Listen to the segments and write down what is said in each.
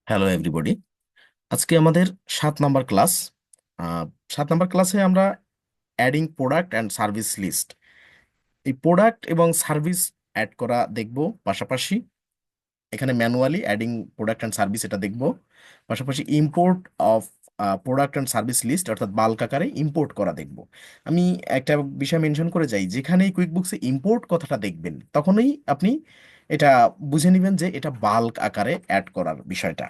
Hello everybody. আজকে আমাদের 7 number class. আহ, 7 number ক্লাসে আমরা adding product and service list, এই প্রোডাক্ট এবং সার্ভিস অ্যাড করা দেখব। পাশাপাশি এখানে manually adding product and service এটা দেখব। পাশাপাশি import of product and service list অর্থাৎ বাল্ক আকারে ইম্পোর্ট করা দেখব। আমি একটা বিষয় মেনশন করে যাই, যেখানেই কুইকবুকসে ইম্পোর্ট কথাটা দেখবেন তখনই আপনি এটা বুঝে নেবেন যে এটা বাল্ক আকারে অ্যাড করার বিষয়টা।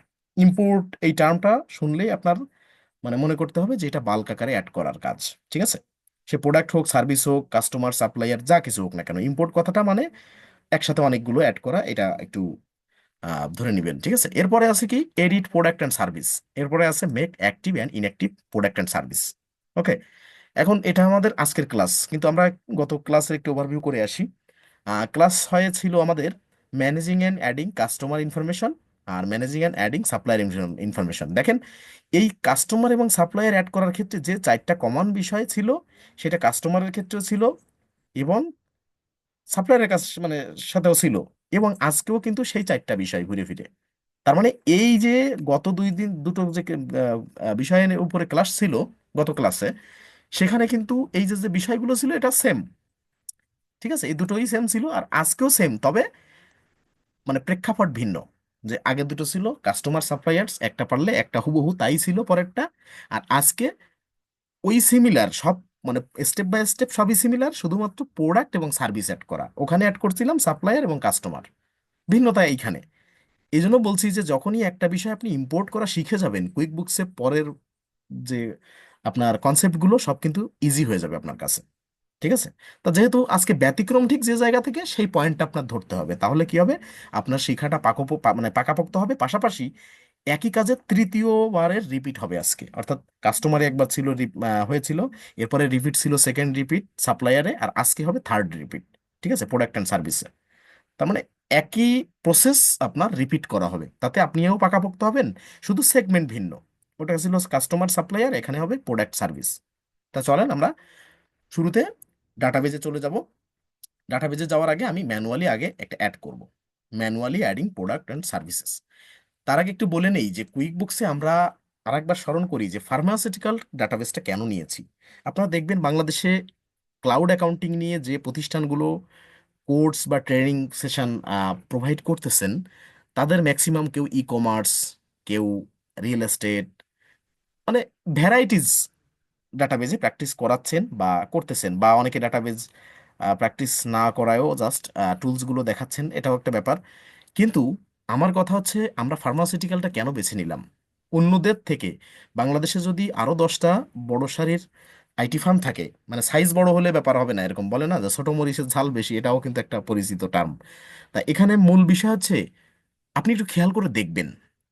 ইম্পোর্ট এই টার্মটা শুনলেই আপনার মানে মনে করতে হবে যে এটা বাল্ক আকারে অ্যাড করার কাজ। ঠিক আছে, সে প্রোডাক্ট হোক, সার্ভিস হোক, কাস্টমার সাপ্লায়ার যা কিছু হোক না কেন, ইম্পোর্ট কথাটা মানে একসাথে অনেকগুলো অ্যাড করা, এটা একটু ধরে নিবেন। ঠিক আছে, এরপরে আছে কি এডিট প্রোডাক্ট অ্যান্ড সার্ভিস, এরপরে আছে make active and inactive product and service. Okay, এখন এটা আমাদের আজকের ক্লাস, কিন্তু আমরা গত ক্লাসের একটু ওভারভিউ করে আসি। ক্লাস হয়েছিল আমাদের managing and adding customer information আর managing and adding supplier information. দেখেন, এই কাস্টমার এবং সাপ্লায়ার অ্যাড করার ক্ষেত্রে যে 4টা কমন বিষয় ছিল সেটা কাস্টমারের ক্ষেত্রেও ছিল এবং সাপ্লায়ারের কাছ মানে সাথেও ছিল, এবং আজকেও কিন্তু সেই 4টা বিষয় ঘুরে ফিরে। তার মানে এই যে গত 2 দিন দুটো যে বিষয়ের উপরে ক্লাস ছিল গত ক্লাসে, সেখানে কিন্তু এই যে যে বিষয়গুলো ছিল এটা সেম। ঠিক আছে, এই দুটোই সেম ছিল আর আজকেও সেম, তবে মানে প্রেক্ষাপট ভিন্ন। যে আগে দুটো ছিল কাস্টমার সাপ্লায়ার্স, একটা পারলে একটা হুবহু তাই ছিল পরেরটা। আর আজকে ওই সিমিলার সব, মানে স্টেপ বাই স্টেপ সবই সিমিলার, শুধুমাত্র প্রোডাক্ট এবং সার্ভিস অ্যাড করা, ওখানে অ্যাড করছিলাম সাপ্লায়ার এবং কাস্টমার। ভিন্নতা এইখানে। এই জন্য বলছি যে যখনই একটা বিষয় আপনি ইম্পোর্ট করা শিখে যাবেন কুইক বুকসে, পরের যে আপনার কনসেপ্টগুলো সব কিন্তু ইজি হয়ে যাবে আপনার কাছে। ঠিক আছে, তা যেহেতু আজকে ব্যতিক্রম ঠিক যে জায়গা থেকে সেই পয়েন্টটা আপনার ধরতে হবে, তাহলে কি হবে, আপনার শেখাটা মানে পাকাপোক্ত হবে। পাশাপাশি একই কাজে তৃতীয়বারের রিপিট হবে আজকে, অর্থাৎ কাস্টমারে একবার ছিল হয়েছিল, এরপরে রিপিট ছিল সেকেন্ড রিপিট সাপ্লায়ারে, আর আজকে হবে থার্ড রিপিট। ঠিক আছে, প্রোডাক্ট অ্যান্ড সার্ভিসে। তার মানে একই প্রসেস আপনার রিপিট করা হবে, তাতে আপনিও পাকাপোক্ত হবেন, শুধু সেগমেন্ট ভিন্ন। ওটা ছিল কাস্টমার সাপ্লায়ার, এখানে হবে প্রোডাক্ট সার্ভিস। তা চলেন আমরা শুরুতে ডাটাবেজে চলে যাব। ডাটাবেজে যাওয়ার আগে আমি ম্যানুয়ালি আগে একটা অ্যাড করব, manually adding product and services. তার আগে একটু বলে নেই যে কুইক বুকসে আমরা আরেকবার স্মরণ করি যে ফার্মাসিউটিক্যাল ডাটাবেসটা কেন নিয়েছি। আপনারা দেখবেন বাংলাদেশে ক্লাউড অ্যাকাউন্টিং নিয়ে যে প্রতিষ্ঠানগুলো কোর্স বা ট্রেনিং সেশন প্রোভাইড করতেছেন, তাদের ম্যাক্সিমাম কেউ ই কমার্স, কেউ রিয়েল এস্টেট, মানে ভ্যারাইটিস ডাটাবেজে প্র্যাকটিস করাচ্ছেন বা করতেছেন, বা অনেকে ডাটাবেজ প্র্যাকটিস না করায়ও জাস্ট টুলসগুলো দেখাচ্ছেন, এটাও একটা ব্যাপার। কিন্তু আমার কথা হচ্ছে আমরা ফার্মাসিউটিক্যালটা কেন বেছে নিলাম অন্যদের থেকে। বাংলাদেশে যদি আরো 10টা বড় সারির আইটি ফার্ম থাকে, মানে সাইজ বড় হলে ব্যাপার হবে না, এরকম বলে না যে ছোট মরিচের ঝাল বেশি, এটাও কিন্তু একটা পরিচিত টার্ম। তা এখানে মূল বিষয় হচ্ছে আপনি একটু খেয়াল করে দেখবেন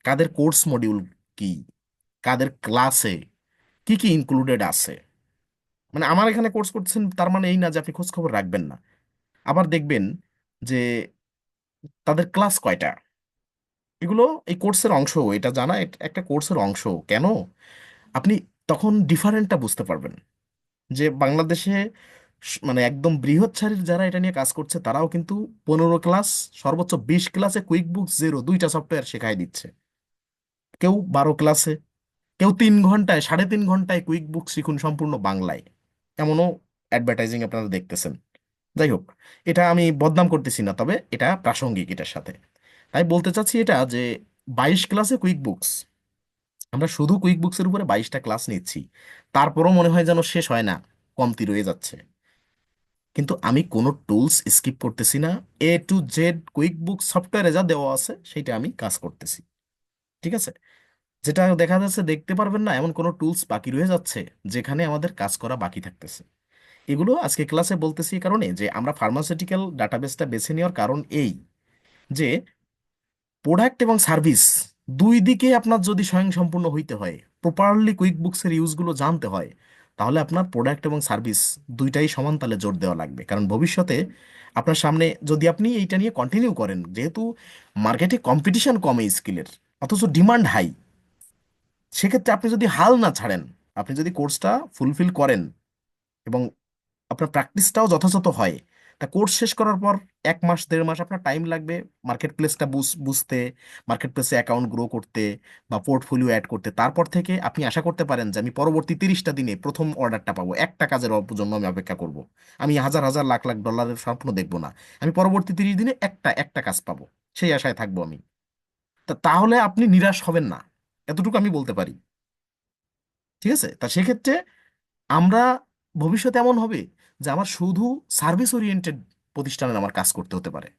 কাদের কোর্স মডিউল কি, কাদের ক্লাসে কি কি ইনক্লুডেড আছে। মানে আমার এখানে কোর্স করছেন তার মানে এই না যে আপনি খোঁজ খবর রাখবেন না। আবার দেখবেন যে তাদের ক্লাস কয়টা, এগুলো এই কোর্সের অংশ, এটা জানা একটা কোর্সের অংশ কেন, আপনি তখন ডিফারেন্টটা বুঝতে পারবেন। যে বাংলাদেশে মানে একদম বৃহৎ সারির যারা এটা নিয়ে কাজ করছে তারাও কিন্তু 15 ক্লাস, সর্বোচ্চ 20 ক্লাসে কুইক বুক জিরো 2টা সফটওয়্যার শেখায় দিচ্ছে। কেউ 12 ক্লাসে, কেউ 3 ঘন্টায়, 3.5 ঘন্টায় কুইক বুক শিখুন সম্পূর্ণ বাংলায়, এমনও অ্যাডভার্টাইজিং আপনারা দেখতেছেন। যাই হোক, এটা আমি বদনাম করতেছি না, তবে এটা প্রাসঙ্গিক এটার সাথে। তাই বলতে চাচ্ছি এটা যে 22 ক্লাসে কুইক বুকস, আমরা শুধু কুইক বুকসের উপরে 22টা ক্লাস নিচ্ছি, তারপরও মনে হয় যেন শেষ হয় না, কমতি রয়ে যাচ্ছে। কিন্তু আমি কোনো টুলস স্কিপ করতেছি না, A to Z কুইক বুক সফটওয়্যারে যা দেওয়া আছে সেটা আমি কাজ করতেছি। ঠিক আছে, যেটা দেখা যাচ্ছে দেখতে পারবেন না এমন কোনো টুলস বাকি রয়ে যাচ্ছে যেখানে আমাদের কাজ করা বাকি থাকতেছে। এগুলো আজকে ক্লাসে বলতেছি এই কারণে যে আমরা ফার্মাসিউটিক্যাল ডাটাবেসটা বেছে নেওয়ার কারণ এই যে প্রোডাক্ট এবং সার্ভিস দুই দিকে আপনার যদি স্বয়ংসম্পূর্ণ হইতে হয়, প্রপারলি কুইক বুকসের ইউজগুলো জানতে হয়, তাহলে আপনার প্রোডাক্ট এবং সার্ভিস দুইটাই সমান তালে জোর দেওয়া লাগবে। কারণ ভবিষ্যতে আপনার সামনে যদি আপনি এইটা নিয়ে কন্টিনিউ করেন, যেহেতু মার্কেটে কম্পিটিশন কম এই স্কিলের, অথচ ডিমান্ড হাই, সেক্ষেত্রে আপনি যদি হাল না ছাড়েন, আপনি যদি কোর্সটা ফুলফিল করেন এবং আপনার প্র্যাকটিসটাও যথাযথ হয়, তা কোর্স শেষ করার পর 1 মাস 1.5 মাস আপনার টাইম লাগবে মার্কেট প্লেসটা বুঝতে, মার্কেট প্লেসে অ্যাকাউন্ট গ্রো করতে বা পোর্টফোলিও অ্যাড করতে। তারপর থেকে আপনি আশা করতে পারেন যে আমি পরবর্তী 30টা দিনে প্রথম অর্ডারটা পাবো, একটা কাজের জন্য আমি অপেক্ষা করব। আমি হাজার হাজার লাখ লাখ ডলারের স্বপ্ন দেখবো না, আমি পরবর্তী 30 দিনে একটা একটা কাজ পাবো, সেই আশায় থাকবো আমি। তাহলে আপনি নিরাশ হবেন না, এতটুকু আমি বলতে পারি। ঠিক আছে, তা সেক্ষেত্রে আমরা ভবিষ্যতে এমন হবে যে আমার শুধু সার্ভিস ওরিয়েন্টেড প্রতিষ্ঠানে আমার কাজ করতে হতে পারে,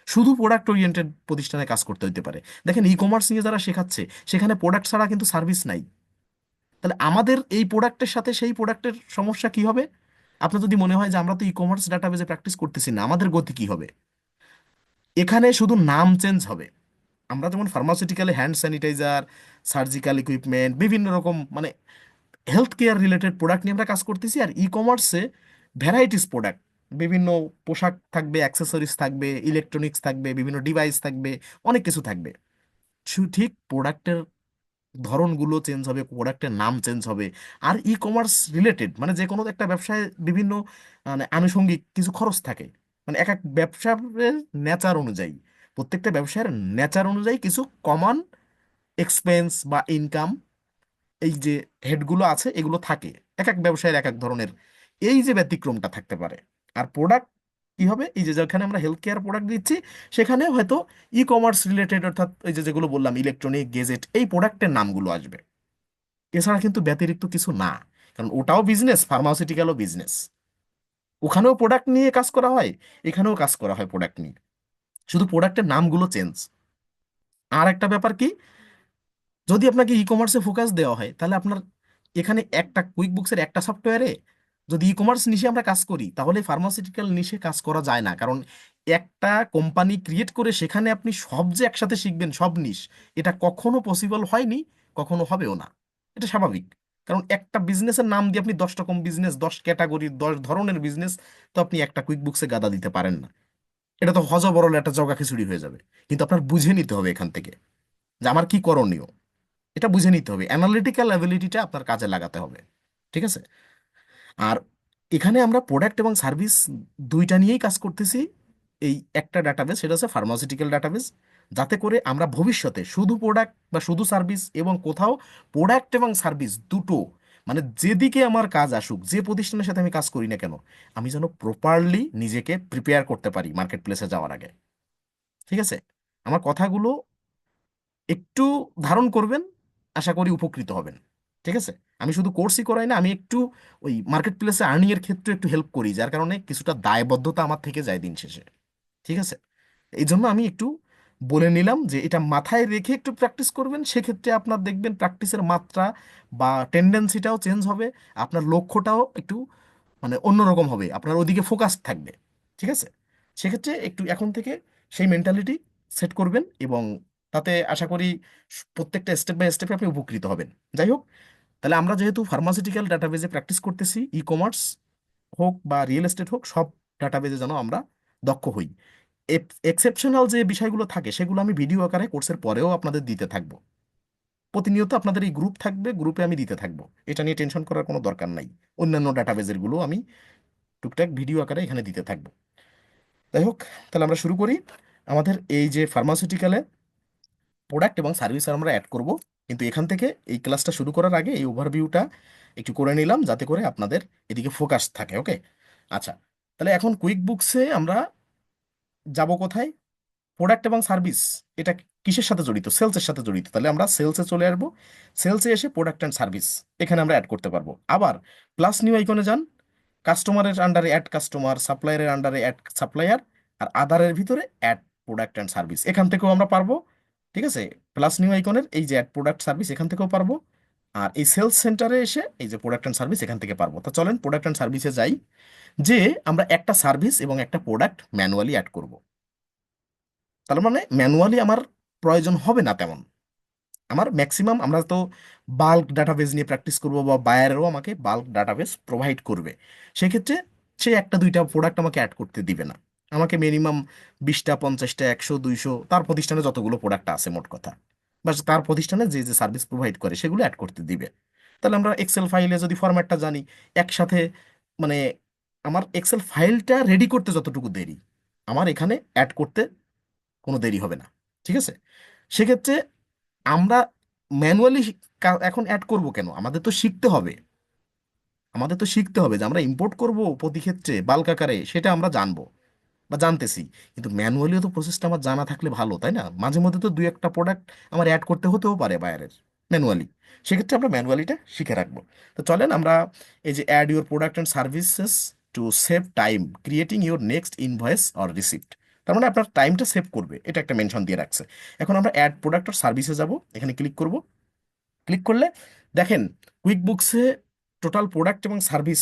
শুধু প্রোডাক্ট ওরিয়েন্টেড প্রতিষ্ঠানে কাজ করতে হতে পারে। দেখেন ই কমার্স নিয়ে যারা শেখাচ্ছে সেখানে প্রোডাক্ট ছাড়া কিন্তু সার্ভিস নাই। তাহলে আমাদের এই প্রোডাক্টের সাথে সেই প্রোডাক্টের সমস্যা কি হবে? আপনার যদি মনে হয় যে আমরা তো ই কমার্স ডাটাবেজে প্র্যাকটিস করতেছি না, আমাদের গতি কি হবে? এখানে শুধু নাম চেঞ্জ হবে। আমরা যেমন ফার্মাসিউটিক্যালে হ্যান্ড স্যানিটাইজার, সার্জিক্যাল ইকুইপমেন্ট, বিভিন্ন রকম মানে হেলথ কেয়ার রিলেটেড প্রোডাক্ট নিয়ে আমরা কাজ করতেছি, আর ই কমার্সে ভ্যারাইটিস প্রোডাক্ট, বিভিন্ন পোশাক থাকবে, অ্যাক্সেসরিজ থাকবে, ইলেকট্রনিক্স থাকবে, বিভিন্ন ডিভাইস থাকবে, অনেক কিছু থাকবে। ঠিক প্রোডাক্টের ধরনগুলো চেঞ্জ হবে, প্রোডাক্টের নাম চেঞ্জ হবে। আর ই কমার্স রিলেটেড মানে যে কোনো একটা ব্যবসায় বিভিন্ন মানে আনুষঙ্গিক কিছু খরচ থাকে, মানে এক এক ব্যবসার নেচার অনুযায়ী, প্রত্যেকটা ব্যবসার নেচার অনুযায়ী কিছু কমন এক্সপেন্স বা ইনকাম, এই যে হেডগুলো আছে এগুলো থাকে, এক এক ব্যবসায়ের এক এক ধরনের এই যে ব্যতিক্রমটা থাকতে পারে। আর প্রোডাক্ট কি হবে, এই যে যেখানে আমরা হেলথ কেয়ার প্রোডাক্ট দিচ্ছি সেখানে হয়তো ই কমার্স রিলেটেড, অর্থাৎ এই যে যেগুলো বললাম ইলেকট্রনিক গেজেট, এই প্রোডাক্টের নামগুলো আসবে। এছাড়া কিন্তু ব্যতিরিক্ত কিছু না, কারণ ওটাও বিজনেস, ফার্মাসিউটিক্যালও বিজনেস, ওখানেও প্রোডাক্ট নিয়ে কাজ করা হয়, এখানেও কাজ করা হয় প্রোডাক্ট নিয়ে, শুধু প্রোডাক্টের নামগুলো চেঞ্জ। আর একটা ব্যাপার কি, যদি আপনাকে ই কমার্সে ফোকাস দেওয়া হয় তাহলে আপনার এখানে একটা কুইক বুকসের একটা সফটওয়্যারে যদি ই কমার্স নিশে আমরা কাজ করি তাহলে ফার্মাসিউটিক্যাল নিশে কাজ করা যায় না, কারণ একটা কোম্পানি ক্রিয়েট করে সেখানে আপনি সব যে একসাথে শিখবেন সব নিশ, এটা কখনো পসিবল হয়নি, কখনো হবেও না। এটা স্বাভাবিক, কারণ একটা বিজনেসের নাম দিয়ে আপনি 10 রকম বিজনেস, 10 ক্যাটাগরির 10 ধরনের বিজনেস তো আপনি একটা কুইক বুকসে গাদা দিতে পারেন না। এটা তো হজবরল একটা জগা খিচুড়ি হয়ে যাবে। কিন্তু আপনার বুঝে নিতে হবে এখান থেকে যে আমার কি করণীয়, এটা বুঝে নিতে হবে, অ্যানালিটিক্যাল অ্যাবিলিটিটা আপনার কাজে লাগাতে হবে। ঠিক আছে। আর এখানে আমরা প্রোডাক্ট এবং সার্ভিস দুইটা নিয়েই কাজ করতেছি। এই একটা ডাটাবেস, সেটা হচ্ছে ফার্মাসিউটিক্যাল ডাটাবেস, যাতে করে আমরা ভবিষ্যতে শুধু প্রোডাক্ট বা শুধু সার্ভিস এবং কোথাও প্রোডাক্ট এবং সার্ভিস দুটো, মানে যেদিকে আমার কাজ আসুক, যে প্রতিষ্ঠানের সাথে আমি কাজ করি না কেন, আমি যেন প্রপারলি নিজেকে প্রিপেয়ার করতে পারি মার্কেট প্লেসে যাওয়ার আগে। ঠিক আছে, আমার কথাগুলো একটু ধারণ করবেন, আশা করি উপকৃত হবেন। ঠিক আছে, আমি শুধু কোর্সই করাই না, আমি একটু ওই মার্কেট প্লেসে আর্নিং এর ক্ষেত্রে একটু হেল্প করি, যার কারণে কিছুটা দায়বদ্ধতা আমার থেকে যায় দিন শেষে। ঠিক আছে, এই জন্য আমি একটু বলে নিলাম যে এটা মাথায় রেখে একটু প্র্যাকটিস করবেন, সেক্ষেত্রে আপনার দেখবেন প্র্যাকটিসের মাত্রা বা টেন্ডেন্সিটাও চেঞ্জ হবে, আপনার লক্ষ্যটাও একটু মানে অন্যরকম হবে, আপনার ওদিকে ফোকাস থাকবে। ঠিক আছে, সেক্ষেত্রে একটু এখন থেকে সেই মেন্টালিটি সেট করবেন, এবং তাতে আশা করি প্রত্যেকটা স্টেপ বাই স্টেপে আপনি উপকৃত হবেন। যাই হোক, তাহলে আমরা যেহেতু ফার্মাসিউটিক্যাল ডাটাবেজে প্র্যাকটিস করতেছি, ই কমার্স হোক বা রিয়েল এস্টেট হোক, সব ডাটাবেজে যেন আমরা দক্ষ হই। এক্সেপশনাল যে বিষয়গুলো থাকে সেগুলো আমি ভিডিও আকারে কোর্সের পরেও আপনাদের দিতে থাকবো। প্রতিনিয়ত আপনাদের এই গ্রুপ থাকবে, গ্রুপে আমি দিতে থাকবো, এটা নিয়ে টেনশন করার কোনো দরকার নাই। অন্যান্য ডাটাবেজের গুলো আমি টুকটাক ভিডিও আকারে এখানে দিতে থাকবো। যাই হোক, তাহলে আমরা শুরু করি। আমাদের এই যে ফার্মাসিউটিক্যালে প্রোডাক্ট এবং সার্ভিস আমরা অ্যাড করব, কিন্তু এখান থেকে এই ক্লাসটা শুরু করার আগে এই ওভারভিউটা একটু করে নিলাম যাতে করে আপনাদের এদিকে ফোকাস থাকে। ওকে, আচ্ছা, তাহলে এখন কুইক বুকসে আমরা যাব কোথায়? প্রোডাক্ট এবং সার্ভিস এটা কিসের সাথে জড়িত? সেলসের সাথে জড়িত, তাহলে আমরা সেলসে চলে আসবো। সেলসে এসে প্রোডাক্ট অ্যান্ড সার্ভিস এখানে আমরা অ্যাড করতে পারবো। আবার প্লাস নিউ আইকনে যান, কাস্টমারের আন্ডারে অ্যাড কাস্টমার, সাপ্লায়ারের আন্ডারে অ্যাড সাপ্লায়ার, আর আদারের ভিতরে অ্যাড প্রোডাক্ট অ্যান্ড সার্ভিস, এখান থেকেও আমরা পারবো। ঠিক আছে, প্লাস নিউ আইকনের এই যে অ্যাড প্রোডাক্ট সার্ভিস এখান থেকেও পারবো। আর এই সেলস সেন্টারে এসে এই যে প্রোডাক্ট অ্যান্ড সার্ভিস এখান থেকে পারবো। তো চলেন প্রোডাক্ট অ্যান্ড সার্ভিসে যাই, যে আমরা একটা সার্ভিস এবং একটা প্রোডাক্ট ম্যানুয়ালি অ্যাড করব। তার মানে ম্যানুয়ালি আমার প্রয়োজন হবে না তেমন। আমার ম্যাক্সিমাম আমরা তো বাল্ক ডাটাবেস নিয়ে প্র্যাকটিস করবো, বা বায়ারেরও আমাকে বাল্ক ডাটাবেস প্রোভাইড করবে। সেক্ষেত্রে সে একটা দুইটা প্রোডাক্ট আমাকে অ্যাড করতে দিবে না, আমাকে মিনিমাম 20টা 50টা 100 200 তার প্রতিষ্ঠানে যতগুলো প্রোডাক্ট আছে মোট কথা, বা তার প্রতিষ্ঠানে যে যে সার্ভিস প্রোভাইড করে সেগুলো অ্যাড করতে দিবে। তাহলে আমরা এক্সেল ফাইলে যদি ফরম্যাটটা জানি, একসাথে মানে আমার এক্সেল ফাইলটা রেডি করতে যতটুকু দেরি, আমার এখানে অ্যাড করতে কোনো দেরি হবে না। ঠিক আছে, সেক্ষেত্রে আমরা ম্যানুয়ালি এখন অ্যাড করব কেন? আমাদের তো শিখতে হবে যে আমরা ইম্পোর্ট করব প্রতি ক্ষেত্রে বাল্ক আকারে, সেটা আমরা জানবো বা জানতেছি। কিন্তু ম্যানুয়ালিও তো প্রসেসটা আমার জানা থাকলে ভালো, তাই না? মাঝে মধ্যে তো দুই একটা প্রোডাক্ট আমার অ্যাড করতে হতেও পারে বায়ারের ম্যানুয়ালি, সেক্ষেত্রে আমরা ম্যানুয়ালিটা শিখে রাখবো। তো চলেন আমরা এই যে add your product and services to save time creating your next invoice or receipt, তার মানে আপনার টাইমটা সেভ করবে, এটা একটা মেনশন দিয়ে রাখছে। এখন আমরা অ্যাড প্রোডাক্ট আর সার্ভিসে যাব, এখানে ক্লিক করব। ক্লিক করলে দেখেন কুইক বুকসে টোটাল প্রোডাক্ট এবং সার্ভিস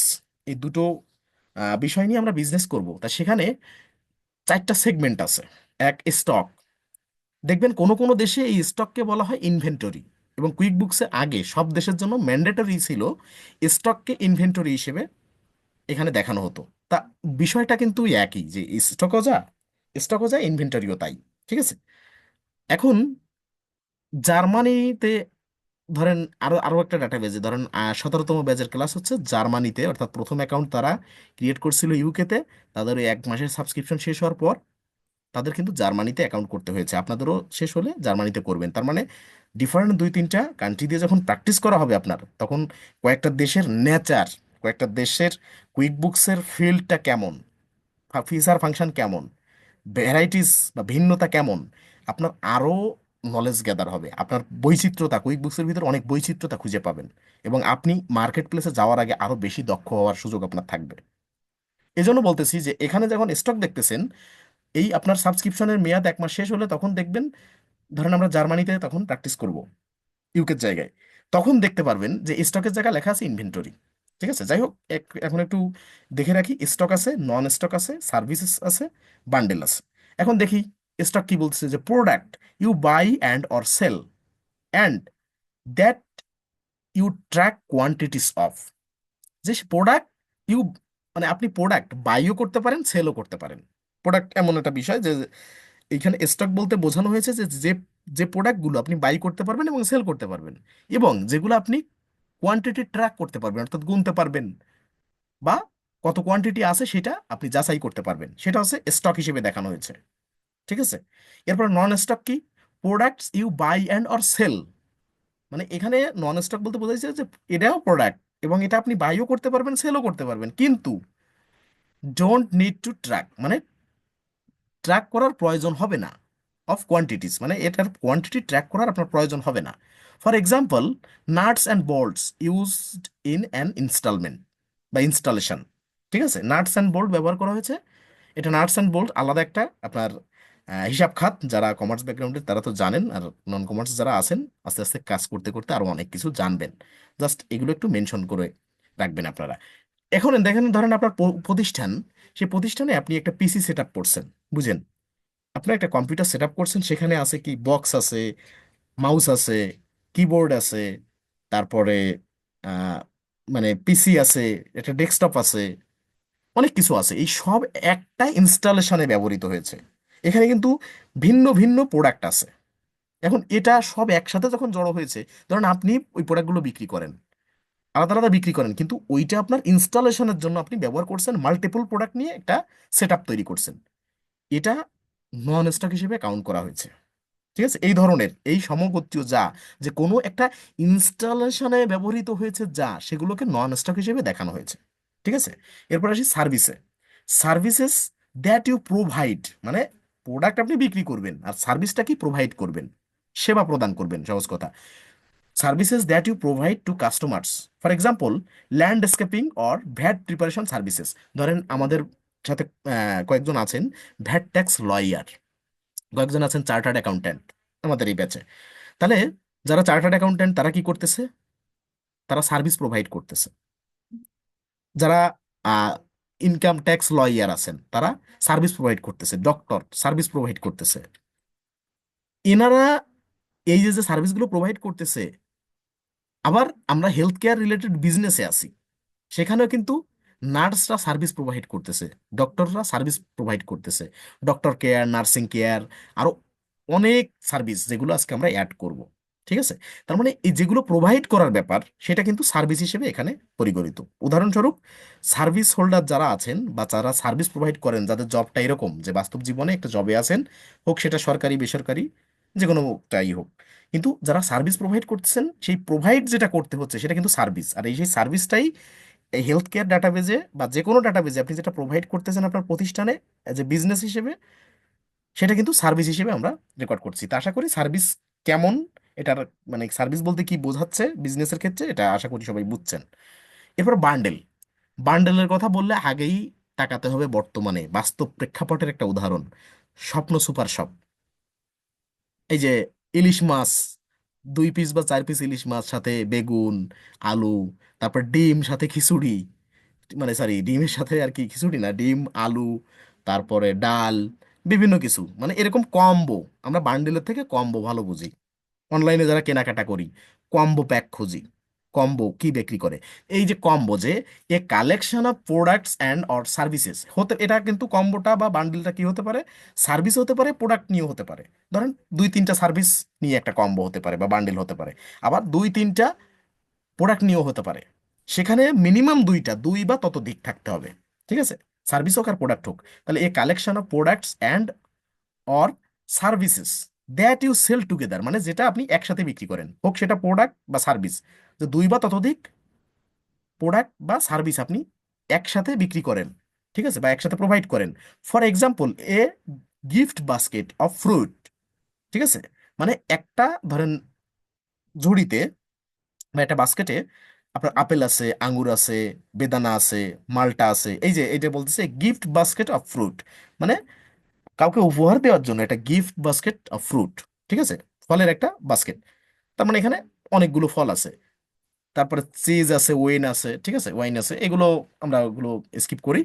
এই দুটো বিষয় নিয়ে আমরা বিজনেস করব, তা সেখানে চারটা সেগমেন্ট আছে। এক, স্টক। দেখবেন কোনো কোনো দেশে এই স্টককে বলা হয় ইনভেন্টরি, এবং কুইক বুকসে আগে সব দেশের জন্য ম্যান্ডেটরি ছিল স্টককে ইনভেন্টরি হিসেবে এখানে দেখানো হতো। তা বিষয়টা কিন্তু একই, যে স্টকও যা ইনভেন্টরিও তাই। ঠিক আছে, এখন জার্মানিতে ধরেন আরো আরো একটা ডাটাবেজে ধরেন 17তম ব্যাচের ক্লাস হচ্ছে জার্মানিতে, অর্থাৎ প্রথম অ্যাকাউন্ট তারা ক্রিয়েট করছিল ইউকেতে। তাদের ওই 1 মাসের সাবস্ক্রিপশন শেষ হওয়ার পর তাদের কিন্তু জার্মানিতে অ্যাকাউন্ট করতে হয়েছে। আপনাদেরও শেষ হলে জার্মানিতে করবেন। তার মানে ডিফারেন্ট দুই তিনটা কান্ট্রি দিয়ে যখন প্র্যাকটিস করা হবে আপনার, তখন কয়েকটা দেশের নেচার, কয়েকটা দেশের কুইক বুকসের ফিল্ডটা কেমন, ফিচার ফাংশন কেমন, ভ্যারাইটিস বা ভিন্নতা কেমন, আপনার আরও নলেজ গ্যাদার হবে। আপনার বৈচিত্র্যতা, কুইক বুকসের ভিতরে অনেক বৈচিত্র্যতা খুঁজে পাবেন, এবং আপনি মার্কেট প্লেসে যাওয়ার আগে আরও বেশি দক্ষ হওয়ার সুযোগ আপনার থাকবে। এজন্য বলতেছি যে এখানে যখন স্টক দেখতেছেন, এই আপনার সাবস্ক্রিপশনের মেয়াদ 1 মাস শেষ হলে তখন দেখবেন, ধরেন আমরা জার্মানিতে তখন প্র্যাকটিস করব ইউকের জায়গায়, তখন দেখতে পারবেন যে স্টকের জায়গায় লেখা আছে ইনভেন্টরি। ঠিক আছে, যাই হোক, এখন একটু দেখে রাখি। স্টক আছে, নন স্টক আছে, সার্ভিসেস আছে, বান্ডেল আছে। এখন দেখি স্টক কি বলতেছে, যে product you buy and or sell and that you track quantities of. যে প্রোডাক্ট ইউ, মানে আপনি প্রোডাক্ট বাইও করতে পারেন, সেলও করতে পারেন। প্রোডাক্ট এমন একটা বিষয় যে এইখানে স্টক বলতে বোঝানো হয়েছে যে যে যে প্রোডাক্টগুলো আপনি বাই করতে পারবেন এবং সেল করতে পারবেন, এবং যেগুলো আপনি কোয়ান্টিটি ট্র্যাক করতে পারবেন, অর্থাৎ গুনতে পারবেন, বা কত কোয়ান্টিটি আছে সেটা আপনি যাচাই করতে পারবেন, সেটা হচ্ছে স্টক হিসেবে দেখানো হয়েছে। ঠিক আছে, এরপর নন স্টক কি? Products you buy and or sell. মানে এখানে নন স্টক বলতে বোঝাইছে যে এটাও প্রোডাক্ট, এবং এটা আপনি বাইও করতে পারবেন, সেলও করতে পারবেন, কিন্তু ডোন্ট নিড টু ট্র্যাক, মানে ট্র্যাক করার প্রয়োজন হবে না। অফ কোয়ান্টিটিস, মানে এটার কোয়ান্টিটি ট্র্যাক করার আপনার প্রয়োজন হবে না। For example, nuts and bolts used in an installment বা ইনস্টলেশন। ঠিক আছে, নাটস অ্যান্ড বোল্ট ব্যবহার করা হয়েছে। এটা নাটস অ্যান্ড বোল্ট আলাদা একটা আপনার হিসাব খাত, যারা কমার্স ব্যাকগ্রাউন্ডের তারা তো জানেন, আর নন কমার্স যারা আছেন আস্তে আস্তে কাজ করতে করতে আরো অনেক কিছু জানবেন। জাস্ট এগুলো একটু মেনশন করে রাখবেন আপনারা। এখন দেখেন, ধরেন আপনার প্রতিষ্ঠান, সেই প্রতিষ্ঠানে আপনি একটা পিসি সেট আপ করছেন, বুঝেন? আপনি একটা কম্পিউটার সেট আপ করছেন, সেখানে আছে কি বক্স আছে, মাউস আছে, কিবোর্ড আছে, তারপরে আহ, মানে পিসি আছে, একটা ডেস্কটপ আছে, অনেক কিছু আছে। এই সব একটা ইনস্টলেশনে ব্যবহৃত হয়েছে। এখানে কিন্তু ভিন্ন ভিন্ন প্রোডাক্ট আছে। এখন এটা সব একসাথে যখন জড়ো হয়েছে, ধরেন আপনি ওই প্রোডাক্টগুলো বিক্রি করেন, আলাদা আলাদা বিক্রি করেন, কিন্তু ওইটা আপনার ইনস্টলেশনের জন্য আপনি ব্যবহার করছেন, মাল্টিপল প্রোডাক্ট নিয়ে একটা সেট আপ তৈরি করছেন, এটা নন স্টক হিসেবে কাউন্ট করা হয়েছে। ঠিক আছে, এই ধরনের এই সমগোত্রীয় যা, যে কোনো একটা ইনস্টলেশনে ব্যবহৃত হয়েছে যা, সেগুলোকে নন স্টক হিসেবে দেখানো হয়েছে। ঠিক আছে, এরপর আসি সার্ভিসে। সার্ভিসেস দ্যাট ইউ প্রোভাইড, মানে প্রোডাক্ট আপনি বিক্রি করবেন, আর সার্ভিসটা কি প্রোভাইড করবেন, সেবা প্রদান করবেন, সহজ কথা। Services that you provide to customers, for example landscaping or VAT preparation services. ধরেন আমাদের সাথে কয়েকজন আছেন ভ্যাট ট্যাক্স লয়ার, কয়েকজন আছেন চার্টার্ড অ্যাকাউন্ট্যান্ট আমাদের এই ব্যাচে। তাহলে যারা চার্টার্ড অ্যাকাউন্ট্যান্ট তারা কি করতেছে? তারা সার্ভিস প্রোভাইড করতেছে। যারা ইনকাম ট্যাক্স লয়ার আছেন তারা সার্ভিস প্রোভাইড করতেছে। ডক্টর সার্ভিস প্রোভাইড করতেছে। এনারা এই যে যে সার্ভিসগুলো প্রোভাইড করতেছে, আবার আমরা হেলথ কেয়ার রিলেটেড বিজনেসে আছি, সেখানেও কিন্তু নার্সরা সার্ভিস প্রোভাইড করতেছে, ডক্টররা সার্ভিস প্রোভাইড করতেছে, ডক্টর কেয়ার, নার্সিং কেয়ার, আরো অনেক সার্ভিস যেগুলো আজকে আমরা অ্যাড করব। ঠিক আছে? তার মানে এই যেগুলো প্রোভাইড করার ব্যাপার সেটা কিন্তু সার্ভিস হিসেবে এখানে পরিগণিত। উদাহরণস্বরূপ, সার্ভিস হোল্ডার যারা আছেন বা যারা সার্ভিস প্রোভাইড করেন, যাদের জবটা এরকম যে বাস্তব জীবনে একটা জবে আছেন, হোক সেটা সরকারি বেসরকারি যে কোনোটাই হোক, কিন্তু যারা সার্ভিস প্রোভাইড করতেছেন সেই প্রোভাইড যেটা করতে হচ্ছে সেটা কিন্তু সার্ভিস, আর এই সেই সার্ভিসটাই এই হেলথ কেয়ার ডাটাবেজে বা যে কোনো ডাটাবেজে আপনি যেটা প্রোভাইড করতেছেন আপনার প্রতিষ্ঠানে যে বিজনেস হিসেবে, সেটা কিন্তু সার্ভিস হিসেবে আমরা রেকর্ড করছি। তা আশা করি সার্ভিস কেমন, এটার মানে সার্ভিস বলতে কি বোঝাচ্ছে বিজনেসের ক্ষেত্রে, এটা আশা করি সবাই বুঝছেন। এরপর বান্ডেল। বান্ডেলের কথা বললে আগেই তাকাতে হবে বর্তমানে বাস্তব প্রেক্ষাপটের একটা উদাহরণ, স্বপ্ন সুপার শপ। এই যে ইলিশ মাছ, 2 পিস বা 4 পিস ইলিশ মাছ, সাথে বেগুন, আলু, তারপর ডিম, সাথে খিচুড়ি, মানে সরি ডিমের সাথে আর কি খিচুড়ি না, ডিম, আলু, তারপরে ডাল, বিভিন্ন কিছু, মানে এরকম কম্বো। আমরা বান্ডেলের থেকে কম্বো ভালো বুঝি, অনলাইনে যারা কেনাকাটা করি কম্বো প্যাক খুঁজি। কম্বো কি বিক্রি করে? এই যে কম্বো, যে a collection of products and or services হতে, এটা কিন্তু কম্বোটা বা বান্ডেলটা কি হতে পারে, সার্ভিস হতে পারে, প্রোডাক্ট নিয়েও হতে পারে। ধরেন 2-3টা সার্ভিস নিয়ে একটা কম্বো হতে পারে বা বান্ডেল হতে পারে, আবার 2-3টা প্রোডাক্ট নিয়েও হতে পারে। সেখানে মিনিমাম দুই বা ততোধিক থাকতে হবে। ঠিক আছে? সার্ভিস হোক আর প্রোডাক্ট হোক। তাহলে a collection of products and or services that you sell together, মানে যেটা আপনি একসাথে বিক্রি করেন, হোক সেটা প্রোডাক্ট বা সার্ভিস, যে 2 বা ততোধিক প্রোডাক্ট বা সার্ভিস আপনি একসাথে বিক্রি করেন, ঠিক আছে, বা একসাথে প্রোভাইড করেন। For example, a gift basket of fruit. ঠিক আছে? মানে একটা ধরেন ঝুড়িতে বা একটা বাস্কেটে আপনার আপেল আছে, আঙ্গুর আছে, বেদানা আছে, মালটা আছে, এই যে এটা বলতেছে গিফট বাস্কেট অফ ফ্রুট, মানে কাউকে উপহার দেওয়ার জন্য একটা গিফট বাস্কেট অফ ফ্রুট। ঠিক আছে? ফলের একটা বাস্কেট, তার মানে এখানে অনেকগুলো ফল আছে। তারপরে চিজ আছে, ওয়াইন আছে, ঠিক আছে, ওয়াইন আছে, এগুলো আমরা ওগুলো স্কিপ করি।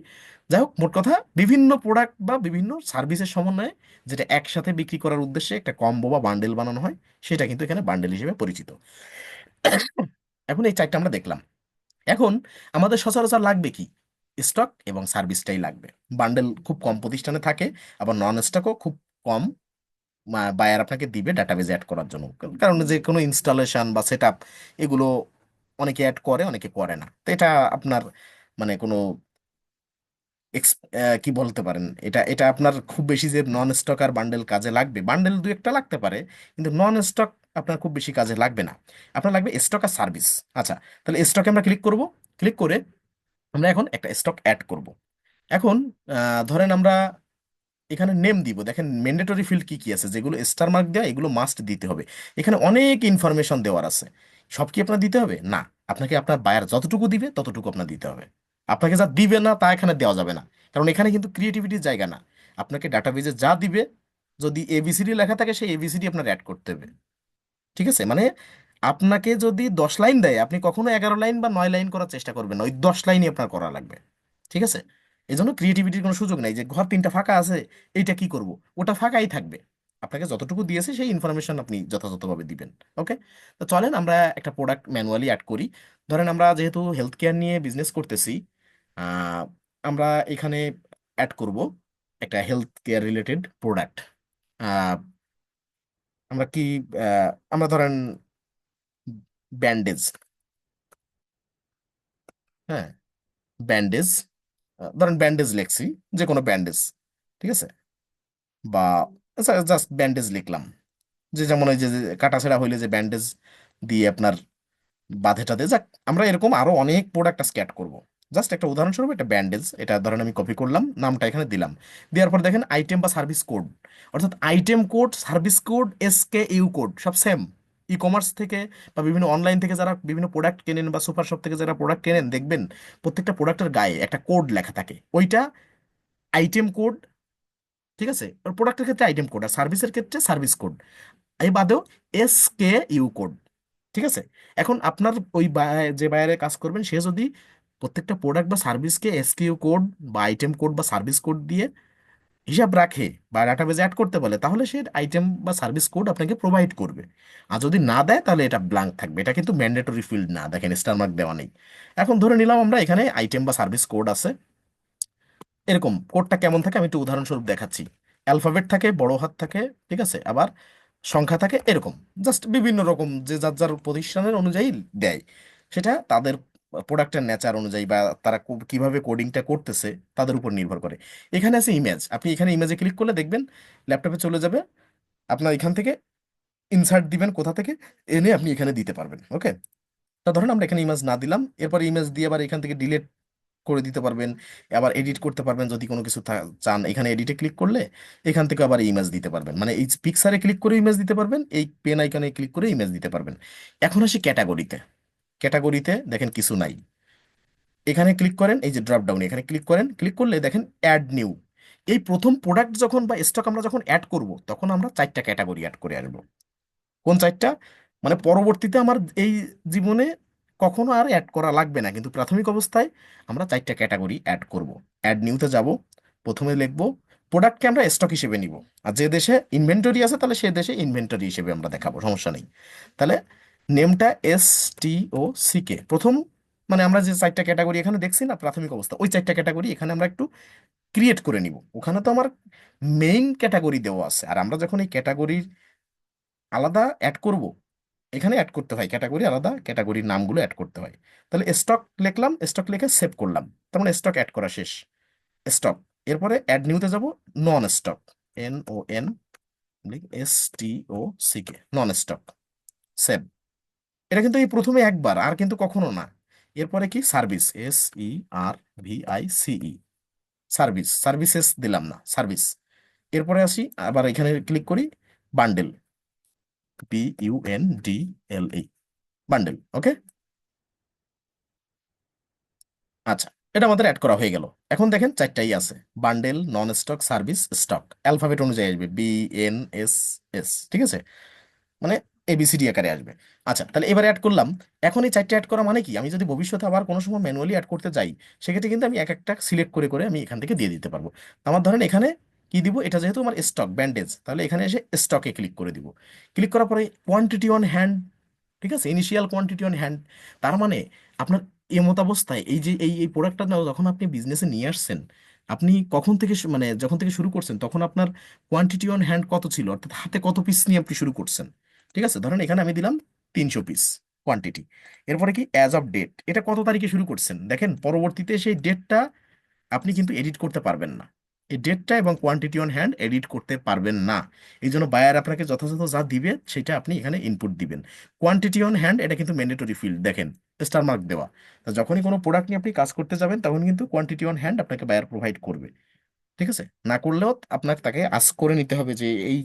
যাই হোক, মোট কথা বিভিন্ন প্রোডাক্ট বা বিভিন্ন সার্ভিসের সমন্বয়ে যেটা একসাথে বিক্রি করার উদ্দেশ্যে একটা কম্বো বা বান্ডেল বানানো হয়, সেটা কিন্তু এখানে বান্ডেল হিসেবে পরিচিত। এখন এই চারটা আমরা দেখলাম। এখন আমাদের সচরাচর লাগবে কি? স্টক এবং সার্ভিসটাই লাগবে। বান্ডেল খুব কম প্রতিষ্ঠানে থাকে, আবার নন স্টকও খুব কম বায়ার আপনাকে দিবে ডাটাবেজে অ্যাড করার জন্য। কারণ যে কোনো ইনস্টলেশন বা সেট আপ, এগুলো অনেকে অ্যাড করে, অনেকে করে না। তো এটা আপনার মানে কোনো কি বলতে পারেন, এটা এটা আপনার খুব বেশি যে নন স্টক আর বান্ডেল কাজে লাগবে, বান্ডেল দু একটা লাগতে পারে, কিন্তু নন স্টক আপনার খুব বেশি কাজে লাগবে না। আপনার লাগবে স্টক আর সার্ভিস। আচ্ছা, তাহলে স্টকে আমরা ক্লিক করব। ক্লিক করে আমরা এখন একটা স্টক অ্যাড করব। এখন ধরেন আমরা এখানে নেম দিব। দেখেন ম্যান্ডেটরি ফিল্ড কি কি আছে, যেগুলো স্টার মার্ক দেওয়া, এগুলো মাস্ট দিতে হবে। এখানে অনেক ইনফরমেশন দেওয়ার আছে, সব কি আপনার দিতে হবে? না। আপনাকে আপনার বায়ার যতটুকু দিবে ততটুকু আপনার দিতে হবে। আপনাকে যা দিবে না তা এখানে দেওয়া যাবে না, কারণ এখানে কিন্তু ক্রিয়েটিভিটির জায়গা না। আপনাকে ডাটাবেজে যা দিবে, যদি এবিসিডি লেখা থাকে সেই এবিসিডি আপনার অ্যাড করতে হবে। ঠিক আছে? মানে আপনাকে যদি 10 লাইন দেয়, আপনি কখনো 11 লাইন বা 9 লাইন করার চেষ্টা করবেন না, ওই 10 লাইনই আপনার করা লাগবে। ঠিক আছে? এই জন্য ক্রিয়েটিভিটির কোনো সুযোগ নাই যে ঘর 3টা ফাঁকা আছে, এইটা কি করব, ওটা ফাঁকাই থাকবে। আপনাকে যতটুকু দিয়েছে সেই ইনফরমেশন আপনি যথাযথভাবে দিবেন। ওকে? তো চলেন আমরা একটা প্রোডাক্ট ম্যানুয়ালি অ্যাড করি। ধরেন আমরা যেহেতু হেলথ কেয়ার নিয়ে বিজনেস করতেছি, আহ, আমরা এখানে অ্যাড করব একটা হেলথ কেয়ার রিলেটেড প্রোডাক্ট। আমরা কি আমরা ধরেন ব্যান্ডেজ, হ্যাঁ, ব্যান্ডেজ, ধরেন ব্যান্ডেজ লেখছি, যে কোনো ব্যান্ডেজ, ঠিক আছে, বা জাস্ট ব্যান্ডেজ লিখলাম। যে যেমন ওই যে যে কাটাছেঁড়া হইলে যে ব্যান্ডেজ দিয়ে আপনার বাঁধে টাধে, যাক আমরা এরকম আরো অনেক প্রোডাক্ট আজকে অ্যাড করবো। জাস্ট একটা উদাহরণস্বরূপ একটা ব্যান্ডেজ, এটা ধরেন আমি কপি করলাম, নামটা এখানে দিলাম। দেওয়ার পর দেখেন আইটেম বা সার্ভিস কোড, অর্থাৎ item code, service code, SKU code সব সেম। ই কমার্স থেকে বা বিভিন্ন অনলাইন থেকে যারা বিভিন্ন প্রোডাক্ট কেনেন বা সুপার শপ থেকে যারা প্রোডাক্ট কেনেন, দেখবেন প্রত্যেকটা প্রোডাক্টের গায়ে একটা কোড লেখা থাকে, ওইটা আইটেম কোড। ঠিক আছে? প্রোডাক্টের ক্ষেত্রে আইটেম কোড, আর সার্ভিসের ক্ষেত্রে সার্ভিস কোড। এই বাদেও SKU কোড। ঠিক আছে? এখন আপনার ওই যে বায়ারে কাজ করবেন, সে যদি প্রত্যেকটা প্রোডাক্ট বা সার্ভিসকে SKU কোড বা আইটেম কোড বা সার্ভিস কোড দিয়ে হিসাব রাখে বা ডাটাবেজে অ্যাড করতে বলে, তাহলে সে আইটেম বা সার্ভিস কোড আপনাকে প্রোভাইড করবে। আর যদি না দেয় তাহলে এটা ব্ল্যাঙ্ক থাকবে। এটা কিন্তু ম্যান্ডেটরি ফিল্ড না, দেখেন স্টার মার্ক দেওয়া নেই। এখন ধরে নিলাম আমরা এখানে আইটেম বা সার্ভিস কোড আছে, এরকম কোডটা কেমন থাকে আমি একটু উদাহরণস্বরূপ দেখাচ্ছি। অ্যালফাবেট থাকে, বড় হাত থাকে, ঠিক আছে, আবার সংখ্যা থাকে এরকম, জাস্ট বিভিন্ন রকম যে যার যার প্রতিষ্ঠানের অনুযায়ী দেয়, সেটা তাদের প্রোডাক্টের নেচার অনুযায়ী বা তারা কিভাবে কোডিংটা করতেছে তাদের উপর নির্ভর করে। এখানে আছে ইমেজ, আপনি এখানে ইমেজে ক্লিক করলে দেখবেন ল্যাপটপে চলে যাবে, আপনার এখান থেকে ইনসার্ট দিবেন কোথা থেকে, এনে আপনি এখানে দিতে পারবেন। ওকে, তা ধরেন আমরা এখানে ইমেজ না দিলাম, এরপর ইমেজ দিয়ে আবার এখান থেকে ডিলিট করে দিতে পারবেন, আবার এডিট করতে পারবেন যদি কোনো কিছু চান, এখানে এডিটে ক্লিক করলে এখান থেকে আবার ইমেজ দিতে পারবেন, মানে এই পিকচারে ক্লিক করে ইমেজ দিতে পারবেন, এই পেন আইকনে ক্লিক করে ইমেজ দিতে পারবেন। এখন আসি ক্যাটাগরিতে। ক্যাটাগরিতে দেখেন কিছু নাই, এখানে ক্লিক করেন, এই যে ড্রপ ডাউন এখানে ক্লিক করেন, ক্লিক করলে দেখেন অ্যাড নিউ। এই প্রথম প্রোডাক্ট যখন বা স্টক আমরা যখন অ্যাড করব তখন আমরা চারটা ক্যাটাগরি অ্যাড করে আসবো। কোন চারটা? মানে পরবর্তীতে আমার এই জীবনে কখনো আর অ্যাড করা লাগবে না, কিন্তু প্রাথমিক অবস্থায় আমরা চারটা ক্যাটাগরি অ্যাড করব। অ্যাড নিউতে যাব, প্রথমে লিখব প্রোডাক্টকে আমরা স্টক হিসেবে নিব, আর যে দেশে ইনভেন্টরি আছে তাহলে সে দেশে ইনভেন্টরি হিসেবে আমরা দেখাবো, সমস্যা নেই। তাহলে নেমটা STOCK প্রথম, মানে আমরা যে চারটা ক্যাটাগরি এখানে দেখছি না প্রাথমিক অবস্থা, ওই চারটা ক্যাটাগরি এখানে আমরা একটু ক্রিয়েট করে নিব। ওখানে তো আমার মেইন ক্যাটাগরি দেওয়া আছে, আর আমরা যখন এই ক্যাটাগরির আলাদা অ্যাড করব, এখানে অ্যাড করতে হয় ক্যাটাগরি আলাদা, ক্যাটাগরির নামগুলো অ্যাড করতে হয়। তাহলে স্টক লিখলাম, স্টক লিখে সেভ করলাম, তার মানে স্টক অ্যাড করা শেষ। স্টক, এরপরে অ্যাড নিউতে যাব, নন স্টক, NON STOCK, নন স্টক, সেভ। এটা কিন্তু এই প্রথমে একবার, আর কিন্তু কখনো না। এরপরে কি সার্ভিস, SERVICE, সার্ভিস, সার্ভিসেস দিলাম না, সার্ভিস। এরপরে আসি আবার এখানে ক্লিক করি, বান্ডেল, BUNDLE, বান্ডেল। ওকে, আচ্ছা, এটা আমাদের অ্যাড করা হয়ে গেল। এখন দেখেন চারটাই আছে, বান্ডেল, নন স্টক, সার্ভিস, স্টক, অ্যালফাবেট অনুযায়ী আসবে, BNSS, ঠিক আছে, মানে ABCD আকারে আসবে। আচ্ছা, তাহলে এবার অ্যাড করলাম। এখন এই চারটে অ্যাড করা মানে কি, আমি যদি ভবিষ্যতে আবার কোনো সময় ম্যানুয়ালি অ্যাড করতে যাই, সেক্ষেত্রে কিন্তু আমি এক একটা সিলেক্ট করে করে আমি এখান থেকে দিয়ে দিতে পারবো। আমার ধরেন এখানে কি দিব, এটা যেহেতু আমার স্টক ব্যান্ডেজ, তাহলে এখানে এসে স্টকে ক্লিক করে দিব। ক্লিক করার পরে কোয়ান্টিটি অন হ্যান্ড, ঠিক আছে, ইনিশিয়াল কোয়ান্টিটি অন হ্যান্ড, তার মানে আপনার এমত অবস্থায় এই যে এই প্রোডাক্টটা যখন আপনি বিজনেসে নিয়ে আসছেন, আপনি কখন থেকে মানে যখন থেকে শুরু করছেন তখন আপনার কোয়ান্টিটি অন হ্যান্ড কত ছিল, অর্থাৎ হাতে কত পিস নিয়ে আপনি শুরু করছেন। ঠিক আছে, ধরেন এখানে আমি দিলাম 300 পিস কোয়ান্টিটি। এরপরে কি অ্যাজ অফ ডেট, এটা কত তারিখে শুরু করছেন, দেখেন পরবর্তীতে সেই ডেটটা আপনি কিন্তু এডিট করতে পারবেন না। এই ডেটটা এবং কোয়ান্টিটি অন হ্যান্ড এডিট করতে পারবেন না। এই জন্য বায়ার আপনাকে যথাযথ যা দিবে সেটা আপনি এখানে ইনপুট দিবেন। কোয়ান্টিটি অন হ্যান্ড এটা কিন্তু ম্যান্ডেটরি ফিল্ড, দেখেন স্টার মার্ক দেওয়া। তো যখনই কোনো প্রোডাক্ট নিয়ে আপনি কাজ করতে যাবেন তখন কিন্তু কোয়ান্টিটি অন হ্যান্ড আপনাকে বায়ার প্রোভাইড করবে। ঠিক আছে, না করলেও আপনাকে তাকে আস্ক করে নিতে হবে যে এই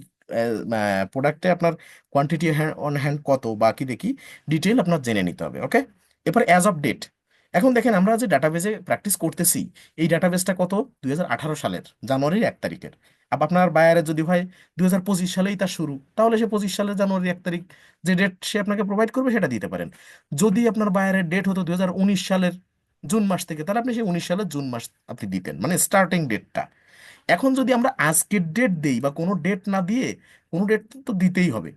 প্রোডাক্টে আপনার কোয়ান্টিটি অন হ্যান্ড কত বা কি দেখি, ডিটেল আপনার জেনে নিতে হবে। ওকে, এরপর অ্যাজ অফ ডেট। এখন দেখেন আমরা যে ডাটাবেজে প্র্যাকটিস করতেছি, এই ডাটাবেসটা কত, 2018 সালের জানুয়ারির 1 তারিখের। আবার আপনার বায়ারের যদি হয় 2025 সালেই তার শুরু, তাহলে সে 25 সালের জানুয়ারি 1 তারিখ যে ডেট সে আপনাকে প্রোভাইড করবে সেটা দিতে পারেন। যদি আপনার বায়ারের ডেট হতো 2019 সালের জুন মাস থেকে, তাহলে আপনি সেই 19 সালের জুন মাস আপনি দিতেন, মানে স্টার্টিং ডেটটা। এখন যদি আমরা আজকের ডেট দেই বা কোনো ডেট না দিয়ে, কোনো ডেট তো দিতেই হবে।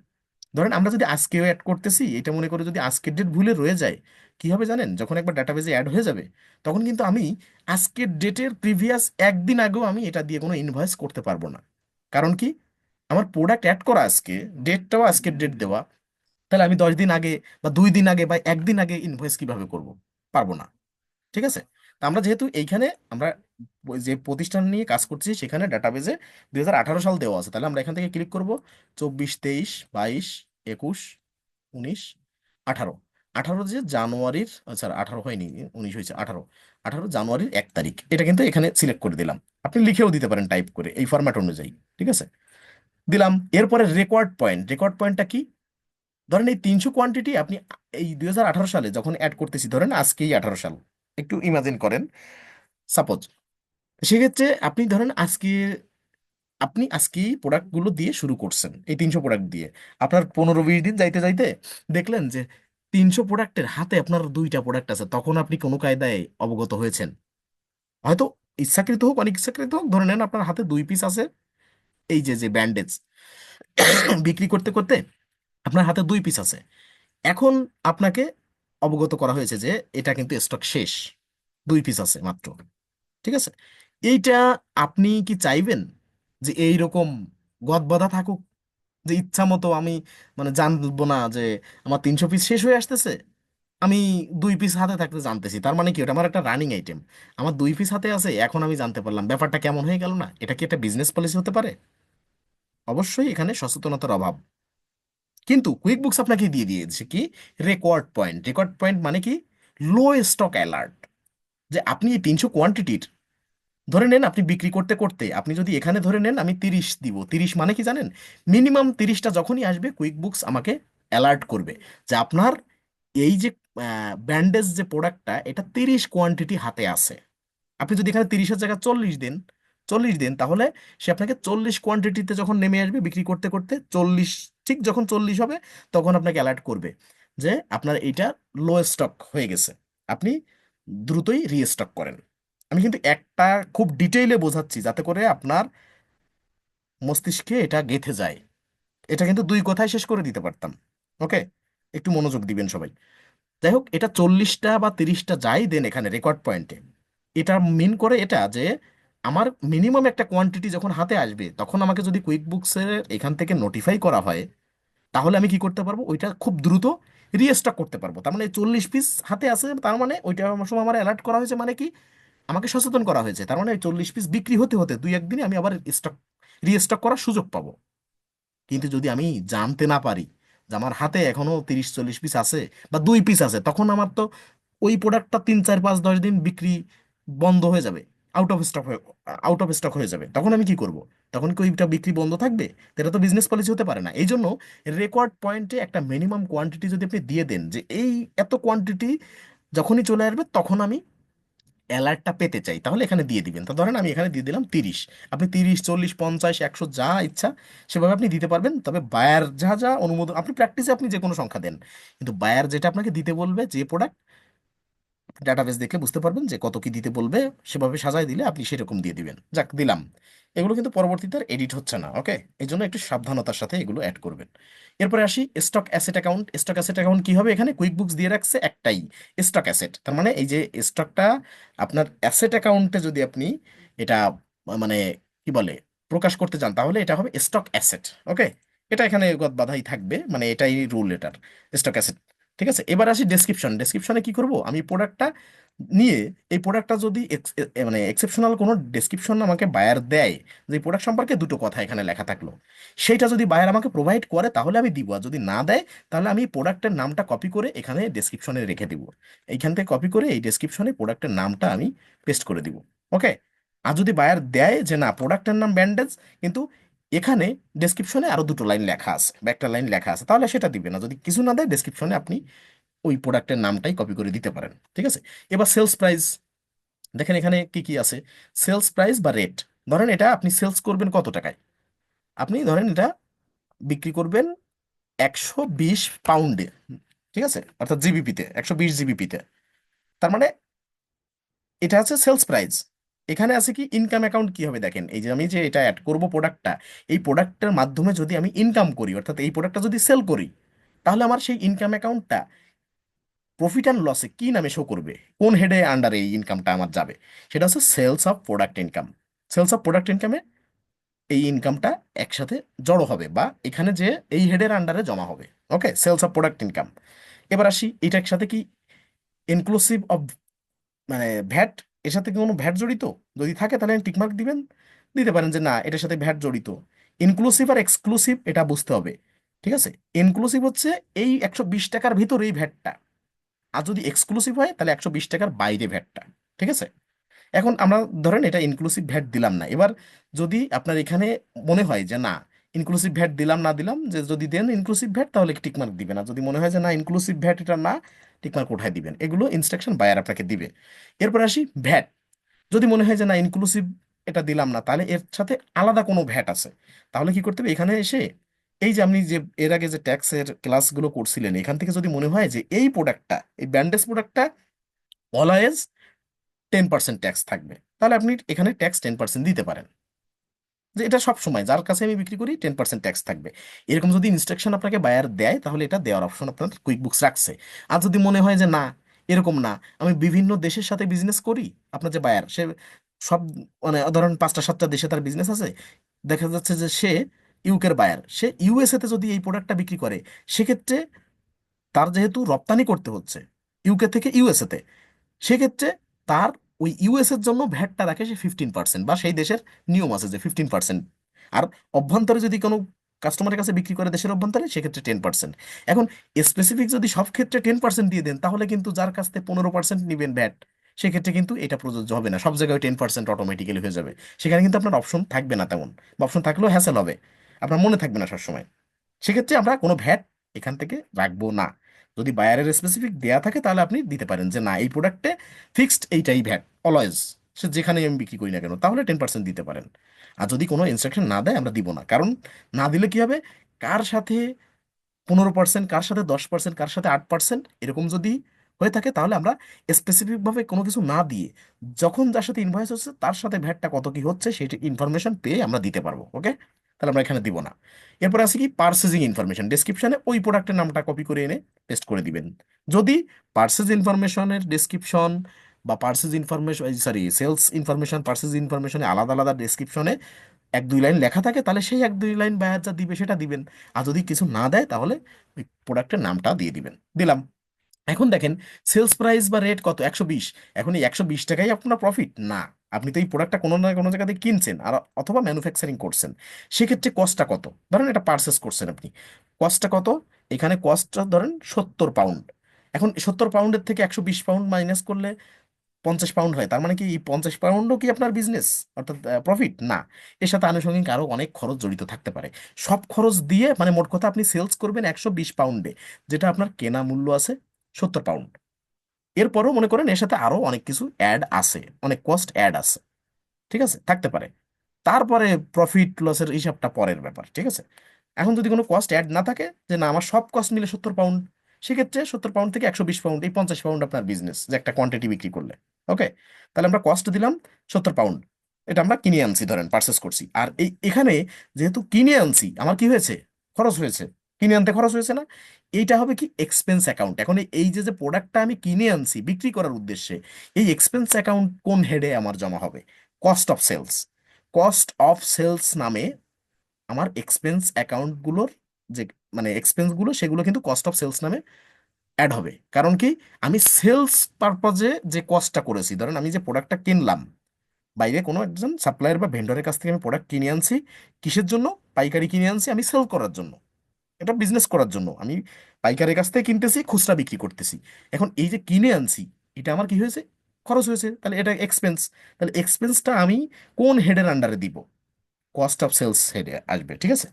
ধরেন আমরা যদি আজকেও অ্যাড করতেছি, এটা মনে করে যদি আজকের ডেট ভুলে রয়ে যায়, কি হবে জানেন, যখন একবার ডাটাবেজে অ্যাড হয়ে যাবে তখন কিন্তু আমি আজকের ডেটের প্রিভিয়াস একদিন আগেও আমি এটা দিয়ে কোনো ইনভয়েস করতে পারবো না। কারণ কি, আমার প্রোডাক্ট অ্যাড করা আজকে, ডেটটাও আজকের ডেট দেওয়া, তাহলে আমি 10 দিন আগে বা 2 দিন আগে বা একদিন আগে ইনভয়েস কিভাবে করব, পারবো না। ঠিক আছে, তা আমরা যেহেতু এইখানে আমরা ওই যে প্রতিষ্ঠান নিয়ে কাজ করছি সেখানে ডাটাবেজে 2018 সাল দেওয়া আছে, তাহলে আমরা এখান থেকে ক্লিক করব, 24, 23, 22, 21, 19, 18, 18 যে জানুয়ারির, আচ্ছা 18 হয়নি, 19 হয়েছে, 18, 18 জানুয়ারির 1 তারিখ, এটা কিন্তু এখানে সিলেক্ট করে দিলাম। আপনি লিখেও দিতে পারেন টাইপ করে এই ফরম্যাট অনুযায়ী। ঠিক আছে, দিলাম। এরপরে রেকর্ড পয়েন্ট, রেকর্ড পয়েন্টটা কি, ধরেন এই 300 কোয়ান্টিটি আপনি এই 2018 সালে যখন অ্যাড করতেছি, ধরেন আজকেই 18 সাল, একটু ইমাজিন করেন, সাপোজ, সেক্ষেত্রে আপনি ধরেন আপনি আজকেই প্রোডাক্টগুলো দিয়ে শুরু করছেন, এই 300 প্রোডাক্ট দিয়ে, আপনার 15-20 দিন যাইতে যাইতে দেখলেন যে 300 প্রোডাক্টের হাতে আপনার 2টা প্রোডাক্ট আছে, তখন আপনি কোনো কায়দায় অবগত হয়েছেন, হয়তো ইচ্ছাকৃত হোক অনিচ্ছাকৃত হোক, ধরে নেন আপনার হাতে 2 পিস আছে এই যে যে ব্যান্ডেজ বিক্রি করতে করতে আপনার হাতে 2 পিস আছে। এখন আপনাকে অবগত করা হয়েছে যে এটা কিন্তু স্টক শেষ, 2 পিস আছে মাত্র। ঠিক আছে, এইটা আপনি কি চাইবেন যে এই রকম গদবাঁধা থাকুক? যে ইচ্ছা মতো আমি মানে জানবো না যে আমার 300 পিস শেষ হয়ে আসতেছে, আমি 2 পিস হাতে থাকতে জানতেছি, তার মানে কি ওটা আমার একটা রানিং আইটেম, আমার 2 পিস হাতে আছে, এখন আমি জানতে পারলাম, ব্যাপারটা কেমন হয়ে গেল না? এটা কি একটা বিজনেস পলিসি হতে পারে? অবশ্যই এখানে সচেতনতার অভাব। কিন্তু কুইক বুকস আপনাকে দিয়ে দিয়েছে কি, রেকর্ড পয়েন্ট। রেকর্ড পয়েন্ট মানে কি, লো স্টক অ্যালার্ট। যে আপনি এই 300 কোয়ান্টিটির, ধরে নেন আপনি বিক্রি করতে করতে আপনি যদি এখানে ধরে নেন আমি 30 দিব, 30 মানে কি জানেন, মিনিমাম 30টা যখনই আসবে কুইক বুকস আমাকে অ্যালার্ট করবে যে আপনার এই যে ব্যান্ডেজ যে প্রোডাক্টটা এটা 30 কোয়ান্টিটি হাতে আছে। আপনি যদি এখানে 30-এর জায়গায় 40 দেন তাহলে সে আপনাকে 40 কোয়ান্টিটিতে যখন নেমে আসবে বিক্রি করতে করতে 40, ঠিক যখন 40 হবে তখন আপনাকে অ্যালার্ট করবে যে আপনার এইটা লো স্টক হয়ে গেছে, আপনি দ্রুতই রিস্টক করেন। আমি কিন্তু একটা খুব ডিটেইলে বোঝাচ্ছি যাতে করে আপনার মস্তিষ্কে এটা গেঁথে যায়। এটা কিন্তু 2 কথায় শেষ করে দিতে পারতাম। ওকে, একটু মনোযোগ দিবেন সবাই। যাই হোক, এটা 40টা বা 30টা যাই দেন এখানে রেকর্ড পয়েন্টে, এটা মিন করে এটা যে আমার মিনিমাম একটা কোয়ান্টিটি যখন হাতে আসবে তখন আমাকে যদি কুইক বুকসের এখান থেকে নোটিফাই করা হয় তাহলে আমি কি করতে পারবো, ওইটা খুব দ্রুত রিস্টক করতে পারবো। তার মানে 40 পিস হাতে আছে, তার মানে ওইটা আমার সময় আমার অ্যালার্ট করা হয়েছে, মানে কি আমাকে সচেতন করা হয়েছে, তার মানে ওই 40 পিস বিক্রি হতে হতে 2-1 দিনে আমি আবার স্টক রিস্টক করার সুযোগ পাবো। কিন্তু যদি আমি জানতে না পারি যে আমার হাতে এখনো 30-40 পিস আছে বা 2 পিস আছে, তখন আমার তো ওই প্রোডাক্টটা 3-4-5-10 দিন বিক্রি বন্ধ হয়ে যাবে, আউট অফ স্টক হয়ে যাবে, তখন আমি কি করব? তখন কি ওইটা বিক্রি বন্ধ থাকবে? তো এটা তো বিজনেস পলিসি হতে পারে না। এই জন্য রেকর্ড পয়েন্টে একটা মিনিমাম কোয়ান্টিটি যদি আপনি দিয়ে দেন যে এই এত কোয়ান্টিটি যখনই চলে আসবে তখন আমি অ্যালার্টটা পেতে চাই, তাহলে এখানে দিয়ে দিবেন। তো ধরেন আমি এখানে দিয়ে দিলাম 30, আপনি 30, 40, 50, 100 যা ইচ্ছা সেভাবে আপনি দিতে পারবেন। তবে বায়ার যা যা অনুমোদন, আপনি প্র্যাকটিসে আপনি যে কোনো সংখ্যা দেন, কিন্তু বায়ার যেটা আপনাকে দিতে বলবে যে প্রোডাক্ট, ডাটাবেস দেখলে বুঝতে পারবেন যে কত কি দিতে বলবে, সেভাবে সাজায় দিলে আপনি সেরকম দিয়ে দিবেন। যাক, দিলাম। এগুলো কিন্তু পরবর্তীতে আর এডিট হচ্ছে না, ওকে? এই জন্য একটু সাবধানতার সাথে এগুলো অ্যাড করবেন। এরপরে আসি stock asset account. Stock asset account কি হবে, এখানে কুইক বুকস দিয়ে রাখছে একটাই, স্টক অ্যাসেট। তার মানে এই যে স্টকটা আপনার অ্যাসেট অ্যাকাউন্টে যদি আপনি এটা মানে কি বলে প্রকাশ করতে চান তাহলে এটা হবে স্টক অ্যাসেট। ওকে, এটা এখানে বাধাই থাকবে, মানে এটাই রুল এটার, স্টক অ্যাসেট। ঠিক আছে, এবার আসি ডেসক্রিপশন। ডেসক্রিপশনে কি করব, আমি প্রোডাক্টটা নিয়ে এই প্রোডাক্টটা যদি মানে এক্সেপশনাল কোনো ডেসক্রিপশন আমাকে বায়ার দেয়, যে প্রোডাক্ট সম্পর্কে দুটো কথা এখানে লেখা থাকলো, সেইটা যদি বায়ার আমাকে প্রোভাইড করে তাহলে আমি দিব, আর যদি না দেয় তাহলে আমি প্রোডাক্টের নামটা কপি করে এখানে ডেসক্রিপশনে রেখে দিব। এইখান থেকে কপি করে এই ডেসক্রিপশনে প্রোডাক্টের নামটা আমি পেস্ট করে দিব। ওকে, আর যদি বায়ার দেয় যে না প্রোডাক্টের নাম ব্যান্ডেজ, কিন্তু এখানে ডেসক্রিপশনে আরো 2 লাইন লেখা আছে বা একটা লাইন লেখা আছে, তাহলে সেটা দিবে না। যদি কিছু না দেয় ডেসক্রিপশনে আপনি ওই প্রোডাক্টের নামটাই কপি করে দিতে পারেন। ঠিক আছে, এবার সেলস প্রাইস দেখেন এখানে কি কি আছে। সেলস প্রাইস বা রেট, ধরেন এটা আপনি সেলস করবেন কত টাকায়, আপনি ধরেন এটা বিক্রি করবেন 120 পাউন্ডে, ঠিক আছে, অর্থাৎ জিবিপিতে, 120 জিবিপিতে। তার মানে এটা আছে সেলস প্রাইস। এখানে আছে কি ইনকাম অ্যাকাউন্ট, কি হবে দেখেন, এই যে আমি যে এটা অ্যাড করব প্রোডাক্টটা, এই প্রোডাক্টের মাধ্যমে যদি আমি ইনকাম করি, অর্থাৎ এই প্রোডাক্টটা যদি সেল করি, তাহলে আমার সেই ইনকাম অ্যাকাউন্টটা প্রফিট অ্যান্ড লসে কি নামে শো করবে, কোন হেডে আন্ডারে এই ইনকামটা আমার যাবে, সেটা হচ্ছে sales of product income. Sales of product ইনকামে এই ইনকামটা একসাথে জড়ো হবে বা এখানে যে এই হেডের আন্ডারে জমা হবে। ওকে, সেলস অফ প্রোডাক্ট ইনকাম। এবার আসি এটার সাথে কি ইনক্লুসিভ অফ মানে ভ্যাট, এর সাথে কি কোনো ভ্যাট জড়িত, যদি থাকে তাহলে টিকমার্ক দিবেন, দিতে পারেন যে না এটার সাথে ভ্যাট জড়িত। ইনক্লুসিভ আর এক্সক্লুসিভ এটা বুঝতে হবে। ঠিক আছে, ইনক্লুসিভ হচ্ছে এই 120 টাকার ভিতর এই ভ্যাটটা, আর যদি এক্সক্লুসিভ হয় তাহলে 120 টাকার বাইরে ভ্যাটটা। ঠিক আছে, এখন আমরা ধরেন এটা ইনক্লুসিভ ভ্যাট দিলাম না। এবার যদি আপনার এখানে মনে হয় যে না ইনক্লুসিভ ভ্যাট দিলাম না দিলাম, যে যদি দেন ইনক্লুসিভ ভ্যাট তাহলে টিকমার্ক দিবেন, আর যদি মনে হয় যে না ইনক্লুসিভ ভ্যাট এটা না, টিকমার্ক কোথায় দিবেন, এগুলো ইনস্ট্রাকশন বায়ার আপনাকে দিবে। এরপর আসি ভ্যাট। যদি মনে হয় যে না ইনক্লুসিভ এটা দিলাম না, তাহলে এর সাথে আলাদা কোনো ভ্যাট আছে, তাহলে কি করতে হবে, এখানে এসে এই যে আপনি যে এর আগে যে ট্যাক্সের ক্লাসগুলো করছিলেন এখান থেকে যদি মনে হয় যে এই প্রোডাক্টটা, এই ব্যান্ডেজ প্রোডাক্টটা অলওয়েজ 10% ট্যাক্স থাকবে, তাহলে আপনি এখানে ট্যাক্স 10% দিতে পারেন, যে এটা সব সময় যার কাছে আমি বিক্রি করি 10% ট্যাক্স থাকবে। এরকম যদি ইনস্ট্রাকশন আপনাকে বায়ার দেয় তাহলে এটা দেওয়ার অপশন আপনার কুইক বুকস রাখছে। আর যদি মনে হয় যে না এরকম না, আমি বিভিন্ন দেশের সাথে বিজনেস করি, আপনার যে বায়ার সে সব মানে ধরেন 5টা 7টা দেশে তার বিজনেস আছে, দেখা যাচ্ছে যে সে ইউকের বায়ার, সে ইউএসএ তে যদি এই প্রোডাক্টটা বিক্রি করে, সেক্ষেত্রে তার যেহেতু রপ্তানি করতে হচ্ছে ইউকে থেকে ইউএসএ তে, সেক্ষেত্রে তার ওই ইউএস এর জন্য ভ্যাটটা রাখে সে 15%, বা সেই দেশের নিয়ম আছে যে 15%। আর অভ্যন্তরে যদি কোনো কাস্টমারের কাছে বিক্রি করে দেশের অভ্যন্তরে, সেক্ষেত্রে 10%। এখন স্পেসিফিক যদি সব ক্ষেত্রে 10% দিয়ে দেন, তাহলে কিন্তু যার কাছ থেকে 15% নিবেন ভ্যাট, সেক্ষেত্রে কিন্তু এটা প্রযোজ্য হবে না, সব জায়গায় 10% অটোমেটিক্যালি হয়ে যাবে। সেখানে কিন্তু আপনার অপশন থাকবে না তেমন, বা অপশন থাকলেও হ্যাসেল হবে, আপনার মনে থাকবে না সবসময়। সেক্ষেত্রে আমরা কোনো ভ্যাট এখান থেকে রাখবো না। যদি বায়ারের স্পেসিফিক দেয়া থাকে, তাহলে আপনি দিতে পারেন যে না, এই প্রোডাক্টে ফিক্সড এইটাই ভ্যাট অলওয়েজ, সে যেখানেই আমি বিক্রি করি না কেন, তাহলে 10% দিতে পারেন। আর যদি কোনো ইনস্ট্রাকশন না দেয়, আমরা দিব না। কারণ না দিলে কি হবে, কার সাথে 15%, কার সাথে 10%, কার সাথে 8%, এরকম যদি হয়ে থাকে, তাহলে আমরা স্পেসিফিকভাবে কোনো কিছু না দিয়ে, যখন যার সাথে ইনভয়েস হচ্ছে তার সাথে ভ্যাটটা কত কি হচ্ছে সেই ইনফরমেশন পেয়ে আমরা দিতে পারবো। ওকে, তাহলে আমরা এখানে দিব না। এরপর আছে কি পার্সেজিং ইনফরমেশন, ডেসক্রিপশনে ওই প্রোডাক্টের নামটা কপি করে এনে পেস্ট করে দিবেন। যদি পার্সেজ ইনফরমেশনের ডেসক্রিপশন বা purchase information, sorry sales information, purchase ইনফরমেশনে আলাদা আলাদা ডেসক্রিপশনে 1-2 লাইন লেখা থাকে, তাহলে সেই 1-2 লাইন বায়ার যা দিবে সেটা দিবেন। আর যদি কিছু না দেয়, তাহলে ওই প্রোডাক্টের নামটা দিয়ে দিবেন। দিলাম। এখন দেখেন, সেলস প্রাইস বা রেট কত, 120। এখন এই 120 টাকাই আপনার প্রফিট না, আপনি তো এই প্রোডাক্টটা কোনো না কোনো জায়গাতে কিনছেন, আর অথবা ম্যানুফ্যাকচারিং করছেন। সেক্ষেত্রে কস্টটা কত, ধরেন এটা পারচেস করছেন আপনি, কস্টটা কত, এখানে কস্টটা ধরেন 70 পাউন্ড। এখন 70 পাউন্ডের থেকে 120 পাউন্ড মাইনাস করলে 50 পাউন্ড হয়, তার মানে কি এই 50 পাউন্ডও কি আপনার বিজনেস, অর্থাৎ প্রফিট না। এর সাথে আনুষঙ্গিক আরো অনেক খরচ জড়িত থাকতে পারে। সব খরচ দিয়ে মানে মোট কথা আপনি সেলস করবেন 120 পাউন্ডে, যেটা আপনার কেনা মূল্য আছে 70 পাউন্ড। এরপরও মনে করেন এর সাথে আরো অনেক কিছু অ্যাড আছে, অনেক কস্ট অ্যাড আছে, ঠিক আছে, থাকতে পারে। তারপরে প্রফিট লসের হিসাবটা পরের ব্যাপার, ঠিক আছে। এখন যদি কোনো কস্ট অ্যাড না থাকে, যে না আমার সব কস্ট মিলে 70 পাউন্ড, সেক্ষেত্রে 70 পাউন্ড থেকে 120 পাউন্ড, এই 50 পাউন্ড আপনার বিজনেস, যে একটা কোয়ান্টিটি বিক্রি করলে। ওকে, তাহলে আমরা কস্ট দিলাম 70 পাউন্ড, এটা আমরা কিনে আনছি, ধরেন পার্চেস করছি। আর এখানে যেহেতু কিনে আনছি, আমার কি হয়েছে, খরচ হয়েছে, কিনে আনতে খরচ হয়েছে না। এইটা হবে কি এক্সপেন্স অ্যাকাউন্ট। এখন এই যে যে প্রোডাক্টটা আমি কিনে আনছি বিক্রি করার উদ্দেশ্যে, এই এক্সপেন্স অ্যাকাউন্ট কোন হেডে আমার জমা হবে, cost of sales. Cost of sales নামে আমার এক্সপেন্স অ্যাকাউন্টগুলোর যে মানে এক্সপেন্সগুলো, সেগুলো কিন্তু কস্ট অফ সেলস নামে অ্যাড হবে। কারণ কি, আমি সেলস পারপাজে যে কস্টটা করেছি, ধরেন আমি যে প্রোডাক্টটা কিনলাম, বাইরে কোনো একজন সাপ্লায়ার বা ভেন্ডরের কাছ থেকে আমি প্রোডাক্ট কিনে আনছি, কিসের জন্য, পাইকারি কিনে আনছি আমি সেল করার জন্য, এটা বিজনেস করার জন্য। আমি পাইকারের কাছ থেকে কিনতেছি, খুচরা বিক্রি করতেছি। এখন এই যে কিনে আনছি, এটা আমার কি হয়েছে, খরচ হয়েছে, তাহলে এটা এক্সপেন্স। তাহলে এক্সপেন্সটা আমি কোন হেডের আন্ডারে দিব, কস্ট অফ সেলস হেডে আসবে, ঠিক আছে।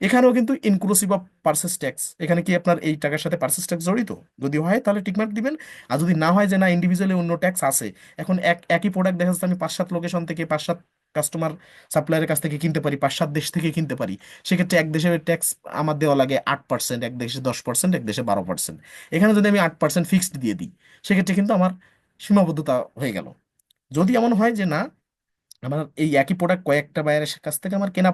এখানেও কিন্তু ইনক্লুসিভ অফ পার্সেস ট্যাক্স, এখানে কি আপনার এই টাকার সাথে পার্সেস ট্যাক্স জড়িত, যদি হয় তাহলে টিকমার্ক দিবেন। আর যদি না হয়, যে না ইন্ডিভিজুয়ালি অন্য ট্যাক্স আছে, এখন একই প্রোডাক্ট দেখা যাচ্ছে আমি 5-7 লোকেশন থেকে 5-7 কাস্টমার সাপ্লায়ারের কাছ থেকে কিনতে পারি, 5-7 দেশ থেকে কিনতে পারি। সেক্ষেত্রে এক দেশের ট্যাক্স আমার দেওয়া লাগে 8%, এক দেশে 10%, এক দেশে 12%। এখানে যদি আমি 8% ফিক্সড দিয়ে দিই, সেক্ষেত্রে কিন্তু আমার সীমাবদ্ধতা হয়ে গেল। যদি এমন হয় যে না, আমার এই একই প্রোডাক্ট কয়েকটা বায়ারের কাছ থেকে আমার কেনা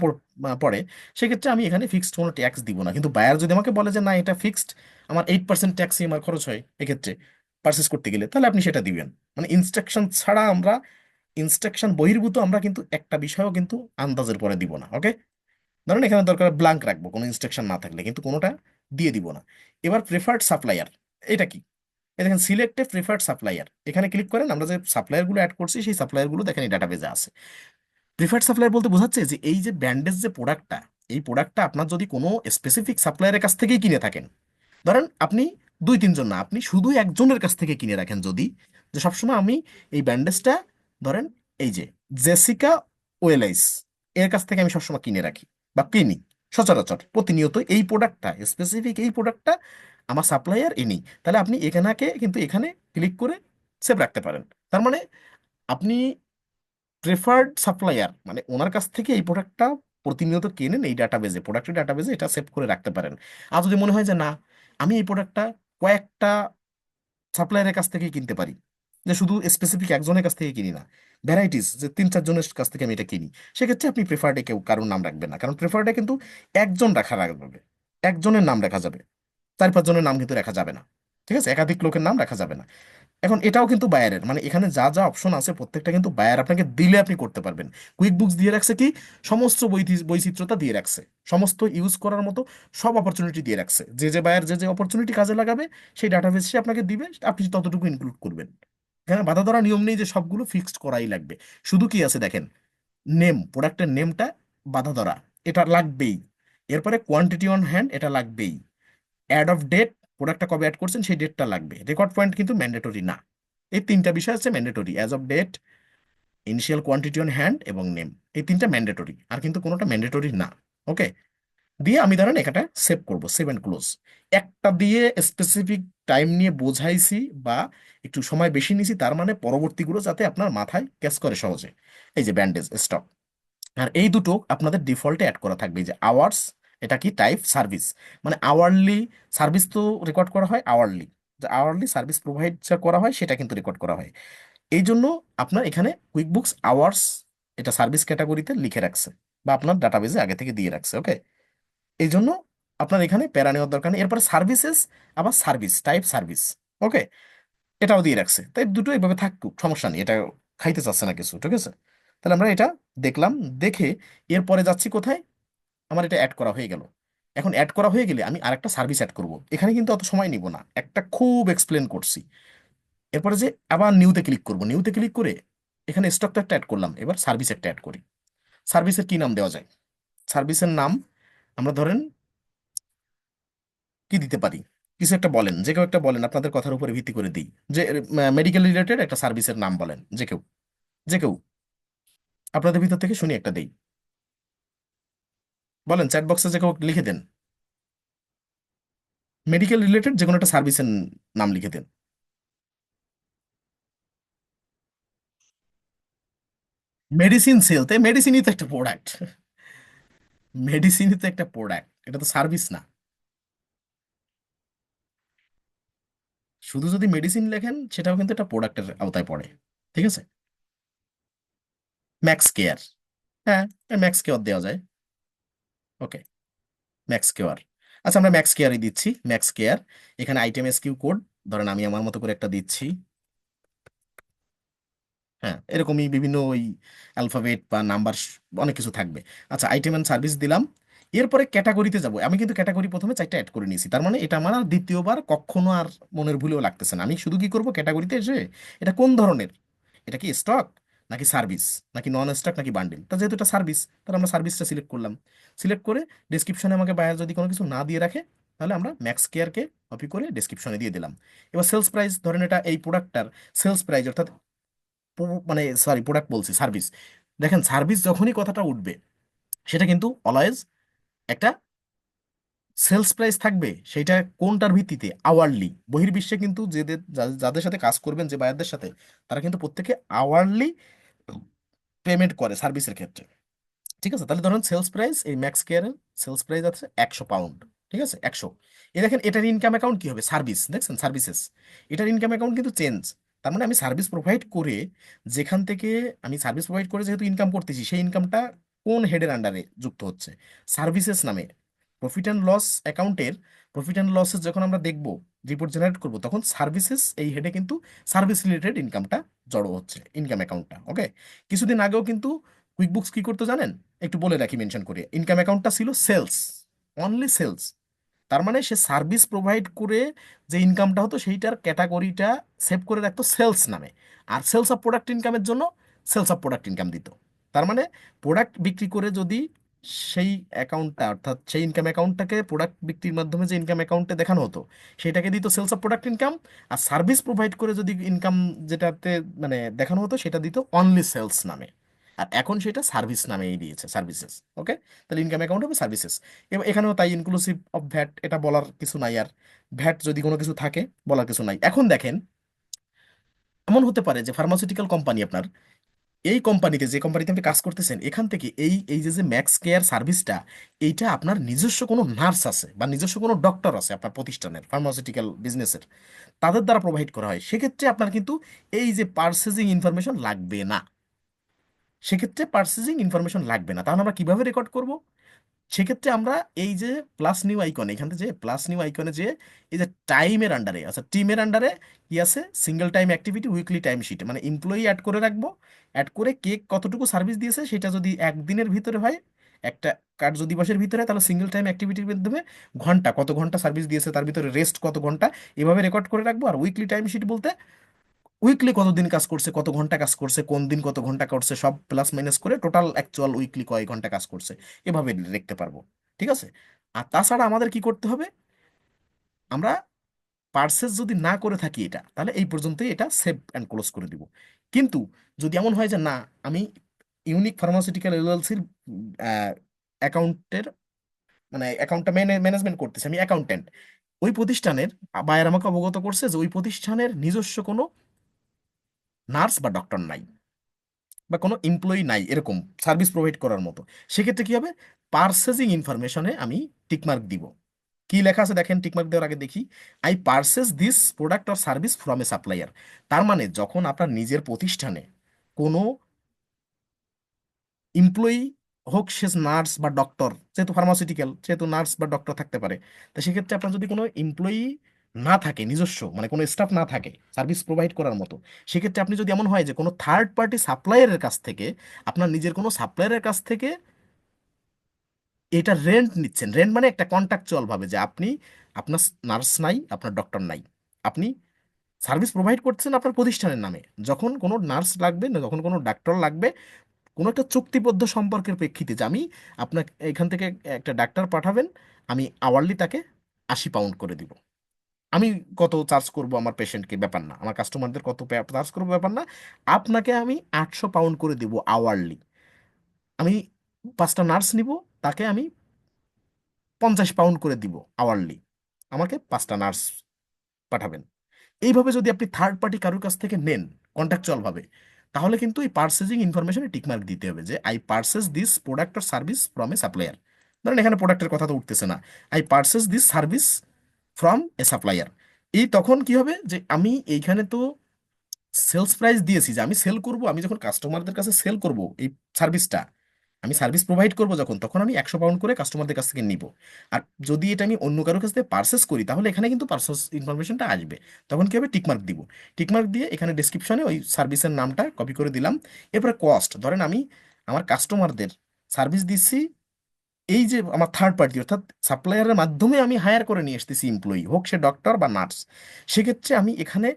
পড়ে, সেক্ষেত্রে আমি এখানে ফিক্সড কোনো ট্যাক্স দিব না। কিন্তু বায়ার যদি আমাকে বলে যে না এটা ফিক্সড, আমার 8% ট্যাক্সই আমার খরচ হয় এক্ষেত্রে পারচেস করতে গেলে, তাহলে আপনি সেটা দিবেন। মানে ইনস্ট্রাকশন ছাড়া আমরা, ইনস্ট্রাকশন বহির্ভূত আমরা কিন্তু একটা বিষয়ও কিন্তু আন্দাজের পরে দিব না। ওকে, ধরেন এখানে দরকার ব্ল্যাঙ্ক রাখবো, কোনো ইনস্ট্রাকশন না থাকলে, কিন্তু কোনোটা দিয়ে দিব না। এবার প্রেফার্ড সাপ্লায়ার, এটা কি, এই দেখেন সিলেক্ট এ প্রেফার্ড সাপ্লায়ার, এখানে ক্লিক করেন, আমরা যে সাপ্লায়ারগুলো অ্যাড করছি সেই সাপ্লায়ারগুলো দেখেন এই ডাটাবেজে আছে। প্রিফার্ড সাপ্লায়ার বলতে বোঝাচ্ছে যে এই যে ব্যান্ডেজ যে প্রোডাক্টটা, এই প্রোডাক্টটা আপনার যদি কোনো স্পেসিফিক সাপ্লায়ারের কাছ থেকেই কিনে থাকেন, ধরেন আপনি 2-3 জন না, আপনি শুধু একজনের কাছ থেকে কিনে রাখেন, যদি যে সবসময় আমি এই ব্যান্ডেজটা, ধরেন এই যে জেসিকা ওয়েলাইস, এর কাছ থেকে আমি সবসময় কিনে রাখি বা কিনি সচরাচর প্রতিনিয়ত, এই প্রোডাক্টটা স্পেসিফিক, এই প্রোডাক্টটা আমার সাপ্লায়ার ইনি, তাহলে আপনি এখানে কিন্তু এখানে ক্লিক করে সেভ রাখতে পারেন। তার মানে আপনি প্রেফার্ড সাপ্লায়ার মানে ওনার কাছ থেকে এই প্রোডাক্টটা প্রতিনিয়ত কেনেন, এই ডাটাবেজে, প্রোডাক্টের ডাটাবেজে এটা সেভ করে রাখতে পারেন। আর যদি মনে হয় যে না, আমি এই প্রোডাক্টটা কয়েকটা সাপ্লায়ারের কাছ থেকে কিনতে পারি, যে শুধু স্পেসিফিক একজনের কাছ থেকে কিনি না, ভ্যারাইটিস যে 3-4 জনের কাছ থেকে আমি এটা কিনি, সেক্ষেত্রে আপনি প্রেফার্ডে কেউ কারোর নাম রাখবেন না। কারণ প্রেফার্ডে কিন্তু একজন রাখা যাবে, একজনের নাম রাখা যাবে, 4-5 জনের নাম কিন্তু রাখা যাবে না, ঠিক আছে, একাধিক লোকের নাম রাখা যাবে না। এখন এটাও কিন্তু বায়ারের, মানে এখানে যা যা অপশন আছে প্রত্যেকটা কিন্তু বায়ার আপনাকে দিলে আপনি করতে পারবেন। কুইক বুকস দিয়ে রাখছে কি, সমস্ত বৈচিত্র্যতা দিয়ে রাখছে, সমস্ত ইউজ করার মতো সব অপরচুনিটি দিয়ে রাখছে। যে যে বায়ার যে যে অপরচুনিটি কাজে লাগাবে সেই ডাটাবেস সে আপনাকে দিবে, আপনি ততটুকু ইনক্লুড করবেন। এখানে বাধা ধরা নিয়ম নেই যে সবগুলো ফিক্সড করাই লাগবে। শুধু কি আছে দেখেন, নেম, প্রোডাক্টের নেমটা বাধা ধরা, এটা লাগবেই। এরপরে কোয়ান্টিটি অন হ্যান্ড, এটা লাগবেই। অ্যাড অফ ডেট, প্রোডাক্টটা কবে অ্যাড করছেন সেই ডেটটা লাগবে। রেকর্ড পয়েন্ট কিন্তু ম্যান্ডেটরি না। এই তিনটা বিষয় আছে mandatory, as of date, initial quantity on hand এবং নেম। এই তিনটা ম্যান্ডেটরি, আর কিন্তু কোনোটা ম্যান্ডেটরি না। ওকে, দিয়ে আমি ধরেন এখানে সেভ করব, সেভ অ্যান্ড ক্লোজ। একটা দিয়ে স্পেসিফিক টাইম নিয়ে বোঝাইছি বা একটু সময় বেশি নিছি, তার মানে পরবর্তীগুলো যাতে আপনার মাথায় ক্যাচ করে সহজে। এই যে ব্যান্ডেজ স্টক, আর এই দুটো আপনাদের ডিফল্টে অ্যাড করা থাকবে। এই যে আওয়ার্স, এটা কি টাইপ সার্ভিস, মানে আওয়ারলি সার্ভিস তো রেকর্ড করা হয় আওয়ারলি, যে আওয়ারলি সার্ভিস প্রোভাইড যা করা হয় সেটা কিন্তু রেকর্ড করা হয়। এই জন্য আপনার এখানে কুইক বুকস আওয়ার্স এটা সার্ভিস ক্যাটাগরিতে লিখে রাখছে বা আপনার ডাটাবেজে আগে থেকে দিয়ে রাখছে। ওকে, এই জন্য আপনার এখানে প্যারা নেওয়ার দরকার নেই। এরপরে সার্ভিসেস, আবার সার্ভিস টাইপ সার্ভিস। ওকে, এটাও দিয়ে রাখছে, তাই দুটো এইভাবে থাকুক, সমস্যা নেই, এটা খাইতে চাচ্ছে না কিছু। ঠিক আছে, তাহলে আমরা এটা দেখলাম। দেখে এরপরে যাচ্ছি কোথায়, আমার এটা অ্যাড করা হয়ে গেল। এখন অ্যাড করা হয়ে গেলে আমি আরেকটা সার্ভিস অ্যাড করব, এখানে কিন্তু অত সময় নিব না, একটা খুব এক্সপ্লেন করছি। এরপরে যে আবার নিউতে ক্লিক করব, নিউতে ক্লিক করে এখানে স্টক তো একটা অ্যাড করলাম, এবার সার্ভিস একটা অ্যাড করি। সার্ভিসের কি নাম দেওয়া যায়? সার্ভিসের নাম আমরা ধরেন কি দিতে পারি, কিছু একটা বলেন, যে কেউ একটা বলেন, আপনাদের কথার উপরে ভিত্তি করে দিই। যে মেডিকেল রিলেটেড একটা সার্ভিসের নাম বলেন, যে কেউ, যে কেউ, আপনাদের ভিতর থেকে শুনি একটা দেই, বলেন চ্যাট বক্সে যে কেউ লিখে দেন। মেডিকেল রিলেটেড যে কোনো একটা সার্ভিসের নাম লিখে দেন। মেডিসিন সেল, তাই মেডিসিনই তো একটা প্রোডাক্ট। মেডিসিনই তো একটা প্রোডাক্ট, এটা তো সার্ভিস না। শুধু যদি মেডিসিন লেখেন সেটাও কিন্তু একটা প্রোডাক্টের আওতায় পড়ে। ঠিক আছে, ম্যাক্স কেয়ার, হ্যাঁ, ম্যাক্স কেয়ার দেওয়া যায়। ওকে, ম্যাক্স কেয়ার, আচ্ছা আমরা ম্যাক্স কেয়ারই দিচ্ছি, ম্যাক্স কেয়ার। এখানে আইটেম এসকিউ কোড ধরেন আমি আমার মতো করে একটা দিচ্ছি। হ্যাঁ, এরকমই বিভিন্ন ওই অ্যালফাবেট বা নাম্বার অনেক কিছু থাকবে। আচ্ছা, আইটেম অ্যান্ড সার্ভিস দিলাম। এরপরে ক্যাটাগরিতে যাব, আমি কিন্তু ক্যাটাগরি প্রথমে চারটা অ্যাড করে নিয়েছি, তার মানে এটা আমার আর দ্বিতীয়বার কখনো আর মনের ভুলেও লাগতেছে না। আমি শুধু কি করব, ক্যাটাগরিতে এসে এটা কোন ধরনের, এটা কি স্টক নাকি সার্ভিস নাকি নন স্টক নাকি বান্ডিল, তা যেহেতু এটা সার্ভিস তাহলে আমরা সার্ভিসটা সিলেক্ট করলাম। সিলেক্ট করে ডেসক্রিপশনে আমাকে বায়ার যদি কোনো কিছু না দিয়ে রাখে, তাহলে আমরা ম্যাক্স কেয়ারকে কপি করে ডেসক্রিপশনে দিয়ে দিলাম। এবার সেলস প্রাইস ধরেন এটা এই প্রোডাক্টটার সেলস প্রাইস, অর্থাৎ মানে সরি প্রোডাক্ট বলছি, সার্ভিস। দেখেন সার্ভিস যখনই কথাটা উঠবে সেটা কিন্তু অলওয়েজ একটা সেলস প্রাইস থাকবে। সেটা কোনটার ভিত্তিতে? আওয়ারলি। বহির্বিশ্বে কিন্তু যাদের সাথে কাজ করবেন, যে বায়ারদের সাথে, তারা কিন্তু প্রত্যেকে আওয়ারলি পেমেন্ট করে সার্ভিসের ক্ষেত্রে। ঠিক আছে, তাহলে ধরুন সেলস প্রাইস এই ম্যাক্স কেয়ারের সেলস প্রাইস আছে 100 পাউন্ড। ঠিক আছে, 100। এ দেখেন এটার ইনকাম অ্যাকাউন্ট কি হবে, সার্ভিস, দেখছেন সার্ভিসেস, এটার ইনকাম অ্যাকাউন্ট কিন্তু চেঞ্জ। তার মানে আমি সার্ভিস প্রোভাইড করে, যেখান থেকে আমি সার্ভিস প্রোভাইড করে যেহেতু ইনকাম করতেছি, সেই ইনকামটা কোন হেডের আন্ডারে যুক্ত হচ্ছে? সার্ভিসেস নামে। প্রফিট অ্যান্ড লস অ্যাকাউন্টের প্রফিট অ্যান্ড লসেস যখন আমরা দেখব, রিপোর্ট জেনারেট করব, তখন সার্ভিসেস এই হেডে কিন্তু সার্ভিস রিলেটেড ইনকামটা জড়ো হচ্ছে, ইনকাম অ্যাকাউন্টটা। ওকে, কিছুদিন আগেও কিন্তু কুইকবুকস কি করতো জানেন? একটু বলে রাখি মেনশন করে, ইনকাম অ্যাকাউন্টটা ছিল সেলস, অনলি সেলস। তার মানে সে সার্ভিস প্রোভাইড করে যে ইনকামটা হতো সেইটার ক্যাটাগরিটা সেভ করে রাখতো সেলস নামে। আর সেলস অফ প্রোডাক্ট ইনকামের জন্য সেলস অফ প্রোডাক্ট ইনকাম দিত। তার মানে প্রোডাক্ট বিক্রি করে যদি সেই অ্যাকাউন্টটা, অর্থাৎ সেই ইনকাম অ্যাকাউন্টটাকে প্রোডাক্ট বিক্রির মাধ্যমে যে ইনকাম অ্যাকাউন্টে দেখানো হতো, সেটাকে দিত সেলস অফ প্রোডাক্ট ইনকাম। আর সার্ভিস প্রোভাইড করে যদি ইনকাম যেটাতে মানে দেখানো হতো, সেটা দিত অনলি সেলস নামে। আর এখন সেটা সার্ভিস নামেই দিয়েছে, সার্ভিসেস। ওকে, তাহলে ইনকাম অ্যাকাউন্ট হবে সার্ভিসেস। এবার এখানেও তাই ইনক্লুসিভ অফ ভ্যাট, এটা বলার কিছু নাই আর। ভ্যাট যদি কোনো কিছু থাকে বলার কিছু নাই। এখন দেখেন, এমন হতে পারে যে ফার্মাসিউটিক্যাল কোম্পানি আপনার, এই কোম্পানিতে যে কোম্পানিতে আপনি কাজ করতেছেন, এখান থেকে এই এই যে যে ম্যাক্স কেয়ার সার্ভিসটা, এইটা আপনার নিজস্ব কোনো নার্স আছে বা নিজস্ব কোনো ডক্টর আছে আপনার প্রতিষ্ঠানের ফার্মাসিউটিক্যাল বিজনেসের, তাদের দ্বারা প্রোভাইড করা হয়। সেক্ষেত্রে আপনার কিন্তু এই যে পার্সেজিং ইনফরমেশন লাগবে না। সেক্ষেত্রে পার্সেজিং ইনফরমেশন লাগবে না। তাহলে আমরা কিভাবে রেকর্ড করব? সেক্ষেত্রে আমরা এই যে প্লাস নিউ আইকনে, এখানে যে প্লাস নিউ আইকনে যে এই যে টাইমের আন্ডারে, আচ্ছা টিমের আন্ডারে কি আছে, single time activity weekly time sheet, মানে এমপ্লয়ি অ্যাড করে রাখবো। অ্যাড করে কে কতটুকু সার্ভিস দিয়েছে সেটা যদি একদিনের ভিতরে হয়, একটা কার্য দিবসের ভিতরে হয়, তাহলে সিঙ্গেল টাইম অ্যাক্টিভিটির মাধ্যমে ঘন্টা কত ঘন্টা সার্ভিস দিয়েছে, তার ভিতরে রেস্ট কত ঘন্টা, এভাবে রেকর্ড করে রাখবো। আর উইকলি টাইম শিট বলতে উইকলি কতদিন কাজ করছে, কত ঘন্টা কাজ করছে, কোন দিন কত ঘন্টা করছে, সব প্লাস মাইনাস করে টোটাল অ্যাকচুয়াল উইকলি কয় ঘন্টা কাজ করছে, এভাবে দেখতে পারবো। ঠিক আছে। আর তাছাড়া আমাদের কি করতে হবে, আমরা পার্সেস যদি না করে থাকি এটা, তাহলে এই পর্যন্তই এটা সেভ অ্যান্ড ক্লোজ করে দিব। কিন্তু যদি এমন হয় যে না, আমি ইউনিক ফার্মাসিউটিক্যাল এলএলসির অ্যাকাউন্টের, মানে অ্যাকাউন্টটা ম্যানেজমেন্ট করতেছি, আমি অ্যাকাউন্টেন্ট, ওই প্রতিষ্ঠানের বায়ার আমাকে অবগত করছে যে ওই প্রতিষ্ঠানের নিজস্ব কোনো নার্স বা ডক্টর নাই, বা কোনো এমপ্লয়ি নাই এরকম সার্ভিস প্রোভাইড করার মতো, সেক্ষেত্রে কি হবে, পারচেজিং ইনফরমেশনে আমি টিকমার্ক দিব। কি লেখা আছে দেখেন, টিকমার্ক দেওয়ার আগে দেখি, I purchase this product or service from a supplier. তার মানে যখন আপনার নিজের প্রতিষ্ঠানে কোনো এমপ্লয়ি, হোক সে নার্স বা ডক্টর, যেহেতু ফার্মাসিউটিক্যাল সেহেতু নার্স বা ডক্টর থাকতে পারে, তো সেক্ষেত্রে আপনার যদি কোনো এমপ্লয়ি না থাকে নিজস্ব, মানে কোনো স্টাফ না থাকে সার্ভিস প্রোভাইড করার মতো, সেক্ষেত্রে আপনি যদি এমন হয় যে কোনো থার্ড পার্টি সাপ্লায়ারের কাছ থেকে, আপনার নিজের কোনো সাপ্লায়ারের কাছ থেকে এটা রেন্ট নিচ্ছেন, রেন্ট মানে একটা কন্ট্রাকচুয়াল ভাবে যে আপনি, আপনার নার্স নাই, আপনার ডক্টর নাই, আপনি সার্ভিস প্রোভাইড করছেন আপনার প্রতিষ্ঠানের নামে, যখন কোনো নার্স লাগবে না, যখন কোনো ডাক্তার লাগবে, কোনো একটা চুক্তিবদ্ধ সম্পর্কের প্রেক্ষিতে যে আমি আপনাকে এখান থেকে একটা ডাক্তার পাঠাবেন, আমি আওয়ারলি তাকে 80 পাউন্ড করে দিব, আমি কত চার্জ করব আমার পেশেন্টকে ব্যাপার না, আমার কাস্টমারদের কত চার্জ করবো ব্যাপার না, আপনাকে আমি 800 পাউন্ড করে দিব আওয়ারলি। আমি 5টা নার্স নিব, তাকে আমি 50 পাউন্ড করে দিব আওয়ারলি, আমাকে 5টা নার্স পাঠাবেন। এইভাবে যদি আপনি থার্ড পার্টি কারোর কাছ থেকে নেন কন্ট্রাকচুয়াল ভাবে, তাহলে কিন্তু এই পার্সেজিং ইনফরমেশনে টিকমার্ক দিতে হবে যে I purchase this product or service from a supplier. ধরেন এখানে প্রোডাক্টের কথা তো উঠতেছে না, I purchase this service from a supplier. এই তখন কি হবে যে আমি এইখানে তো সেলস প্রাইস দিয়েছি যে আমি সেল করব, আমি যখন কাস্টমারদের কাছে সেল করব এই সার্ভিসটা, আমি সার্ভিস প্রোভাইড করব যখন, তখন আমি 100 পাউন্ড করে কাস্টমারদের কাছ থেকে নিব। আর যদি এটা আমি অন্য কারোর কাছ থেকে পার্সেস করি, তাহলে এখানে কিন্তু পার্সেস ইনফরমেশনটা আসবে। তখন কি হবে, টিকমার্ক দিব, টিকমার্ক দিয়ে এখানে ডেসক্রিপশনে ওই সার্ভিসের নামটা কপি করে দিলাম। এরপরে কস্ট, ধরেন আমি আমার কাস্টমারদের সার্ভিস দিচ্ছি, এই যে আমার থার্ড পার্টি অর্থাৎ সাপ্লায়ারের মাধ্যমে আমি হায়ার করে নিয়ে আসতেছি এমপ্লয়ি, হোক সে ডক্টর বা নার্স, সেক্ষেত্রে আমি এখানে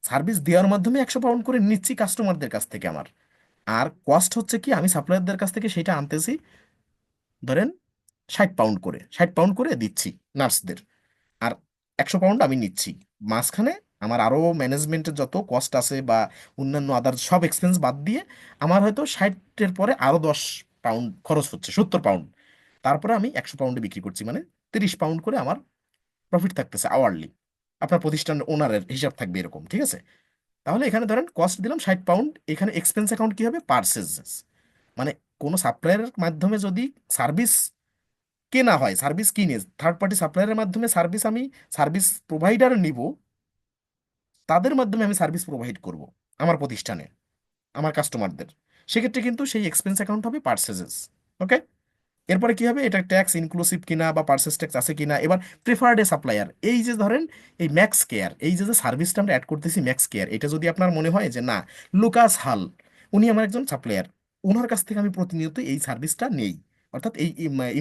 সার্ভিস দেওয়ার মাধ্যমে 100 পাউন্ড করে নিচ্ছি কাস্টমারদের কাছ থেকে আমার। আর কস্ট হচ্ছে কি, আমি সাপ্লায়ারদের কাছ থেকে সেটা আনতেছি, ধরেন 60 পাউন্ড করে, 60 পাউন্ড করে দিচ্ছি নার্সদের, আর 100 পাউন্ড আমি নিচ্ছি। মাঝখানে আমার আরও ম্যানেজমেন্টের যত কস্ট আছে বা অন্যান্য আদার সব এক্সপেন্স বাদ দিয়ে আমার হয়তো 60-এর পরে আরও 10 পাউন্ড খরচ হচ্ছে, 70 পাউন্ড। তারপরে আমি 100 পাউন্ডে বিক্রি করছি, মানে 30 পাউন্ড করে আমার প্রফিট থাকতেছে আওয়ারলি। আপনার প্রতিষ্ঠান ওনারের হিসাব থাকবে এরকম, ঠিক আছে। তাহলে এখানে ধরেন কস্ট দিলাম 60 পাউন্ড, এখানে এক্সপেন্স অ্যাকাউন্ট কি হবে, পার্সেস, মানে কোনো সাপ্লায়ারের মাধ্যমে যদি সার্ভিস কেনা হয়, সার্ভিস কিনে থার্ড পার্টি সাপ্লায়ারের মাধ্যমে সার্ভিস আমি সার্ভিস প্রোভাইডার নিব, তাদের মাধ্যমে আমি সার্ভিস প্রোভাইড করব আমার প্রতিষ্ঠানে আমার কাস্টমারদের, সেক্ষেত্রে কিন্তু সেই এক্সপেন্স অ্যাকাউন্ট হবে পার্সেসেস। ওকে। এরপরে কি হবে, এটা ট্যাক্স ইনক্লুসিভ কিনা বা পার্সেস ট্যাক্স আছে কিনা। এবার প্রেফার্ড এ সাপ্লায়ার, এই যে ধরেন এই ম্যাক্স কেয়ার, এই যে যে সার্ভিসটা আমরা অ্যাড করতেছি ম্যাক্স কেয়ার, এটা যদি আপনার মনে হয় যে না, লুকাস হাল উনি আমার একজন সাপ্লায়ার, ওনার কাছ থেকে আমি প্রতিনিয়ত এই সার্ভিসটা নেই, অর্থাৎ এই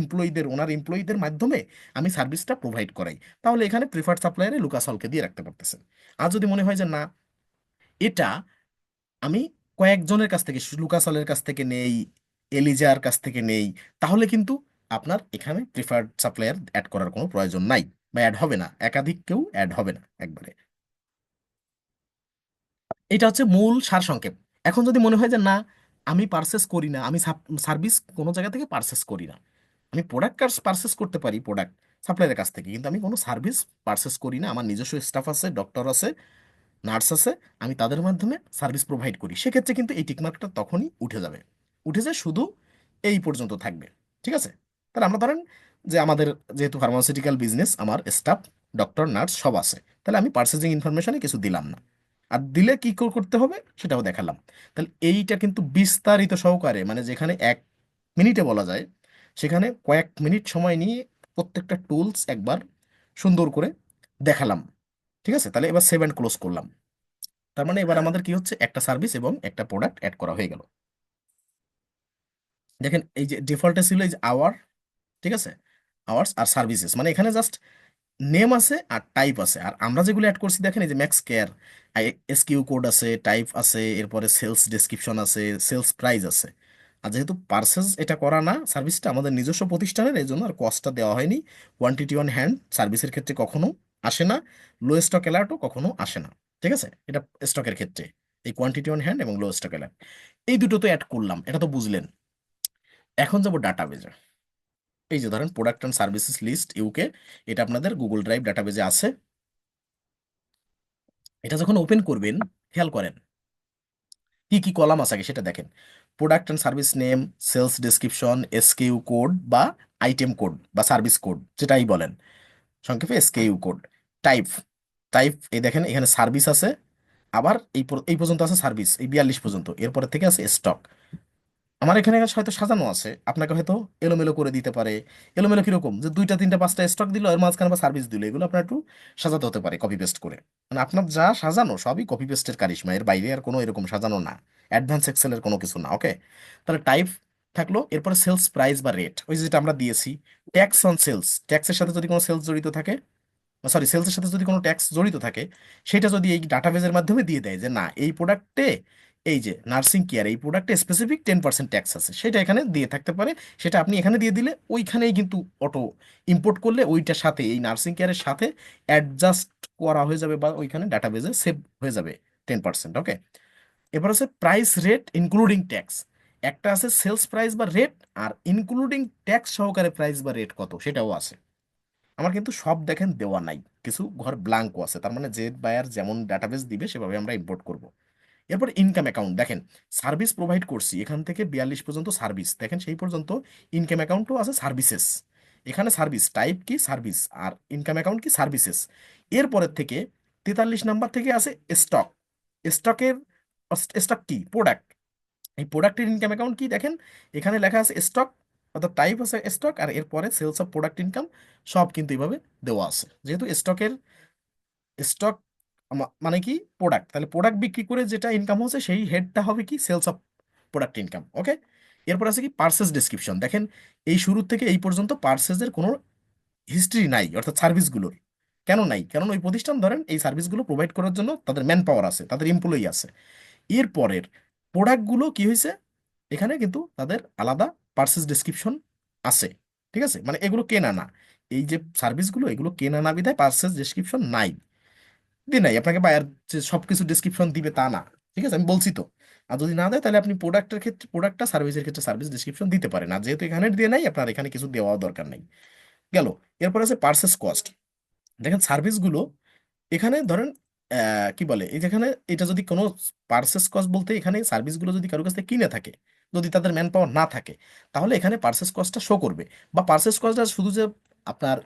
এমপ্লয়ীদের, ওনার এমপ্লয়ীদের মাধ্যমে আমি সার্ভিসটা প্রোভাইড করাই, তাহলে এখানে প্রেফার্ড সাপ্লায়ারে লুকাস হলকে দিয়ে রাখতে পারতেছেন। আর যদি মনে হয় যে না, এটা আমি কয়েকজনের কাছ থেকে, লুকাস হলের কাছ থেকে নেই, এলিজার কাছ থেকে নেই, তাহলে কিন্তু আপনার এখানে প্রিফার্ড সাপ্লায়ার অ্যাড করার কোনো প্রয়োজন নাই, বা অ্যাড হবে না, একাধিক কেউ অ্যাড হবে না একবারে। এটা হচ্ছে মূল সারসংক্ষেপ। এখন যদি মনে হয় যে না, আমি পারচেস করি না, আমি সার্ভিস কোনো জায়গা থেকে পারচেস করি না, আমি প্রোডাক্ট পারচেস করতে পারি প্রোডাক্ট সাপ্লায়ারের কাছ থেকে, কিন্তু আমি কোনো সার্ভিস পারচেস করি না, আমার নিজস্ব স্টাফ আছে, ডক্টর আছে, নার্স আছে, আমি তাদের মাধ্যমে সার্ভিস প্রোভাইড করি, সেক্ষেত্রে কিন্তু এই টিকমার্কটা তখনই উঠে যাবে, উঠে যায়, শুধু এই পর্যন্ত থাকবে। ঠিক আছে। তাহলে আমরা ধরেন যে আমাদের যেহেতু ফার্মাসিউটিক্যাল বিজনেস, আমার স্টাফ ডক্টর নার্স সব আছে, তাহলে আমি পার্চেজিং ইনফরমেশনে কিছু দিলাম না, আর দিলে কি করতে হবে সেটাও দেখালাম। তাহলে এইটা কিন্তু বিস্তারিত সহকারে, মানে যেখানে 1 মিনিটে বলা যায়, সেখানে কয়েক মিনিট সময় নিয়ে প্রত্যেকটা টুলস একবার সুন্দর করে দেখালাম। ঠিক আছে, তাহলে এবার সেভ অ্যান্ড ক্লোজ করলাম। তার মানে এবার আমাদের কি হচ্ছে, একটা সার্ভিস এবং একটা প্রোডাক্ট অ্যাড করা হয়ে গেল। দেখেন এই যে ডিফল্টে ছিল এই যে আওয়ার, ঠিক আছে, আওয়ার্স আর সার্ভিসেস, মানে এখানে জাস্ট নেম আছে আর টাইপ আছে। আর আমরা যেগুলো অ্যাড করছি দেখেন এই যে ম্যাক্স কেয়ার, এসকিউ কোড আছে, টাইপ আছে, এরপরে সেলস ডেসক্রিপশন আছে, সেলস প্রাইস আছে। আর যেহেতু পার্সেস এটা করা না, সার্ভিসটা আমাদের নিজস্ব প্রতিষ্ঠানের, এই জন্য আর কস্টটা দেওয়া হয়নি। কোয়ান্টিটি অন হ্যান্ড সার্ভিসের ক্ষেত্রে কখনো আসে না, লো স্টক অ্যালার্টও কখনো আসে না। ঠিক আছে, এটা স্টকের ক্ষেত্রে এই কোয়ান্টিটি অন হ্যান্ড এবং লো স্টক অ্যালার্ট এই দুটো তো অ্যাড করলাম, এটা তো বুঝলেন। এখন যাবো ডাটাবেজে। এই যে ধরেন প্রোডাক্ট অ্যান্ড সার্ভিসেস লিস্ট ইউকে, এটা আপনাদের গুগল ড্রাইভ ডাটাবেজে আছে। এটা যখন ওপেন করবেন, খেয়াল করেন কি কি কলাম আছে আগে সেটা দেখেন। Product and service name, sales description, SKU code বা আইটেম কোড বা সার্ভিস কোড যেটাই বলেন, সংক্ষেপে এসকেইউ কোড। টাইপ, টাইপ এই দেখেন এখানে সার্ভিস আছে, আবার এই পর্যন্ত আছে সার্ভিস, এই 42 পর্যন্ত, এরপরে থেকে আছে স্টক। আমার এখানে হয়তো সাজানো আছে, আপনাকে হয়তো এলোমেলো করে দিতে পারে। এলোমেলো কিরকম, যে দুইটা তিনটা পাঁচটা স্টক দিল, এর মাঝখানে বা সার্ভিস দিল, এগুলো আপনার একটু সাজাতে হতে পারে কপি পেস্ট করে। মানে আপনার যা সাজানো সবই কপি পেস্টের কারিশমা, এর বাইরে আর কোনো এরকম সাজানো না, অ্যাডভান্স এক্সেলের কোনো কিছু না। ওকে, তাহলে টাইপ থাকলো, এরপরে সেলস প্রাইস বা রেট, ওই যেটা আমরা দিয়েছি। ট্যাক্স অন সেলস, ট্যাক্সের সাথে যদি কোনো সেলস জড়িত থাকে, সরি সেলসের সাথে যদি কোনো ট্যাক্স জড়িত থাকে, সেটা যদি এই ডাটাবেজের মাধ্যমে দিয়ে দেয় যে না এই প্রোডাক্টে, এই যে নার্সিং কেয়ার এই প্রোডাক্টে স্পেসিফিক 10% ট্যাক্স আছে, সেটা এখানে দিয়ে থাকতে পারে। সেটা আপনি এখানে দিয়ে দিলে ওইখানেই কিন্তু অটো ইম্পোর্ট করলে ওইটার সাথে এই নার্সিং কেয়ারের সাথে অ্যাডজাস্ট করা হয়ে যাবে বা ওইখানে ডাটাবেজে সেভ হয়ে যাবে 10%। ওকে, এবার আছে প্রাইস রেট ইনক্লুডিং ট্যাক্স। একটা আছে সেলস প্রাইস বা রেট, আর ইনক্লুডিং ট্যাক্স সহকারে প্রাইস বা রেট কত সেটাও আছে। আমার কিন্তু সব দেখেন দেওয়া নাই, কিছু ঘর ব্ল্যাঙ্কও আছে, তার মানে যে বায়ার যেমন ডাটাবেস দিবে সেভাবে আমরা ইম্পোর্ট করব। এরপর ইনকাম অ্যাকাউন্ট দেখেন, সার্ভিস প্রোভাইড করছি এখান থেকে 42 পর্যন্ত সার্ভিস দেখেন, সেই পর্যন্ত ইনকাম অ্যাকাউন্টও আছে সার্ভিসেস। এখানে সার্ভিস টাইপ কি সার্ভিস, আর ইনকাম অ্যাকাউন্ট কি সার্ভিসেস। এরপরের থেকে 43 নাম্বার থেকে আছে স্টক। স্টকের, স্টক কি প্রোডাক্ট, এই প্রোডাক্টের ইনকাম অ্যাকাউন্ট কি দেখেন, এখানে লেখা আছে স্টক, অর্থাৎ টাইপ আছে স্টক, আর এরপরে সেলস অফ প্রোডাক্ট ইনকাম, সব কিন্তু এইভাবে দেওয়া আছে। যেহেতু স্টকের, স্টক মানে কি প্রোডাক্ট, তাহলে প্রোডাক্ট বিক্রি করে যেটা ইনকাম হচ্ছে সেই হেডটা হবে কি সেলস অফ প্রোডাক্ট ইনকাম। ওকে, এরপর আছে কি পার্সেস ডেসক্রিপশন। দেখেন এই শুরু থেকে এই পর্যন্ত পার্সেসের কোনো হিস্ট্রি নাই, অর্থাৎ সার্ভিসগুলোর। কেন নাই, কারণ ওই প্রতিষ্ঠান ধরেন এই সার্ভিসগুলো প্রোভাইড করার জন্য তাদের ম্যান পাওয়ার আছে, তাদের এমপ্লয়ি আছে। এরপরের প্রোডাক্টগুলো কি হয়েছে, এখানে কিন্তু তাদের আলাদা পার্সেস ডেসক্রিপশন আছে। ঠিক আছে, মানে এগুলো কেনা না, এই যে সার্ভিসগুলো এগুলো কেনা না বিধায় পার্সেস ডেসক্রিপশন নাই। দিয়ে নাই আপনাকে বায়ার যে সবকিছু ডেসক্রিপশন দিবে তা না। ঠিক আছে, আমি বলছি তো। আর যদি না দেয় তাহলে আপনি প্রোডাক্টের ক্ষেত্রে প্রোডাক্টটা, সার্ভিসের ক্ষেত্রে সার্ভিস ডেসক্রিপশন দিতে পারেন, আর যেহেতু এখানে দিয়ে নাই আপনার এখানে কিছু দেওয়া দরকার নাই। গেল, এরপর আছে পার্সেস কস্ট। দেখেন সার্ভিসগুলো এখানে ধরেন কি বলে, এই যেখানে এটা যদি কোনো পার্সেস কস্ট বলতে এখানে সার্ভিসগুলো যদি কারো কাছ থেকে কিনে থাকে, যদি তাদের ম্যান পাওয়ার না থাকে, তাহলে এখানে পার্সেস কস্টটা শো করবে। বা পার্সেস কস্টটা শুধু যে আপনার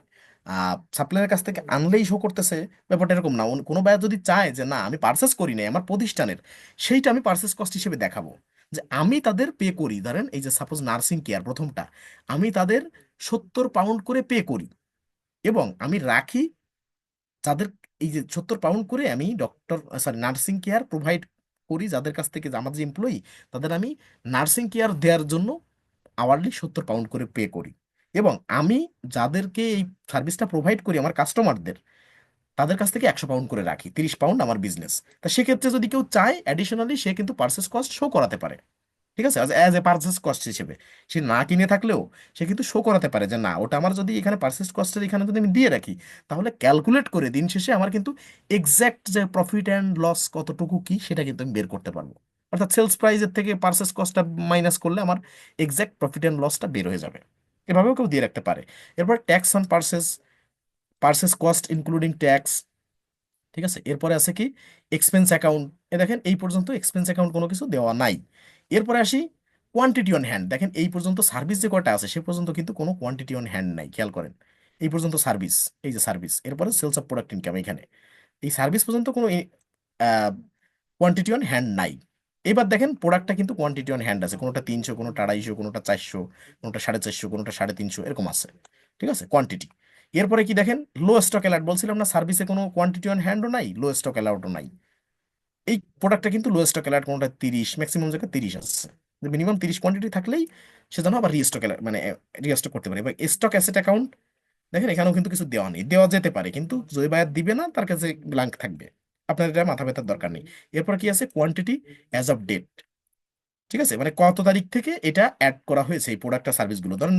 সাপ্লায়ারের কাছ থেকে আনলেই শো করতেছে, ব্যাপারটা এরকম না। কোনো বায়ার যদি চায় যে না আমি পার্সেস করি নাই আমার প্রতিষ্ঠানের, সেইটা আমি পার্সেস কস্ট হিসেবে দেখাবো। যে আমি তাদের পে করি, ধরেন এই যে সাপোজ নার্সিং কেয়ার প্রথমটা, আমি তাদের 70 পাউন্ড করে পে করি, এবং আমি রাখি যাদের, এই যে 70 পাউন্ড করে আমি doctor, sorry nursing care provide করি যাদের কাছ থেকে, যে আমার যে এমপ্লয়ি, তাদের আমি নার্সিং কেয়ার দেওয়ার জন্য আওয়ারলি 70 পাউন্ড করে পে করি। এবং আমি যাদেরকে এই সার্ভিসটা প্রোভাইড করি আমার কাস্টমারদের, তাদের কাছ থেকে 100 পাউন্ড করে রাখি, 30 পাউন্ড আমার বিজনেস। তা সেক্ষেত্রে যদি কেউ চায় অ্যাডিশনালি, সে কিন্তু পার্সেস কস্ট শো করাতে পারে। ঠিক আছে, অ্যাজ এ পার্চেস কস্ট হিসেবে সে না কিনে থাকলেও সে কিন্তু শো করাতে পারে যে না ওটা আমার, যদি এখানে পার্চেস কস্টের এখানে যদি আমি দিয়ে রাখি, তাহলে ক্যালকুলেট করে দিন শেষে আমার কিন্তু এক্স্যাক্ট যে প্রফিট অ্যান্ড লস কতটুকু কি সেটা কিন্তু আমি বের করতে পারবো। অর্থাৎ সেলস প্রাইসের থেকে পার্চেস কস্টটা মাইনাস করলে আমার এক্স্যাক্ট প্রফিট অ্যান্ড লসটা বের হয়ে যাবে। এভাবেও কেউ দিয়ে রাখতে পারে। এরপর tax on purchase, purchase cost including tax. ঠিক আছে, এরপরে আছে কি এক্সপেন্স অ্যাকাউন্ট। এ দেখেন এই পর্যন্ত এক্সপেন্স অ্যাকাউন্ট কোনো কিছু দেওয়া নাই। এরপরে আসি কোয়ান্টিটি অন হ্যান্ড। দেখেন এই পর্যন্ত সার্ভিস যে কয়টা আছে সে পর্যন্ত কিন্তু কোনো কোয়ান্টিটি অন হ্যান্ড নাই, খেয়াল করেন। এই পর্যন্ত সার্ভিস, এই যে সার্ভিস, এরপরে সেলস অফ প্রোডাক্ট ইনকাম, এখানে এই সার্ভিস পর্যন্ত কোনো কোয়ান্টিটি অন হ্যান্ড নাই। এবার দেখেন প্রোডাক্টটা কিন্তু কোয়ান্টিটি অন হ্যান্ড আছে, কোনোটা 300, কোনোটা 250, কোনোটা 400, কোনোটা 450, কোনোটা 350, এরকম আছে। ঠিক আছে, কোয়ান্টিটি। এরপরে কি দেখেন, লো স্টক অ্যালার্ট বলছিলাম না, সার্ভিসে কোনো কোয়ান্টিটি অন হ্যান্ডও নাই, লো স্টক অ্যালাউডও নাই। এই প্রোডাক্টটা কিন্তু লো স্টক অ্যালার্ট, কোনোটা 30, ম্যাক্সিমাম জায়গায় 30 আছে। মিনিমাম 30 কোয়ান্টিটি থাকলেই সে যেন আবার রিস্টক মানে রিস্টক করতে পারে। এবার স্টক অ্যাসেট অ্যাকাউন্ট, দেখেন এখানেও কিন্তু কিছু দেওয়া নেই, দেওয়া যেতে পারে কিন্তু যে বায়ার দিবে না তার কাছে ব্ল্যাঙ্ক থাকবে, আপনার এটা মাথা ব্যথার দরকার নেই। এরপর কি আছে, কোয়ান্টিটি অ্যাজ অফ ডেট। ঠিক আছে, মানে কত তারিখ থেকে এটা অ্যাড করা হয়েছে এই প্রোডাক্ট আর সার্ভিসগুলো। ধরুন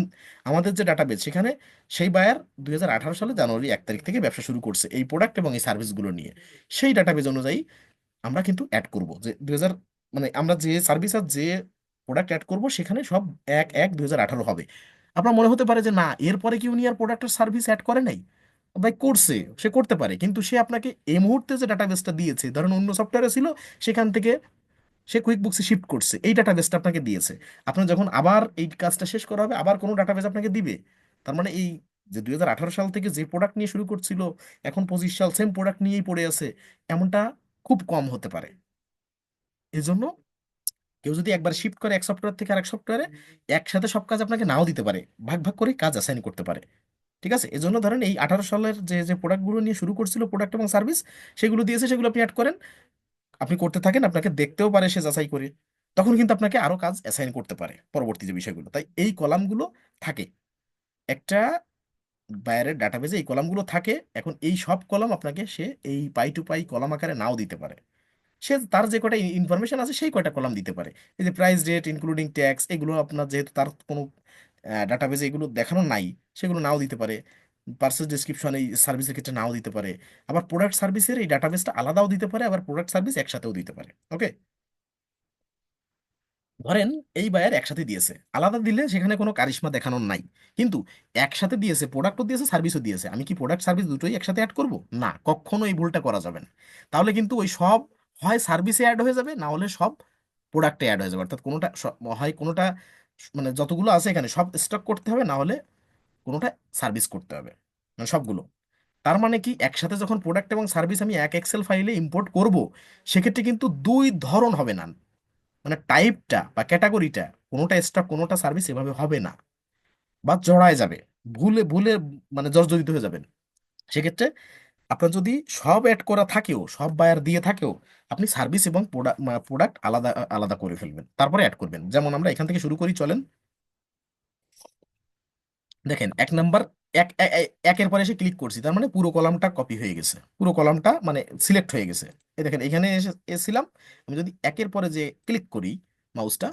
আমাদের যে ডাটাবেস সেখানে সেই বায়ার 2018 সালে জানুয়ারি 1 তারিখ থেকে ব্যবসা শুরু করছে এই প্রোডাক্ট এবং এই সার্ভিসগুলো নিয়ে। সেই ডাটাবেস অনুযায়ী আমরা কিন্তু অ্যাড করব যে 2000, মানে আমরা যে সার্ভিস আর যে প্রোডাক্ট অ্যাড করব সেখানে সব 1/1/2018 হবে। আপনার মনে হতে পারে যে না, এরপরে কি উনি আর প্রোডাক্টের সার্ভিস অ্যাড করে নাই? ভাই করছে, সে করতে পারে, কিন্তু সে আপনাকে এই মুহূর্তে যে ডাটাবেসটা দিয়েছে, ধরুন অন্য সফটওয়্যারে ছিল, সেখান থেকে সে কুইক বুকসে শিফট করছে, এই ডাটাবেসটা আপনাকে দিয়েছে। আপনার যখন আবার এই কাজটা শেষ করা হবে আবার কোনো ডাটাবেস আপনাকে দিবে। তার মানে এই যে 2018 সাল থেকে যে প্রোডাক্ট নিয়ে শুরু করছিল, এখন 25 সাল সেম প্রোডাক্ট নিয়েই পড়ে আছে, এমনটা খুব কম হতে পারে। এই জন্য কেউ যদি একবার শিফট করে এক সফটওয়্যার থেকে আরেক সফটওয়্যারে, একসাথে সব কাজ আপনাকে নাও দিতে পারে, ভাগ ভাগ করে কাজ অ্যাসাইন করতে পারে। ঠিক আছে, এজন্য ধরেন এই 18 সালের যে যে প্রোডাক্টগুলো নিয়ে শুরু করছিল, প্রোডাক্ট এবং সার্ভিস, সেগুলো দিয়েছে, সেগুলো আপনি অ্যাড করেন, আপনি করতে থাকেন, আপনাকে দেখতেও পারে সে যাচাই করে, তখন কিন্তু আপনাকে আরো কাজ অ্যাসাইন করতে পারে পরবর্তী যে বিষয়গুলো। তাই এই কলামগুলো থাকে একটা বায়ারের ডাটাবেজে, এই কলামগুলো থাকে। এখন এই সব কলাম আপনাকে সে এই পাই টু পাই কলাম আকারে নাও দিতে পারে, সে তার যে কয়টা ইনফরমেশন আছে সেই কয়টা কলাম দিতে পারে। এই যে প্রাইস, রেট, ইনক্লুডিং ট্যাক্স, এগুলো আপনার যেহেতু তার কোনো ডাটাবেজে এগুলো দেখানো নাই, সেগুলো নাও দিতে পারে। পার্সেস ডিসক্রিপশন এই সার্ভিসের ক্ষেত্রে নাও দিতে পারে। আবার প্রোডাক্ট সার্ভিসের এই ডাটাবেসটা আলাদাও দিতে পারে, আবার প্রোডাক্ট সার্ভিস একসাথেও দিতে পারে। ওকে, ধরেন এই বায়ার একসাথে দিয়েছে, আলাদা দিলে সেখানে কোনো কারিশমা দেখানোর নাই, কিন্তু একসাথে দিয়েছে, প্রোডাক্টও দিয়েছে সার্ভিসও দিয়েছে, আমি কি প্রোডাক্ট সার্ভিস দুটোই একসাথে অ্যাড করব? না, কখনো এই ভুলটা করা যাবে না। তাহলে কিন্তু ওই সব হয় সার্ভিসে অ্যাড হয়ে যাবে, না হলে সব প্রোডাক্টে অ্যাড হয়ে যাবে। অর্থাৎ কোনোটা হয় কোনোটা, মানে যতগুলো আছে এখানে সব স্টক করতে হবে, না হলে কোনোটা সার্ভিস করতে হবে, মানে সবগুলো। তার মানে কি, একসাথে যখন প্রোডাক্ট এবং সার্ভিস আমি এক এক্সেল ফাইলে ইম্পোর্ট করব, সেক্ষেত্রে কিন্তু দুই ধরন হবে না, মানে টাইপটা বা ক্যাটাগরিটা, কোনোটা স্টক কোনোটা সার্ভিস এভাবে হবে না, বা জড়ায় যাবে, ভুলে ভুলে মানে জর্জরিত হয়ে যাবেন। সেক্ষেত্রে আপনার যদি সব অ্যাড করা থাকেও, সব বায়ার দিয়ে থাকেও, আপনি সার্ভিস এবং প্রোডাক্ট আলাদা আলাদা করে ফেলবেন, তারপরে অ্যাড করবেন। যেমন আমরা এখান থেকে শুরু করি, চলেন। দেখেন এক নাম্বার, একের পরে এসে ক্লিক করছি, তার মানে পুরো কলামটা কপি হয়ে গেছে, পুরো কলামটা মানে সিলেক্ট হয়ে গেছে। এই দেখেন এখানে এসে এসেছিলাম, আমি যদি একের পরে যে ক্লিক করি মাউসটা,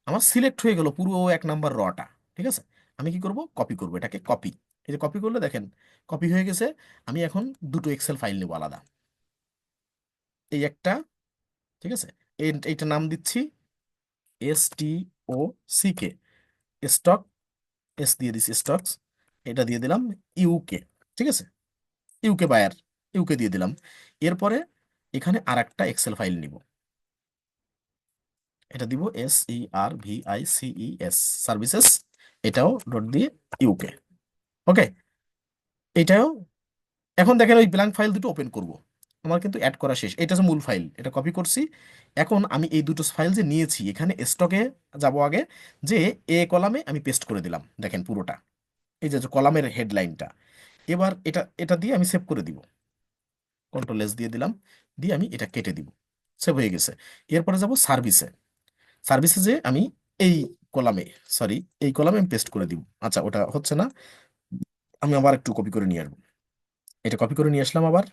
আমার সিলেক্ট হয়ে গেল পুরো 1 নাম্বার রটা। ঠিক আছে, আমি কি করব, কপি করব, এটাকে কপি। এই যে কপি করলে দেখেন কপি হয়ে গেছে। আমি এখন দুটো এক্সেল ফাইল নেব আলাদা, এই একটা, ঠিক আছে, এইটা নাম দিচ্ছি STOCK, স্টক, এস দিয়ে দিচ্ছি স্টকস, এটা দিয়ে দিলাম ইউকে। ঠিক আছে, ইউকে বায়ার, ইউকে দিয়ে দিলাম। এরপরে এখানে আর একটা এক্সেল ফাইল নিব, এটা দিব SERVICES, সার্ভিসেস, এটাও ডট দিয়ে ইউকে। ওকে, এটাও। এখন দেখেন ওই ব্ল্যাঙ্ক ফাইল দুটো ওপেন করব, আমার কিন্তু অ্যাড করা শেষ, এটা হচ্ছে মূল ফাইল, এটা কপি করছি। এখন আমি এই দুটো ফাইল যে নিয়েছি, এখানে স্টকে যাব আগে, যে এ কলামে আমি পেস্ট করে দিলাম, দেখেন পুরোটা, এই যে কলামের হেডলাইনটা। এবার এটা এটা দিয়ে আমি সেভ করে দিব, কন্ট্রোল S দিয়ে দিলাম, দিয়ে আমি এটা কেটে দিব, সেভ হয়ে গেছে। এরপরে যাব সার্ভিসে, সার্ভিসে যে আমি এই কলামে, সরি, এই কলামে আমি পেস্ট করে দিব। আচ্ছা, ওটা হচ্ছে না, আমি আবার একটু কপি করে নিয়ে আসবো, এটা কপি করে নিয়ে আসলাম আবার,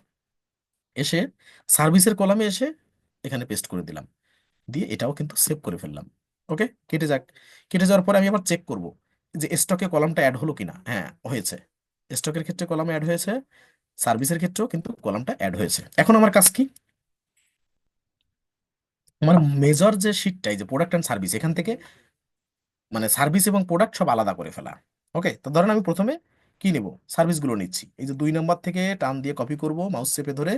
এসে সার্ভিসের কলামে এসে এখানে পেস্ট করে দিলাম, দিয়ে এটাও কিন্তু সেভ করে ফেললাম। ওকে, কেটে যাক। কেটে যাওয়ার পরে আমি আবার চেক করব যে স্টকে কলামটা অ্যাড হলো কিনা। হ্যাঁ, হয়েছে, স্টকের ক্ষেত্রে কলাম অ্যাড হয়েছে, সার্ভিসের ক্ষেত্রেও কিন্তু কলামটা অ্যাড হয়েছে। এখন আমার কাজ কি, আমার মেজর যে শিটটা, এই যে প্রোডাক্ট অ্যান্ড সার্ভিস, এখান থেকে মানে সার্ভিস এবং প্রোডাক্ট সব আলাদা করে ফেলা। ওকে, তো ধরেন আমি প্রথমে কি নেব, সার্ভিসগুলো নিচ্ছি, এই যে 2 নম্বর থেকে টান দিয়ে কপি করব, মাউস চেপে ধরে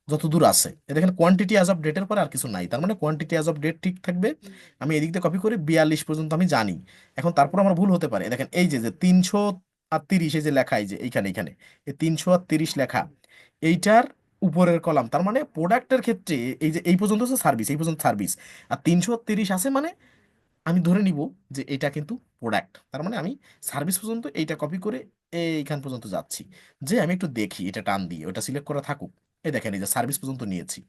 যত দূর আছে, এ দেখেন কোয়ান্টিটি অ্যাজ অফ ডেটের পরে আর কিছু নাই, তার মানে কোয়ান্টিটি অ্যাজ অফ ডেট ঠিক থাকবে। আমি এদিক দিয়ে কপি করে 42 পর্যন্ত আমি জানি। এখন তারপর আমার ভুল হতে পারে, দেখেন এই যে যে 330, এই যে লেখা, এই যে এইখানে এইখানে এই 330 লেখা, এইটার উপরের কলাম, তার মানে প্রোডাক্টের ক্ষেত্রে এই যে এই পর্যন্ত হচ্ছে সার্ভিস, এই পর্যন্ত সার্ভিস, আর 330 আছে মানে আমি ধরে নিব যে এটা কিন্তু প্রোডাক্ট। তার মানে আমি সার্ভিস পর্যন্ত এইটা কপি করে এইখান পর্যন্ত যাচ্ছি, যে আমি একটু দেখি এটা টান দিয়ে ওটা সিলেক্ট করা থাকুক। এই দেখেন এই যে সার্ভিস পর্যন্ত নিয়েছি,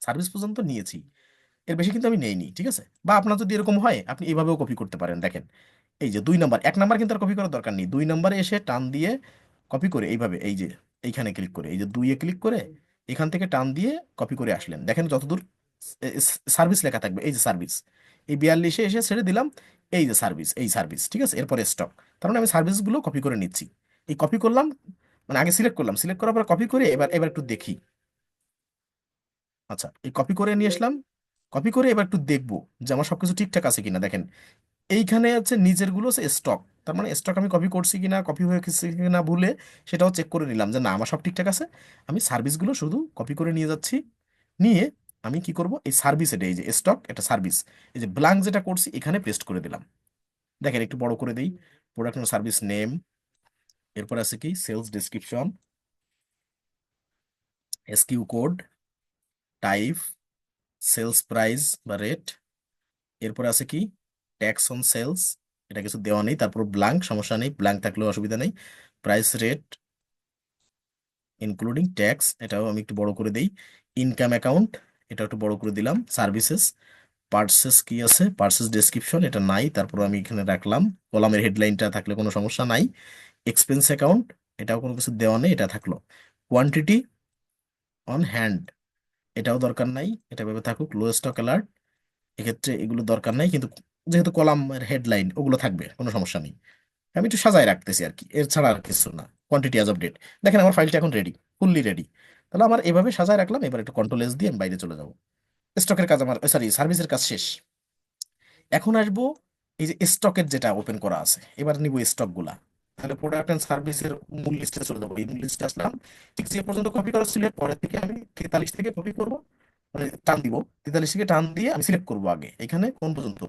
সার্ভিস পর্যন্ত নিয়েছি, এর বেশি কিন্তু আমি নেইনি, ঠিক আছে? বা আপনার যদি এরকম হয় আপনি এভাবেও কপি করতে পারেন। দেখেন এই যে 2 নম্বর, 1 নম্বর কিন্তু আর কপি করার দরকার নেই, 2 নম্বরে এসে টান দিয়ে কপি করে এইভাবে এই যে এইখানে ক্লিক করে এই যে 2-এ ক্লিক করে এখান থেকে টান দিয়ে কপি করে আসলেন, দেখেন যতদূর সার্ভিস লেখা থাকবে, এই যে সার্ভিস, এই 42-এ এসে ছেড়ে দিলাম, এই যে সার্ভিস, এই সার্ভিস, ঠিক আছে? এরপরে স্টক, তার মানে আমি সার্ভিসগুলো কপি করে নিচ্ছি। এই কপি করলাম, মানে আগে সিলেক্ট করলাম, সিলেক্ট করার পর কপি করে এবার এবার একটু দেখি। আচ্ছা, এই কপি করে নিয়ে আসলাম, কপি করে এবার একটু দেখবো যে আমার সবকিছু ঠিকঠাক আছে কিনা। দেখেন এইখানে হচ্ছে নিচের গুলো হচ্ছে স্টক, তার মানে স্টক আমি কপি করছি কিনা, কপি হয়ে গেছে কিনা ভুলে সেটাও চেক করে নিলাম যে না আমার সব ঠিকঠাক আছে। আমি সার্ভিসগুলো শুধু কপি করে নিয়ে যাচ্ছি, নিয়ে আমি কি করব, এই সার্ভিস, এটা এই যে স্টক, এটা সার্ভিস, এই যে ব্ল্যাঙ্ক যেটা করছি এখানে পেস্ট করে দিলাম। দেখেন একটু বড় করে দেই, প্রোডাক্ট সার্ভিস নেম, এরপর আছে কি sales description, SQ code, type, sales price বা রেট, এরপর আছে কি ট্যাক্স অন সেলস, এটা কিছু দেওয়া নেই, তারপর ব্ল্যাঙ্ক, সমস্যা নেই, ব্ল্যাঙ্ক থাকলেও অসুবিধা নেই, প্রাইস রেট ইনক্লুডিং ট্যাক্স, এটাও আমি একটু বড় করে দেই, ইনকাম অ্যাকাউন্ট, এটা একটু বড় করে দিলাম, সার্ভিসেস, পার্সেস কি আছে, পার্সেস ডেসক্রিপশন এটা নাই, তারপর আমি এখানে রাখলাম, কলামের হেডলাইনটা থাকলে কোনো সমস্যা নাই, এক্সপেন্স অ্যাকাউন্ট, এটাও কোনো কিছু দেওয়া নেই, এটা থাকলো, কোয়ান্টিটি অন হ্যান্ড, এটাও দরকার নাই, এটা ভেবে থাকুক, লো স্টক অ্যালার্ট, এক্ষেত্রে এগুলো দরকার নাই, কিন্তু যেহেতু কলামের হেডলাইন ওগুলো থাকবে কোনো সমস্যা নেই, আমি একটু সাজায় রাখতেছি আর কি, এর ছাড়া আর কিছু না, কোয়ান্টিটি অ্যাজ অফ ডেট। দেখেন আমার ফাইলটা এখন রেডি, ফুললি রেডি। তাহলে আমার এভাবে সাজায় রাখলাম, এবার একটু কন্ট্রোল এস দিয়ে আমি বাইরে চলে যাবো। স্টকের কাজ আমার, সরি সার্ভিসের কাজ শেষ। এখন আসবো এই যে স্টকের যেটা ওপেন করা আছে, এবার নিব স্টক গুলা। তাহলে প্রোডাক্ট এন্ড সার্ভিসের মূল লিস্টে চলে যাবো, এই মূল লিস্টে আসলাম, ঠিক যে পর্যন্ত কপি করা ছিল পরের থেকে আমি 43 থেকে কপি করবো, মানে টান দিব, 43 থেকে টান দিয়ে আমি সিলেক্ট করবো আগে এখানে কোন পর্যন্ত,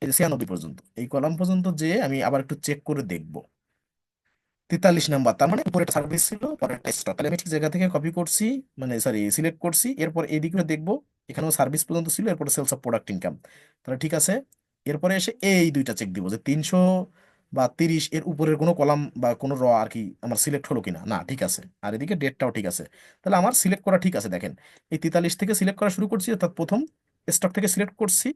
এই যে 96 পর্যন্ত, এই কলাম পর্যন্ত যে আমি আবার একটু চেক করে দেখবো। 43 নাম্বার, তার মানে উপরে একটা সার্ভিস ছিল পরে একটা স্টক, তাহলে আমি ঠিক জায়গা থেকে কপি করছি, মানে সরি সিলেক্ট করছি, এরপর এইদিকে দেখবো এখানেও সার্ভিস পর্যন্ত ছিল, এরপরে সেলস অফ প্রোডাক্ট ইনকাম, তাহলে ঠিক আছে। এরপরে এসে এই দুইটা চেক দিব যে 300 বা 30 এর উপরের কোনো কলাম বা কোনো র আর কি আমার সিলেক্ট হলো কিনা, না ঠিক আছে, আর এদিকে ডেটটাও ঠিক আছে, তাহলে আমার সিলেক্ট করা ঠিক আছে। দেখেন এই 43 থেকে সিলেক্ট করা শুরু করছি, অর্থাৎ প্রথম স্টক থেকে সিলেক্ট করছি,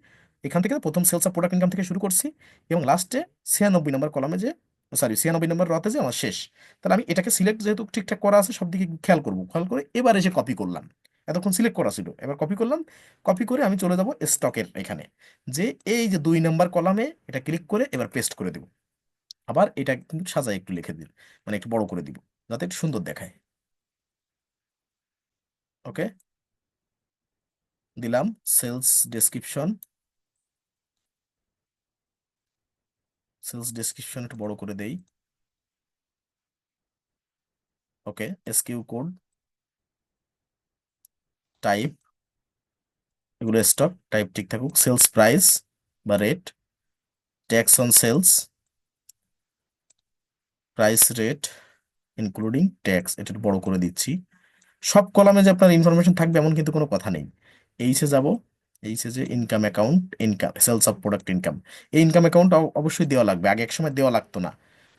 এখান থেকে প্রথম সেলস অফ প্রোডাক্ট ইনকাম থেকে শুরু করছি, এবং লাস্টে 96 নম্বর কলামে যে, সরি 96 নম্বর রতে যে আমার শেষ। তাহলে আমি এটাকে সিলেক্ট যেহেতু ঠিকঠাক করা আছে সব দিকে খেয়াল করবো, খেয়াল করে এবার এসে কপি করলাম, এতক্ষণ সিলেক্ট করা ছিল এবার কপি করলাম, কপি করে আমি চলে যাব স্টকের এখানে, যে এই যে 2 নম্বর কলামে এটা ক্লিক করে এবার পেস্ট করে দেব। আবার এটা কিন্তু সাজায় একটু লিখে দিন, মানে একটু বড় করে দিব যাতে একটু সুন্দর দেখায়। ওকে, দিলাম সেলস ডেসক্রিপশন, সেলস ডেসক্রিপশন একটু বড় করে দেই। ওকে, এসকিউ কোড, টাইপ, এগুলো স্টক টাইপ ঠিক থাকুক, সেলস প্রাইস বা rate, tax on sales, price rate including tax, এটা একটু বড় করে দিচ্ছি। সব কলামে যে আপনার ইনফরমেশন থাকবে এমন কিন্তু কোনো কথা নেই। এইসে যাব, এইসে যে income account, income sales of product income, এই ইনকাম অ্যাকাউন্ট অবশ্যই দেওয়া লাগবে, আগে এক সময় দেওয়া লাগতো না,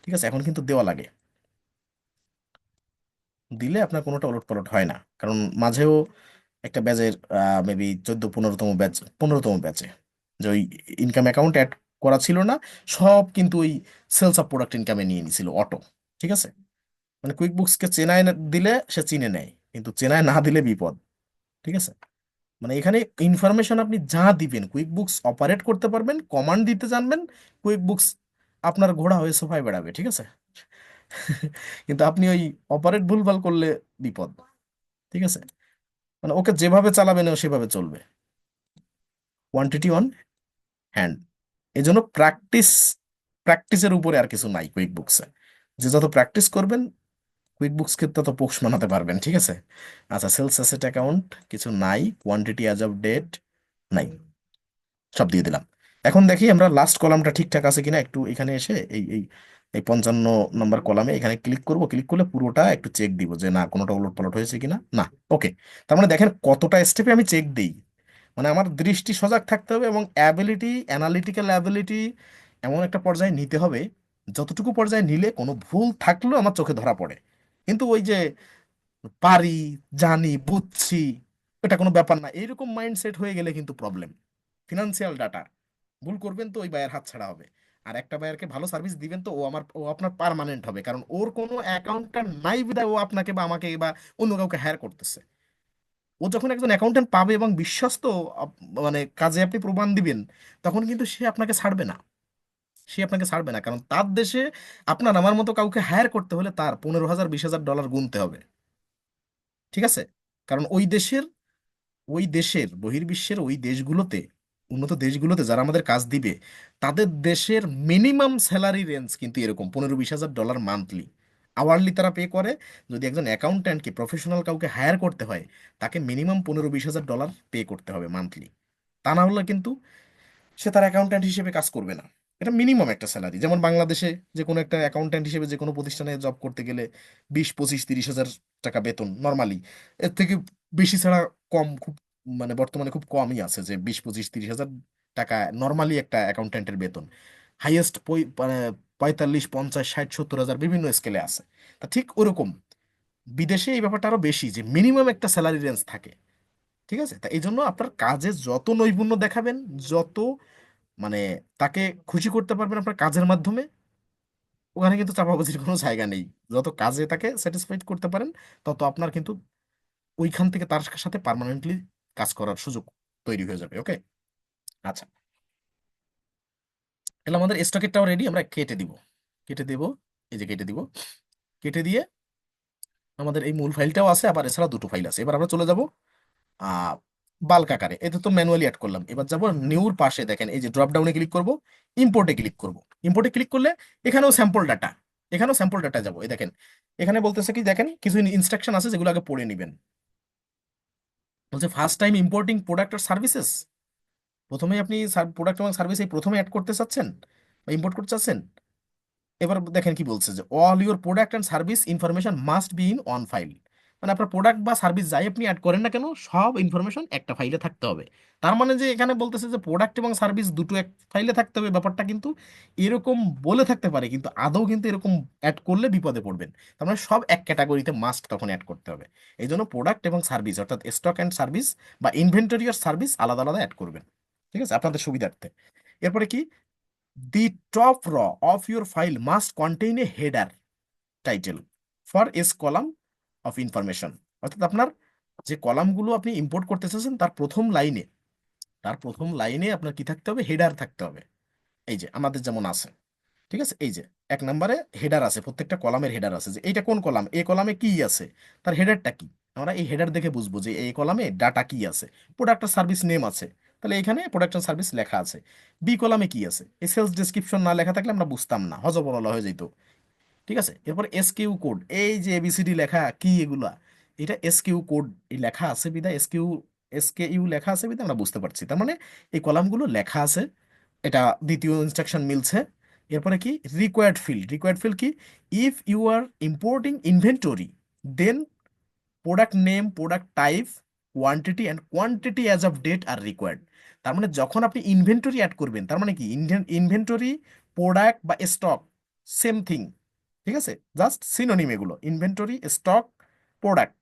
ঠিক আছে? এখন কিন্তু দেওয়া লাগে, দিলে আপনার কোনোটা ওলটপালট হয় না, কারণ মাঝেও একটা ব্যাচের মেবি 14-15তম ব্যাচ, 15তম ব্যাচে যে ওই ইনকাম অ্যাকাউন্ট অ্যাড করা ছিল না, সব কিন্তু ওই সেলস অফ প্রোডাক্ট ইনকামে নিয়ে নিছিল অটো, ঠিক আছে? মানে কুইক বুকসকে চেনায় দিলে সে চিনে নেয়, কিন্তু চেনায় না দিলে বিপদ, ঠিক আছে? মানে এখানে ইনফরমেশন আপনি যা দিবেন, কুইক বুকস অপারেট করতে পারবেন, কমান্ড দিতে জানবেন, কুইক বুকস আপনার ঘোড়া হয়ে সোফায় বেড়াবে, ঠিক আছে? কিন্তু আপনি ওই অপারেট ভুলভাল করলে বিপদ, ঠিক আছে? মানে ওকে যেভাবে চালাবেন ও সেভাবে চলবে। কোয়ান্টিটি অন হ্যান্ড, এই জন্য প্র্যাকটিস, প্র্যাকটিসের উপরে আর কিছু নাই কুইক বুকসে, যে যত প্র্যাকটিস করবেন কুইক বুকস ক্ষেত্রে তত পোষ মানাতে পারবেন, ঠিক আছে? আচ্ছা, সেলস অ্যাসেট অ্যাকাউন্ট কিছু নাই, কোয়ান্টিটি অ্যাজ অফ ডেট নাই, সব দিয়ে দিলাম। এখন দেখি আমরা লাস্ট কলামটা ঠিকঠাক আছে কিনা, একটু এখানে এসে এই এই এই 55 নম্বর কলামে এখানে ক্লিক করব, ক্লিক করলে পুরোটা একটু চেক দিব যে না কোনোটা উলটপালট হয়েছে কিনা, না। ওকে, তার মানে দেখেন কতটা স্টেপে আমি চেক দেই। মানে আমার দৃষ্টি সজাগ থাকতে হবে এবং অ্যাবিলিটি, অ্যানালিটিক্যাল অ্যাবিলিটি এমন একটা পর্যায়ে নিতে হবে যতটুকু পর্যায়ে নিলে কোনো ভুল থাকলেও আমার চোখে ধরা পড়ে। কিন্তু ওই যে পারি, জানি, বুঝছি, এটা কোনো ব্যাপার না, এইরকম মাইন্ডসেট হয়ে গেলে কিন্তু প্রবলেম। ফিনান্সিয়াল ডাটা ভুল করবেন তো ওই বায়ার হাত ছাড়া হবে। আর একটা বায়ারকে ভালো সার্ভিস দিবেন তো ও আপনার পার্মানেন্ট হবে, কারণ ওর কোনো অ্যাকাউন্ট্যান্ট নাই বিধায় ও আপনাকে বা আমাকে বা অন্য কাউকে হায়ার করতেছে। ও যখন একজন অ্যাকাউন্ট্যান্ট পাবে এবং বিশ্বস্ত মানে কাজে আপনি প্রমাণ দিবেন, তখন কিন্তু সে আপনাকে ছাড়বে না। সে আপনাকে ছাড়বে না, কারণ তার দেশে আপনার আমার মতো কাউকে হায়ার করতে হলে তার 15,000 20,000 ডলার গুনতে হবে। ঠিক আছে? কারণ ওই দেশের বহির্বিশ্বের ওই দেশগুলোতে, উন্নত দেশগুলোতে যারা আমাদের কাজ দিবে, তাদের দেশের মিনিমাম স্যালারি রেঞ্জ কিন্তু এরকম 15-20,000 ডলার মান্থলি। আওয়ারলি তারা পে করে। যদি একজন অ্যাকাউন্ট্যান্টকে, প্রফেশনাল কাউকে হায়ার করতে হয়, তাকে মিনিমাম 15-20,000 ডলার পে করতে হবে মান্থলি। তা না হলে কিন্তু সে তার অ্যাকাউন্ট্যান্ট হিসেবে কাজ করবে না। এটা মিনিমাম একটা স্যালারি। যেমন বাংলাদেশে যে কোনো একটা অ্যাকাউন্ট্যান্ট হিসেবে যে কোনো প্রতিষ্ঠানে জব করতে গেলে 20, 25, 30 হাজার টাকা বেতন নর্মালি। এর থেকে বেশি ছাড়া কম খুব, মানে বর্তমানে খুব কমই আছে যে 20, 25, 30 হাজার টাকা নর্মালি একটা অ্যাকাউন্ট্যান্টের বেতন। হাইয়েস্ট 45, 50, 60, 70 হাজার বিভিন্ন স্কেলে আছে। তা ঠিক ওরকম বিদেশে এই ব্যাপারটা আরো বেশি, যে মিনিমাম একটা স্যালারি রেঞ্জ থাকে। ঠিক আছে? তা এই জন্য আপনার কাজে যত নৈপুণ্য দেখাবেন, যত মানে তাকে খুশি করতে পারবেন আপনার কাজের মাধ্যমে, ওখানে কিন্তু চাপাবাজির কোনো জায়গা নেই। যত কাজে তাকে স্যাটিসফাইড করতে পারেন, তত আপনার কিন্তু ওইখান থেকে তার সাথে পার্মানেন্টলি কাজ করার সুযোগ তৈরি হয়ে যাবে। ওকে, আচ্ছা, তাহলে আমাদের স্টকেরটাও রেডি, আমরা কেটে দিব। কেটে দেব, এই যে কেটে দিব। কেটে দিয়ে আমাদের এই মূল ফাইলটাও আছে, আবার এছাড়া দুটো ফাইল আছে। এবার আমরা চলে যাব আহ বাল্ক আকারে। এটা তো ম্যানুয়ালি অ্যাড করলাম, এবার যাব নিউর পাশে, দেখেন এই যে ড্রপ ডাউনে ক্লিক করব, ইম্পোর্টে ক্লিক করব। ইম্পোর্টে ক্লিক করলে এখানেও স্যাম্পল ডাটা, এখানেও স্যাম্পল ডাটা যাবো। এই দেখেন এখানে বলতেছে কি, দেখেন কিছু ইনস্ট্রাকশন আছে যেগুলো আগে পড়ে নেবেন। বলছে ফার্স্ট টাইম ইম্পোর্টিং প্রোডাক্ট আর সার্ভিসেস। প্রথমে আপনি প্রোডাক্ট এবং সার্ভিস এই প্রথমে অ্যাড করতে চাচ্ছেন বা ইম্পোর্ট করতে চাচ্ছেন। এবার দেখেন কি বলছে, যে all your product and service information must be in on file. মানে আপনার প্রোডাক্ট বা সার্ভিস যাই আপনি অ্যাড করেন না কেন, সব ইনফরমেশন একটা ফাইলে থাকতে হবে। তার মানে যে এখানে বলতেছে যে প্রোডাক্ট এবং সার্ভিস দুটো এক ফাইলে থাকতে হবে, ব্যাপারটা কিন্তু এরকম বলে থাকতে পারে, কিন্তু আদৌ কিন্তু এরকম অ্যাড করলে বিপদে পড়বেন। তার মানে সব এক ক্যাটাগরিতে মাস্ট তখন অ্যাড করতে হবে। এই জন্য প্রোডাক্ট এবং সার্ভিস, অর্থাৎ স্টক অ্যান্ড সার্ভিস বা ইনভেন্টরি আর সার্ভিস আলাদা আলাদা অ্যাড করবেন। ঠিক আছে, আপনাদের সুবিধার্থে। এরপরে কি, the top row of your file must contain a header title for each column of information। অর্থাৎ আপনার যে কলামগুলো আপনি ইম্পোর্ট করতে চাচ্ছেন তার প্রথম লাইনে আপনার কি থাকতে হবে, হেডার থাকতে হবে। এই যে আমাদের যেমন আছে, ঠিক আছে, এই যে 1 নম্বরে হেডার আছে, প্রত্যেকটা কলামের হেডার আছে, যে এইটা কোন কলাম, এই কলামে কি আছে, তার হেডারটা কি। আমরা এই হেডার দেখে বুঝবো যে এই কলামে ডাটা কি আছে। প্রোডাক্ট সার্ভিস নেম আছে, তাহলে এখানে প্রোডাক্ট সার্ভিস লেখা আছে। বি কলামে কি আছে, এই সেলস ডেসক্রিপশন না লেখা থাকলে আমরা বুঝতাম না, হজবরল হয়ে যেত। ঠিক আছে, এরপর এসকিউ কোড, এই যে এবিসিডি লেখা কি এগুলা, এটা এসকিউ কোড এই লেখা আছে বিধায়, এসকেইউ লেখা আছে বিধায় আমরা বুঝতে পারছি। তার মানে এই কলামগুলো লেখা আছে, এটা দ্বিতীয় ইনস্ট্রাকশন মিলছে। এরপরে কি, রিকোয়ার্ড ফিল্ড কি, if you are importing inventory, then product name, product type, quantity and quantity as of date are required. তার মানে যখন আপনি ইনভেন্টরি অ্যাড করবেন, তার মানে কি, ইনভেন্টরি, প্রোডাক্ট বা স্টক সেম থিং। ঠিক আছে, জাস্ট সিনোনিম এগুলো, ইনভেন্টরি, স্টক, প্রোডাক্ট।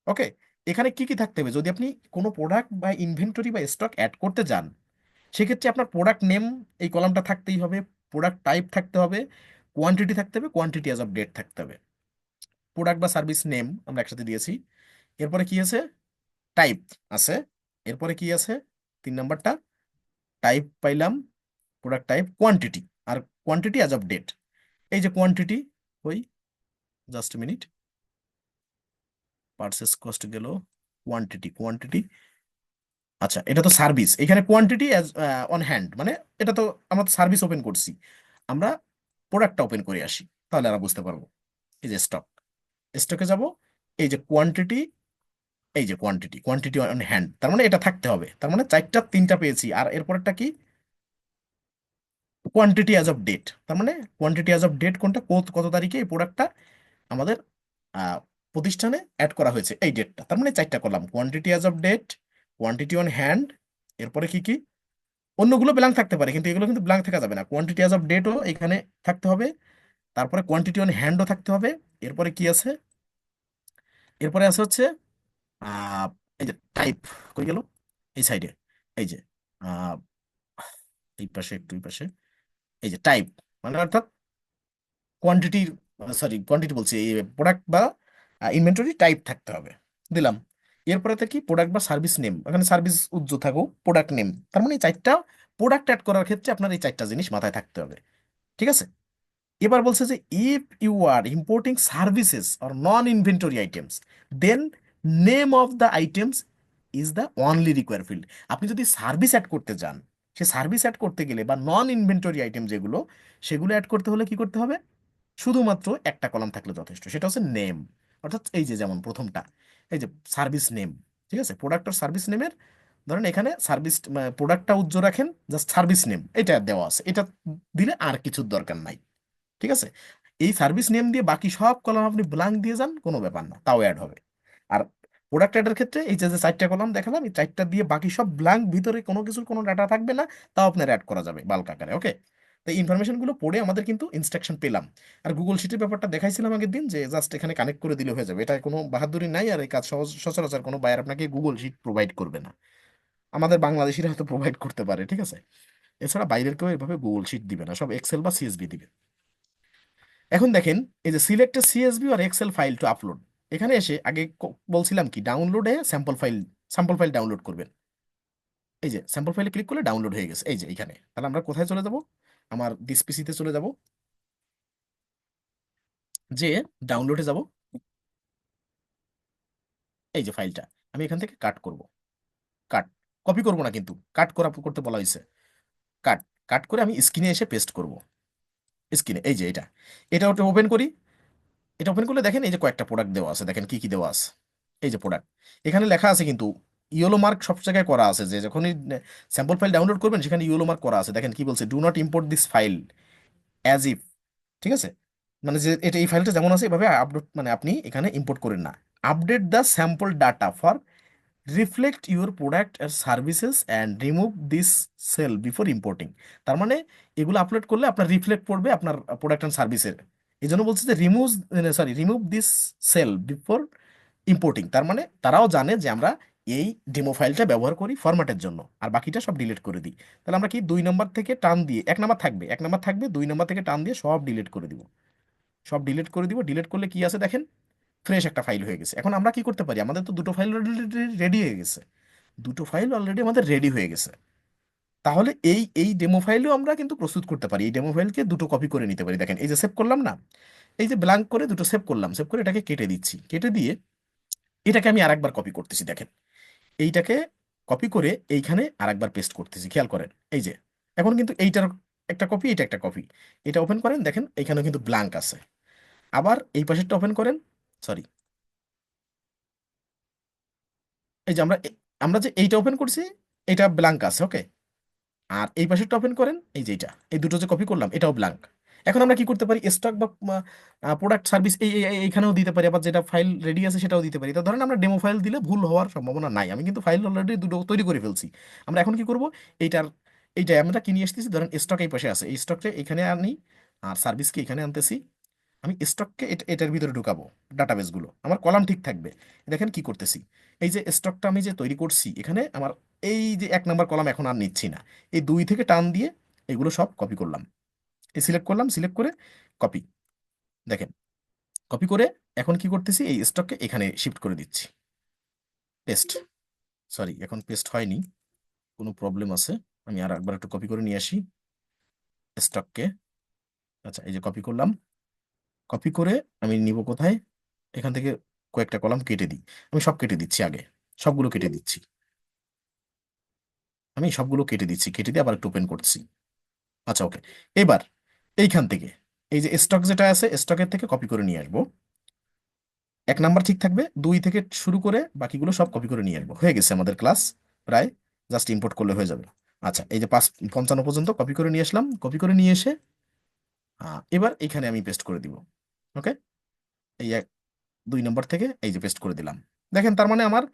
ওকে, এখানে কি কি থাকতে হবে, যদি আপনি কোনো প্রোডাক্ট বা ইনভেন্টরি বা স্টক অ্যাড করতে যান, সেক্ষেত্রে আপনার প্রোডাক্ট নেম এই কলামটা থাকতেই হবে, প্রোডাক্ট টাইপ থাকতে হবে, কোয়ান্টিটি থাকতে হবে, কোয়ান্টিটি অ্যাজ অফ ডেট থাকতে হবে। প্রোডাক্ট বা সার্ভিস নেম আমরা একসাথে দিয়েছি। এরপরে কি আছে, টাইপ আছে। এরপরে কি আছে, 3 নম্বরটা, টাইপ পাইলাম, প্রোডাক্ট টাইপ, কোয়ান্টিটি, আর কোয়ান্টিটি অ্যাজ অফ ডেট। এই যে কোয়ান্টিটি, ওই জাস্ট মিনিট, পারচেস কস্ট গেল, কোয়ান্টিটি। আচ্ছা, এটা তো সার্ভিস, এখানে কোয়ান্টিটি অ্যাজ অন হ্যান্ড, মানে এটা তো আমরা তো সার্ভিস ওপেন করছি, আমরা প্রোডাক্টটা ওপেন করে আসি, তাহলে আমরা বুঝতে পারবো। এই যে স্টকে যাব, এই যে কোয়ান্টিটি, এই যে কোয়ান্টিটি অন হ্যান্ড, তার মানে এটা থাকতে হবে। তার মানে 4টা 3টা পেয়েছি, আর এরপরেরটা কি, কোয়ান্টিটি অ্যাজ অফ ডেট, তার মানে কোয়ান্টিটি অ্যাজ অফ ডেট কোনটা, কত কত তারিখে এই প্রোডাক্টটা আমাদের আহ, প্রতিষ্ঠানে অ্যাড করা হয়েছে এই ডেটটা, তার মানে চারটা করলাম, quantity as of date, quantity on hand, এরপরে কি কি, অন্যগুলো ব্ল্যাঙ্ক থাকতে পারে কিন্তু এগুলো কিন্তু ব্ল্যাঙ্ক থাকা যাবে না, কোয়ান্টিটি অ্যাজ অফ ডেটও এখানে থাকতে হবে, তারপরে কোয়ান্টিটি অন হ্যান্ডও থাকতে হবে, এরপরে কি আছে, এরপরে আছে হচ্ছে আহ, এই যে টাইপ, কই গেল, এই সাইডে, এই যে আহ, এই পাশে একটু এই পাশে, এই যে টাইপ, মানে অর্থাৎ কোয়ান্টিটির, সরি কোয়ান্টিটি বলছি, এই প্রোডাক্ট বা ইনভেন্টরি টাইপ থাকতে হবে, দিলাম। এরপরে কি প্রোডাক্ট বা সার্ভিস নেম, এখানে সার্ভিস উজ্জ্ব থাকুক, প্রোডাক্ট নেম, তার মানে এই চারটা প্রোডাক্ট অ্যাড করার ক্ষেত্রে আপনার এই চারটা জিনিস মাথায় থাকতে হবে, ঠিক আছে। এবার বলছে যে if you are importing services or non inventory items, then name of the items is the only require field. আপনি যদি সার্ভিস অ্যাড করতে যান, সে সার্ভিস অ্যাড করতে গেলে বা নন ইনভেন্টরি আইটেম যেগুলো, সেগুলো অ্যাড করতে হলে কি করতে হবে, শুধুমাত্র একটা কলাম থাকলে যথেষ্ট, সেটা হচ্ছে নেম। অর্থাৎ এই যে যেমন প্রথমটা, এই যে সার্ভিস নেম, ঠিক আছে, প্রোডাক্ট আর সার্ভিস নেমের, ধরেন এখানে সার্ভিস প্রোডাক্টটা উজ্জ্ব রাখেন, জাস্ট সার্ভিস নেম এটা দেওয়া আছে, এটা দিলে আর কিছুর দরকার নাই, ঠিক আছে। এই সার্ভিস নেম দিয়ে বাকি সব কলাম আপনি ব্ল্যাঙ্ক দিয়ে যান, কোনো ব্যাপার না, তাও অ্যাড হবে। আর প্রোডাক্ট অ্যাডের ক্ষেত্রে এই যে যে চারটা কলাম দেখালাম, এই চারটা দিয়ে বাকি সব ব্ল্যাঙ্ক, ভিতরে কোনো কিছুর কোনো ডাটা থাকবে না, তাও আপনার অ্যাড করা যাবে বাল্ক আকারে, ওকে। তো এই ইনফরমেশনগুলো পড়ে আমাদের কিন্তু ইনস্ট্রাকশন পেলাম। আর গুগল শিটের ব্যাপারটা দেখাইছিলাম আগের দিন, যে জাস্ট এখানে কানেক্ট করে দিলে হয়ে যাবে, এটা কোনো বাহাদুরি নাই, আর এই কাজ সহজ, সচরাচর কোনো বায়ার আপনাকে গুগল শিট প্রোভাইড করবে না, আমাদের বাংলাদেশিরা হয়তো প্রোভাইড করতে পারে, ঠিক আছে। এছাড়া বাইরের কেউ এভাবে গুগল শিট দিবে না, সব এক্সেল বা সিএসভি দিবে। এখন দেখেন, এই যে সিলেক্ট সিএসভি আর এক্সেল ফাইল টু আপলোড, এখানে এসে আগে বলছিলাম কি ডাউনলোডে স্যাম্পল ফাইল ডাউনলোড করবেন, এই যে স্যাম্পল ফাইলে ক্লিক করলে ডাউনলোড হয়ে গেছে, এই যে এখানে, তাহলে আমরা কোথায় চলে যাব, আমার দিস পিসিতে চলে যাব, যে ডাউনলোডে যাব, এই যে ফাইলটা আমি এখান থেকে কাট করব, কাট, কপি করব না কিন্তু, কাট করা করতে বলা হয়েছে, কাট, কাট করে আমি স্ক্রিনে এসে পেস্ট করব, স্ক্রিনে এই যে এটা, এটা ওটা ওপেন করি, এটা ওপেন করলে দেখেন এই যে কয়েকটা প্রোডাক্ট দেওয়া আছে, দেখেন কি কি দেওয়া আছে, এই যে প্রোডাক্ট, এখানে লেখা আছে কিন্তু, ইয়েলো মার্ক সব জায়গায় করা আছে, যে যখনই স্যাম্পল ফাইল ডাউনলোড করবেন সেখানে ইয়েলো মার্ক করা আছে, দেখেন কি বলছে, do not import this file as if, ঠিক আছে, মানে যে এটা এই ফাইলটা যেমন আছে এভাবে আপলোড, মানে আপনি এখানে ইম্পোর্ট করেন না, update the sample data for reflect your product আর services and remove this cell before importing, তার মানে এগুলো আপলোড করলে আপনার রিফ্লেক্ট পড়বে আপনার প্রোডাক্ট অ্যান্ড সার্ভিসের, এই জন্য বলছে যে remove this cell before importing, তার মানে তারাও জানে যে আমরা এই ডেমো ফাইলটা ব্যবহার করি ফরম্যাটের জন্য, আর বাকিটা সব ডিলিট করে দিই। তাহলে আমরা কি 2 নম্বর থেকে টান দিয়ে, 1 নম্বর থাকবে, 1 নম্বর থাকবে, 2 নম্বর থেকে টান দিয়ে সব ডিলিট করে দিব, সব ডিলিট করে দিব, ডিলিট করলে কি আছে দেখেন, ফ্রেশ একটা ফাইল হয়ে গেছে। এখন আমরা কি করতে পারি, আমাদের তো দুটো ফাইল রেডি হয়ে গেছে, দুটো ফাইল অলরেডি আমাদের রেডি হয়ে গেছে, তাহলে এই এই ডেমো ফাইলও আমরা কিন্তু প্রস্তুত করতে পারি, এই ডেমো ফাইলকে দুটো কপি করে নিতে পারি, দেখেন এই যে সেভ করলাম না, এই যে ব্ল্যাঙ্ক করে দুটো সেভ করলাম, সেভ করে এটাকে কেটে দিচ্ছি, কেটে দিয়ে এটাকে আমি আরেকবার কপি করতেছি, দেখেন এইটাকে কপি করে এইখানে আরেকবার পেস্ট করতেছি, খেয়াল করেন, এই যে এখন কিন্তু এইটার একটা কপি, এটা একটা কপি, এটা ওপেন করেন, দেখেন এখানে কিন্তু ব্ল্যাঙ্ক আছে, আবার এই পাশেরটা ওপেন করেন, সরি, এই যে আমরা যে এইটা ওপেন করছি, এটা ব্ল্যাঙ্ক আছে, ওকে। আর এই পাশেরটা ওপেন করেন, এই যে এটা, এই দুটো যে কপি করলাম এটাও ব্ল্যাঙ্ক। এখন আমরা কি করতে পারি, স্টক বা প্রোডাক্ট সার্ভিস এইখানেও দিতে পারি, আবার যেটা ফাইল রেডি আছে সেটাও দিতে পারি। তা ধরেন আমরা ডেমো ফাইল দিলে ভুল হওয়ার সম্ভাবনা নাই, আমি কিন্তু ফাইল অলরেডি দুটো তৈরি করে ফেলছি। আমরা এখন কি করব, এইটার এইটা আমরা কিনে আসতেছি, ধরেন স্টক এই পাশে আছে, এই স্টকটা এখানে আনি, আর সার্ভিসকে এখানে আনতেছি, আমি স্টককে এটার ভিতরে ঢুকাবো, ডাটাবেসগুলো আমার কলাম ঠিক থাকবে। দেখেন কি করতেছি, এই যে স্টকটা আমি যে তৈরি করছি এখানে আমার, এই যে 1 নম্বর কলাম এখন আর নিচ্ছি না, এই 2 থেকে টান দিয়ে এগুলো সব কপি করলাম, এই সিলেক্ট করলাম, সিলেক্ট করে কপি, দেখেন কপি করে এখন কি করতেছি, এই স্টককে এখানে শিফট করে দিচ্ছি, পেস্ট, সরি এখন পেস্ট হয়নি, কোনো প্রবলেম আছে, আমি আর একবার একটু কপি করে নিয়ে আসি স্টককে, আচ্ছা এই যে কপি করলাম, কপি করে আমি নিব কোথায়, এখান থেকে কয়েকটা কলাম কেটে দিই, আমি সব কেটে দিচ্ছি আগে, সবগুলো কেটে দিচ্ছি, আমি সবগুলো কেটে দিচ্ছি, কেটে দিয়ে আবার একটু ওপেন করছি, আচ্ছা ওকে। এবার এইখান থেকে এই যে স্টক যেটা আছে স্টকের থেকে কপি করে নিয়ে আসবো, 1 নম্বর ঠিক থাকবে, 2 থেকে শুরু করে বাকিগুলো সব কপি করে নিয়ে আসবো, হয়ে গেছে আমাদের ক্লাস প্রায়, জাস্ট ইম্পোর্ট করলে হয়ে যাবে। আচ্ছা, এই যে 55 পর্যন্ত কপি করে নিয়ে আসলাম, কপি করে নিয়ে এসে এবার এখানে আমি পেস্ট করে দিব। ওকে, এই 2 নম্বর থেকে এই যে পেস্ট করে দিলাম। দেখেন তার মানে আমার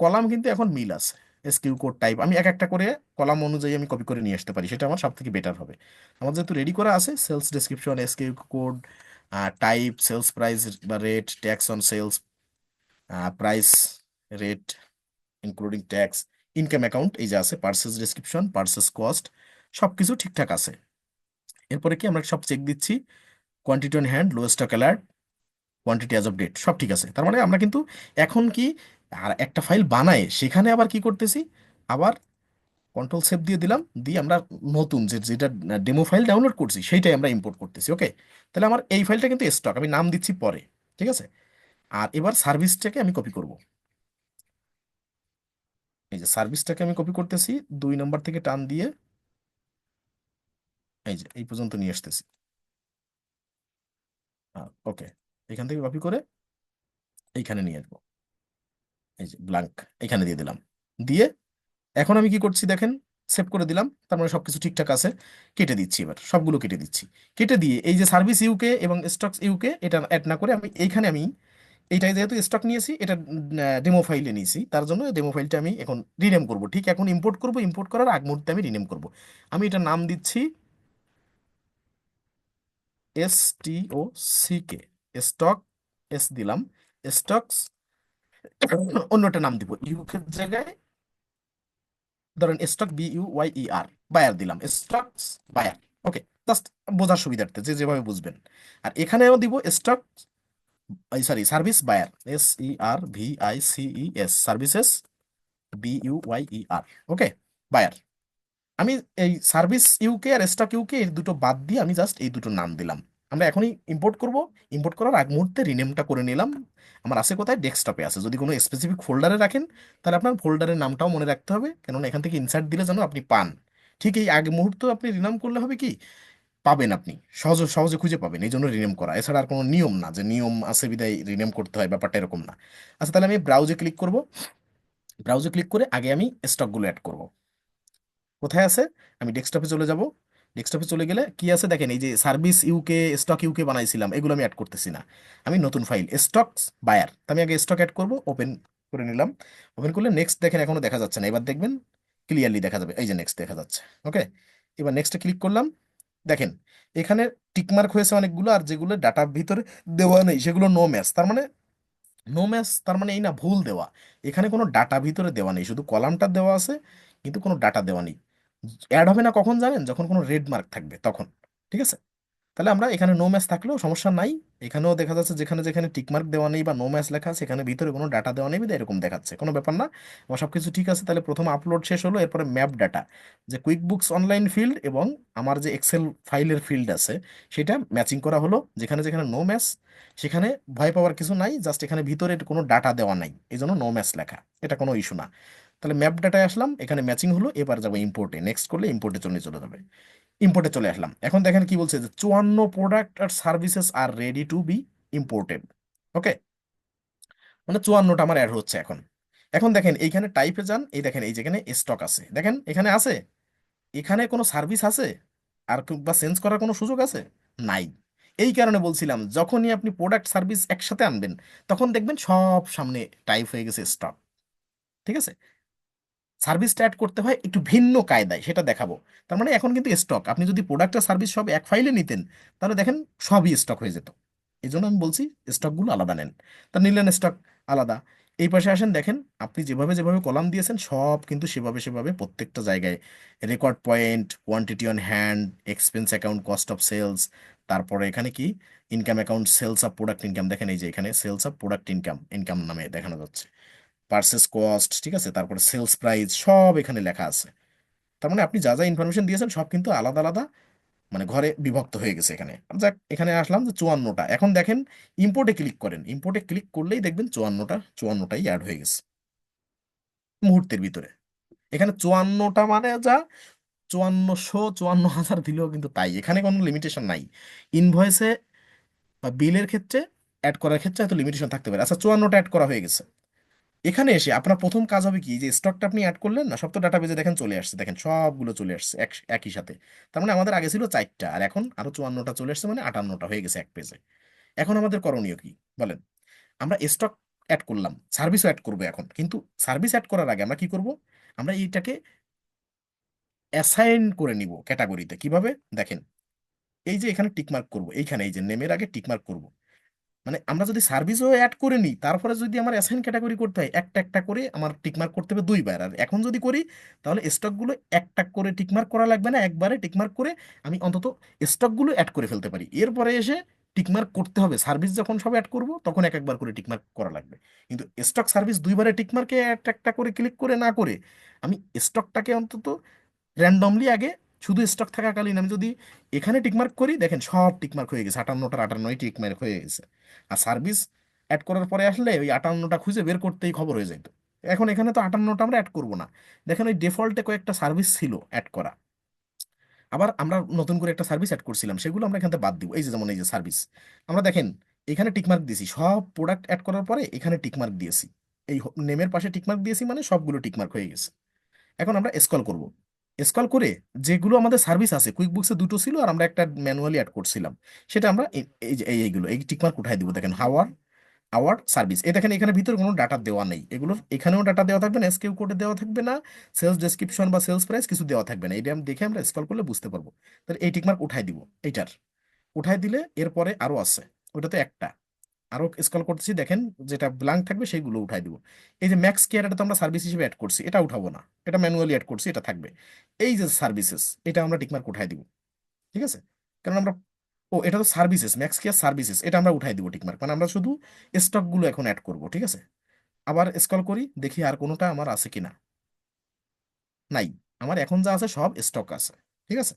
কলাম কিন্তু এখন মিল আছে। এসকিউ কোড টাইপ আমি এক একটা করে কলাম অনুযায়ী আমি কপি করে নিয়ে আসতে পারি, সেটা আমার সব থেকে বেটার হবে। আমার যেহেতু রেডি করা আছে sales description, SQ code, type, sales price বা rate, tax on sales, price, rate including tax, income account এই যে আছে, পার্সেস ডেসক্রিপশন, পার্সেস কস্ট, সব কিছু ঠিকঠাক আছে। এরপরে কি আমরা সব চেক দিচ্ছি, quantity on hand, low stock alert, quantity as of date, সব ঠিক আছে। তার মানে আমরা কিন্তু এখন কি আর একটা ফাইল বানায় সেখানে আবার কি করতেছি, আবার কন্ট্রোল সেভ দিয়ে দিলাম, দিয়ে আমরা নতুন যেটা ডেমো ফাইল ডাউনলোড করছি সেইটাই আমরা ইম্পোর্ট করতেছি। ওকে, তাহলে আমার এই ফাইলটা কিন্তু স্টক, আমি নাম দিচ্ছি পরে। ঠিক আছে, আর এবার সার্ভিসটাকে আমি কপি করব। এই যে সার্ভিসটাকে আমি কপি করতেছি, 2 নম্বর থেকে টান দিয়ে এই যে এই পর্যন্ত নিয়ে আসতেছি। ওকে, এখান থেকে কপি করে এইখানে নিয়ে আসবো। এই যে ব্ল্যাঙ্ক এখানে দিয়ে দিলাম, দিয়ে এখন আমি কি করছি দেখেন, সেভ করে দিলাম, তার মানে সবকিছু ঠিকঠাক আছে। কেটে দিচ্ছি, এবার সবগুলো কেটে দিচ্ছি। কেটে দিয়ে এই যে সার্ভিস ইউকে এবং স্টকস ইউকে এটা অ্যাড না করে আমি এইখানে আমি এইটাই যেহেতু স্টক নিয়েছি এটা ডেমো ফাইলে নিয়েছি, তার জন্য ডেমো ফাইলটা আমি এখন রিনেম করব। ঠিক এখন ইম্পোর্ট করব, ইম্পোর্ট করার আগ মুহূর্তে আমি রিনেম করব। আমি এটা নাম দিচ্ছি STOCK, স্টক, এস দিলাম, স্টকস। অন্যটা নাম দিব ইউকে জায়গায়, ধরেন স্টক BUYER, বায়ার দিলাম, স্টকস বায়ার। ওকে, জাস্ট বোঝার সুবিধার্থে যে যেভাবে বুঝবেন। আর এখানেও দিব stock, sorry service buyer, SERVICES, services BUYER। Okay, buyer. আমি এই সার্ভিস ইউকে আর স্টক ইউকে এই দুটো বাদ দিয়ে আমি জাস্ট এই দুটো নাম দিলাম। আমরা এখনই ইম্পোর্ট করব, ইম্পোর্ট করার আগ মুহূর্তে রিনেমটা করে নিলাম। আমার আছে কোথায়, ডেস্কটপে আছে। যদি কোনো স্পেসিফিক ফোল্ডারে রাখেন তাহলে আপনার ফোল্ডারের নামটাও মনে রাখতে হবে, কেননা এখান থেকে ইনসার্ট দিলে যেন আপনি পান। ঠিক এই আগ মুহূর্তে আপনি রিনাম করলে হবে কি, পাবেন আপনি, সহজে সহজে খুঁজে পাবেন, এই জন্য রিনেম করা। এছাড়া আর কোনো নিয়ম না যে নিয়ম আছে বিদায় রিনেম করতে হয়, ব্যাপারটা এরকম না। আচ্ছা, তাহলে আমি ব্রাউজে ক্লিক করব। ব্রাউজে ক্লিক করে আগে আমি স্টকগুলো অ্যাড করব। কোথায় আছে, আমি ডেস্কটপে চলে যাব। ডেস্কটপে চলে গেলে কি আছে দেখেন, এই যে সার্ভিস ইউকে, স্টক ইউকে বানাইছিলাম, এগুলো আমি অ্যাড করতেছি না। আমি নতুন ফাইল স্টকস বায়ার, আমি আগে স্টক অ্যাড করব। ওপেন করে নিলাম। ওপেন করলে নেক্সট দেখেন, এখনো দেখা যাচ্ছে না, এবার দেখবেন ক্লিয়ারলি দেখা যাবে, এই যে নেক্সট দেখা যাচ্ছে। ওকে, এবার নেক্সটে ক্লিক করলাম। দেখেন এখানে টিকমার্ক হয়েছে অনেকগুলো, আর যেগুলো ডাটার ভিতরে দেওয়া নেই সেগুলো নো ম্যাচ। তার মানে নো ম্যাচ তার মানে এই না, ভুল দেওয়া। এখানে কোনো ডাটা ভিতরে দেওয়া নেই, শুধু কলামটা দেওয়া আছে কিন্তু কোনো ডাটা দেওয়া নেই। অ্যাড হবে না কখন জানেন, যখন কোনো রেড মার্ক থাকবে তখন। ঠিক আছে, তাহলে আমরা এখানে নো ম্যাচ থাকলেও সমস্যা নাই। এখানেও দেখা যাচ্ছে যেখানে যেখানে টিকমার্ক দেওয়া নেই বা নো ম্যাচ লেখা আছে এখানে ভিতরে কোনো ডাটা দেওয়া নেই বিধায় এরকম দেখাচ্ছে, কোনো ব্যাপার না। আমার সব কিছু ঠিক আছে। তাহলে প্রথম আপলোড শেষ হলো, এরপরে ম্যাপ ডাটা, যে কুইক বুকস অনলাইন ফিল্ড এবং আমার যে এক্সেল ফাইলের ফিল্ড আছে সেটা ম্যাচিং করা হলো। যেখানে যেখানে নো ম্যাচ সেখানে ভয় পাওয়ার কিছু নাই, জাস্ট এখানে ভিতরে কোনো ডাটা দেওয়া নাই, এই জন্য নো ম্যাচ লেখা, এটা কোনো ইস্যু না। তাহলে ম্যাপ ডাটায় আসলাম, এখানে ম্যাচিং হলো। এবার যাবো ইম্পোর্টে, নেক্সট করলে ইম্পোর্টে চলে চলে যাবে। ইম্পোর্টে চলে আসলাম। এখন দেখেন কি বলছে, যে 54 প্রোডাক্ট আর সার্ভিসেস আর ready to be imported. Okay, মানে 54টা আমার অ্যাড হচ্ছে এখন। এখন দেখেন এইখানে টাইপে যান, এই দেখেন এই যেখানে স্টক আছে, দেখেন এখানে আছে, এখানে কোনো সার্ভিস আছে আর বা চেঞ্জ করার কোনো সুযোগ আছে? নাই। এই কারণে বলছিলাম যখনই আপনি প্রোডাক্ট সার্ভিস একসাথে আনবেন তখন দেখবেন সব সামনে টাইপ হয়ে গেছে স্টক। ঠিক আছে, সার্ভিসটা অ্যাড করতে হয় একটু ভিন্ন কায়দায়, সেটা দেখাবো। তার মানে এখন কিন্তু স্টক, আপনি যদি প্রোডাক্ট আর সার্ভিস সব এক ফাইলে নিতেন তাহলে দেখেন সবই স্টক হয়ে যেত। এই জন্য আমি বলছি স্টকগুলো আলাদা নেন। তা নিলেন স্টক আলাদা। এই পাশে আসেন, দেখেন আপনি যেভাবে যেভাবে কলাম দিয়েছেন সব কিন্তু সেভাবে সেভাবে প্রত্যেকটা জায়গায় record point, quantity on hand, expense account, cost of sales, তারপরে এখানে কি income account, sales of product income, দেখেন এই যে এখানে sales of product income, income নামে দেখানো যাচ্ছে, পার্সেস কস্ট, ঠিক আছে, তারপরে সেলস প্রাইস সব এখানে লেখা আছে। তার মানে আপনি যা যা ইনফরমেশন দিয়েছেন সব কিন্তু আলাদা আলাদা মানে ঘরে বিভক্ত হয়ে গেছে এখানে। যাক, এখানে আসলাম যে 54টা। এখন দেখেন ইম্পোর্টে ক্লিক করেন, ইম্পোর্টে ক্লিক করলেই দেখবেন 54টাই অ্যাড হয়ে গেছে মুহূর্তের ভিতরে। এখানে 54টা মানে যা 5400 54,000 দিলেও কিন্তু তাই, এখানে কোনো লিমিটেশন নাই। ইনভয়েসে বা বিলের ক্ষেত্রে অ্যাড করার ক্ষেত্রে হয়তো লিমিটেশন থাকতে পারে। আচ্ছা, 54টা অ্যাড করা হয়ে গেছে। এখানে এসে আপনার প্রথম কাজ হবে কি, যে স্টকটা আপনি অ্যাড করলেন না, সব তো ডাটাবেজে দেখেন চলে আসছে, দেখেন সবগুলো চলে আসছে একই সাথে। তার মানে আমাদের আগে ছিল 4টা, আর এখন আরো 54টা চলে আসছে, মানে 58টা হয়ে গেছে এক পেজে। এখন আমাদের করণীয় কি বলেন? আমরা স্টক অ্যাড করলাম, সার্ভিসও অ্যাড করবো এখন, কিন্তু সার্ভিস অ্যাড করার আগে আমরা কি করব? আমরা এইটাকে অ্যাসাইন করে নিব ক্যাটাগরিতে। কিভাবে দেখেন, এই যে এখানে টিকমার্ক করব, এইখানে এই যে নেমের আগে টিকমার্ক করব। মানে আমরা যদি সার্ভিসও অ্যাড করে নিই, তারপরে যদি আমার অ্যাসাইন ক্যাটাগরি করতে হয়, একটা একটা করে আমার টিকমার্ক করতে হবে 2বার। আর এখন যদি করি, তাহলে স্টকগুলো একটা করে টিকমার্ক করা লাগবে না, একবারে টিকমার্ক করে আমি অন্তত স্টকগুলো অ্যাড করে ফেলতে পারি। এরপরে এসে টিকমার্ক করতে হবে, সার্ভিস যখন সব অ্যাড করব তখন এক একবার করে টিকমার্ক করা লাগবে। কিন্তু স্টক সার্ভিস 2বারে টিকমার্কে একটা একটা করে ক্লিক করে না করে, আমি স্টকটাকে অন্তত র্যান্ডমলি আগে, শুধু স্টক থাকাকালীন আমি যদি এখানে টিকমার্ক করি, দেখেন সব টিকমার্ক হয়ে গেছে, 58টার 58ই টিকমার্ক হয়ে গেছে। আর সার্ভিস অ্যাড করার পরে আসলে ওই 58টা খুঁজে বের করতেই খবর হয়ে যেত। এখন এখানে তো 58টা আমরা অ্যাড করবো না, দেখেন ওই ডিফল্টে কয়েকটা সার্ভিস ছিল অ্যাড করা, আবার আমরা নতুন করে একটা সার্ভিস অ্যাড করছিলাম, সেগুলো আমরা এখান থেকে বাদ দিব। এই যে যেমন এই যে সার্ভিস, আমরা দেখেন এখানে টিকমার্ক দিয়েছি, সব প্রোডাক্ট অ্যাড করার পরে এখানে টিকমার্ক দিয়েছি, এই নেমের পাশে টিকমার্ক দিয়েছি, মানে সবগুলো টিকমার্ক হয়ে গেছে। এখন আমরা স্ক্রল করব, স্ক্রল করে যেগুলো আমাদের সার্ভিস আছে, কুইক বুকসে 2টো ছিল আর আমরা একটা ম্যানুয়ালি অ্যাড করছিলাম, সেটা আমরা এই যে এইগুলো এই টিকমার্ক উঠাই দিব। দেখেন হাওয়ার আওয়ার সার্ভিস, এই দেখেন এখানে ভিতরে কোনো ডাটা দেওয়া নেই, এগুলোর এখানেও ডাটা দেওয়া থাকবে না, এসকিউ কোডে দেওয়া থাকবে না, সেলস ডেসক্রিপশন বা সেলস প্রাইস কিছু দেওয়া থাকবে না। এটা আমি দেখে আমরা স্ক্রল করলে বুঝতে পারবো। তাহলে এই টিকমার্ক উঠাই দিব, এইটার উঠাই দিলে এরপরে আরো আছে, ওটা তো একটা, আরো স্ক্রল করতেছি, দেখেন যেটা ব্ল্যাঙ্ক থাকবে সেইগুলো উঠাই দিব। এই যে ম্যাক্স কেয়ার, এটা তো আমরা সার্ভিস হিসেবে অ্যাড করছি, এটা উঠাবো না, এটা ম্যানুয়ালি অ্যাড করছি, এটা থাকবে। এই যে সার্ভিসেস, এটা আমরা টিকমার্ক উঠাই দিব, ঠিক আছে? কারণ আমরা, ও এটা তো সার্ভিসেস, ম্যাক্স কেয়ার সার্ভিসেস, এটা আমরা উঠাই দিব টিকমার্ক, মানে আমরা শুধু স্টকগুলো এখন অ্যাড করব, ঠিক আছে? আবার স্ক্রল করি, দেখি আর কোনোটা আমার আছে কিনা। নাই, আমার এখন যা আছে সব স্টক আছে, ঠিক আছে?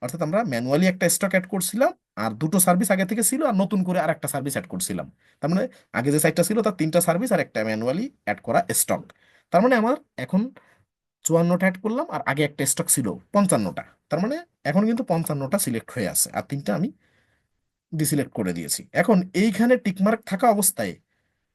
অর্থাৎ আমরা ম্যানুয়ালি একটা স্টক অ্যাড করছিলাম, আর 2টো সার্ভিস আগে থেকে ছিল, আর নতুন করে আর একটা সার্ভিস অ্যাড করছিলাম। তার মানে আগে যে সাইটটা ছিল তার 3টা সার্ভিস আর একটা ম্যানুয়ালি অ্যাড করা স্টক। তার মানে আমার এখন 54টা অ্যাড করলাম, আর আগে একটা স্টক ছিল 55টা। তার মানে এখন কিন্তু 55টা সিলেক্ট হয়ে আছে, আর 3টা আমি ডিসিলেক্ট করে দিয়েছি। এখন এইখানে টিকমার্ক থাকা অবস্থায়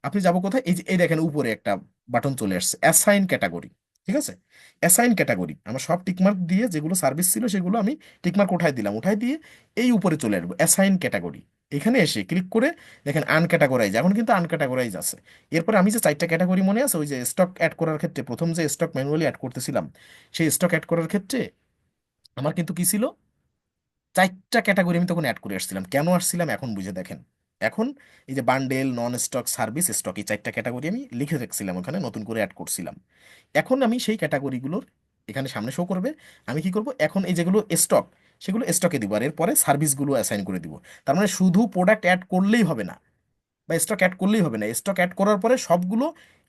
আপনি যাবো কোথায়, এই যে এই দেখেন উপরে একটা বাটন চলে আসছে অ্যাসাইন ক্যাটাগরি, ঠিক আছে? অ্যাসাইন ক্যাটাগরি, আমার সব টিকমার্ক দিয়ে যেগুলো সার্ভিস ছিল সেগুলো আমি টিকমার্ক উঠাই দিলাম, উঠাই দিয়ে এই উপরে চলে আসবো অ্যাসাইন ক্যাটাগরি। এখানে এসে ক্লিক করে দেখেন আনক্যাটাগরাইজ, এখন কিন্তু আনক্যাটাগরাইজ আছে। এরপরে আমি যে 4টা ক্যাটাগরি মনে আছে, ওই যে স্টক অ্যাড করার ক্ষেত্রে প্রথম যে স্টক ম্যানুয়ালি অ্যাড করতেছিলাম, সেই স্টক অ্যাড করার ক্ষেত্রে আমার কিন্তু কি ছিল, 4টা ক্যাটাগরি আমি তখন অ্যাড করে আসছিলাম। কেন আসছিলাম এখন বুঝে দেখেন। এখন এই যে বান্ডেল, নন স্টক, সার্ভিস, স্টক, এই 4টা ক্যাটাগরি আমি লিখে রাখছিলাম, ওখানে নতুন করে অ্যাড করছিলাম। এখন আমি সেই ক্যাটাগরিগুলোর এখানে সামনে শো করবে, আমি কি করব, এখন এই যেগুলো স্টক সেগুলো স্টকে দিব, আর এরপরে সার্ভিসগুলো অ্যাসাইন করে দিব। তার মানে শুধু প্রোডাক্ট অ্যাড করলেই হবে না, বা স্টক অ্যাড করলেই হবে না, স্টক অ্যাড করার পরে সবগুলো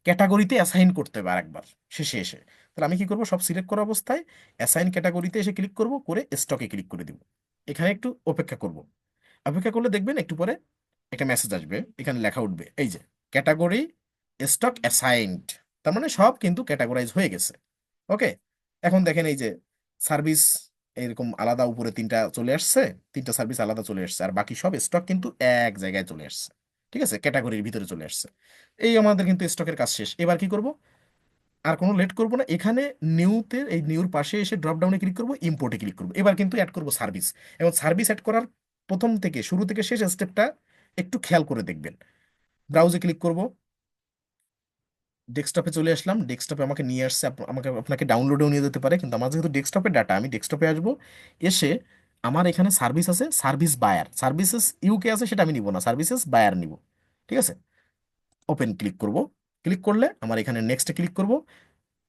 ক্যাটাগরিতে অ্যাসাইন করতে হবে আরেকবার শেষে এসে। তাহলে আমি কি করব, সব সিলেক্ট করা অবস্থায় অ্যাসাইন ক্যাটাগরিতে এসে ক্লিক করব, করে স্টকে ক্লিক করে দিব। এখানে একটু অপেক্ষা করব, অপেক্ষা করলে দেখবেন একটু পরে একটা মেসেজ আসবে, এখানে লেখা উঠবে এই যে ক্যাটাগরি স্টক অ্যাসাইনড। তার মানে সব কিন্তু ক্যাটাগরাইজ হয়ে গেছে। ওকে, এখন দেখেন এই যে সার্ভিস এরকম আলাদা উপরে 3টা চলে আসছে, 3টা সার্ভিস আলাদা চলে আসছে, আর বাকি সব স্টক কিন্তু এক জায়গায় চলে আসছে, ঠিক আছে? ক্যাটাগরির ভিতরে চলে আসছে। এই আমাদের কিন্তু স্টকের কাজ শেষ। এবার কি করব, আর কোনো লেট করব না, এখানে নিউতে এই নিউর পাশে এসে ড্রপ ডাউনে ক্লিক করব, ইম্পোর্টে ক্লিক করব। এবার কিন্তু অ্যাড করব সার্ভিস, এবং সার্ভিস অ্যাড করার প্রথম থেকে শুরু থেকে শেষ স্টেপটা একটু খেয়াল করে দেখবেন। ব্রাউজে ক্লিক করব, ডেস্কটপে চলে আসলাম, ডেস্কটপে আমাকে নিয়ে আসছে, আমাকে আপনাকে ডাউনলোডেও নিয়ে যেতে পারে, কিন্তু আমার যেহেতু ডেস্কটপের ডাটা, আমি ডেস্কটপে আসবো। এসে আমার এখানে সার্ভিস আছে, সার্ভিস বায়ার, সার্ভিসেস ইউকে আছে, সেটা আমি নিব না, সার্ভিসেস বায়ার নিব, ঠিক আছে? ওপেন ক্লিক করব, ক্লিক করলে আমার এখানে নেক্সটে ক্লিক করব।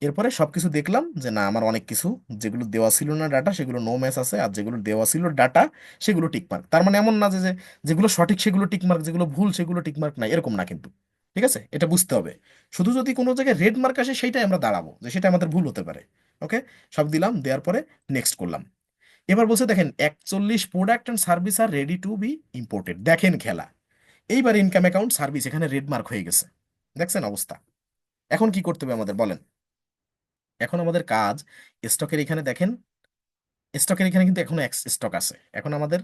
এরপরে সবকিছু দেখলাম যে না, আমার অনেক কিছু যেগুলো দেওয়া ছিল না ডাটা সেগুলো নো ম্যাচ আছে, আর যেগুলো দেওয়া ছিল ডাটা সেগুলো টিকমার্ক। তার মানে এমন না যে যেগুলো সঠিক সেগুলো টিকমার্ক, যেগুলো ভুল সেগুলো টিকমার্ক না, এরকম না কিন্তু, ঠিক আছে? এটা বুঝতে হবে। শুধু যদি কোনো জায়গায় রেড মার্ক আসে সেইটাই আমরা দাঁড়াবো, যে সেটা আমাদের ভুল হতে পারে। ওকে, সব দিলাম, দেওয়ার পরে নেক্সট করলাম। এবার বলছে দেখেন 41 product and service are ready to be imported, দেখেন খেলা। এইবার ইনকাম অ্যাকাউন্ট সার্ভিস এখানে রেড মার্ক হয়ে গেছে, দেখছেন অবস্থা? এখন কি করতে হবে আমাদের বলেন? এখন আমাদের কাজ, স্টকের এখানে দেখেন, স্টকের এখানে কিন্তু এখনো স্টক আছে। এখন আমাদের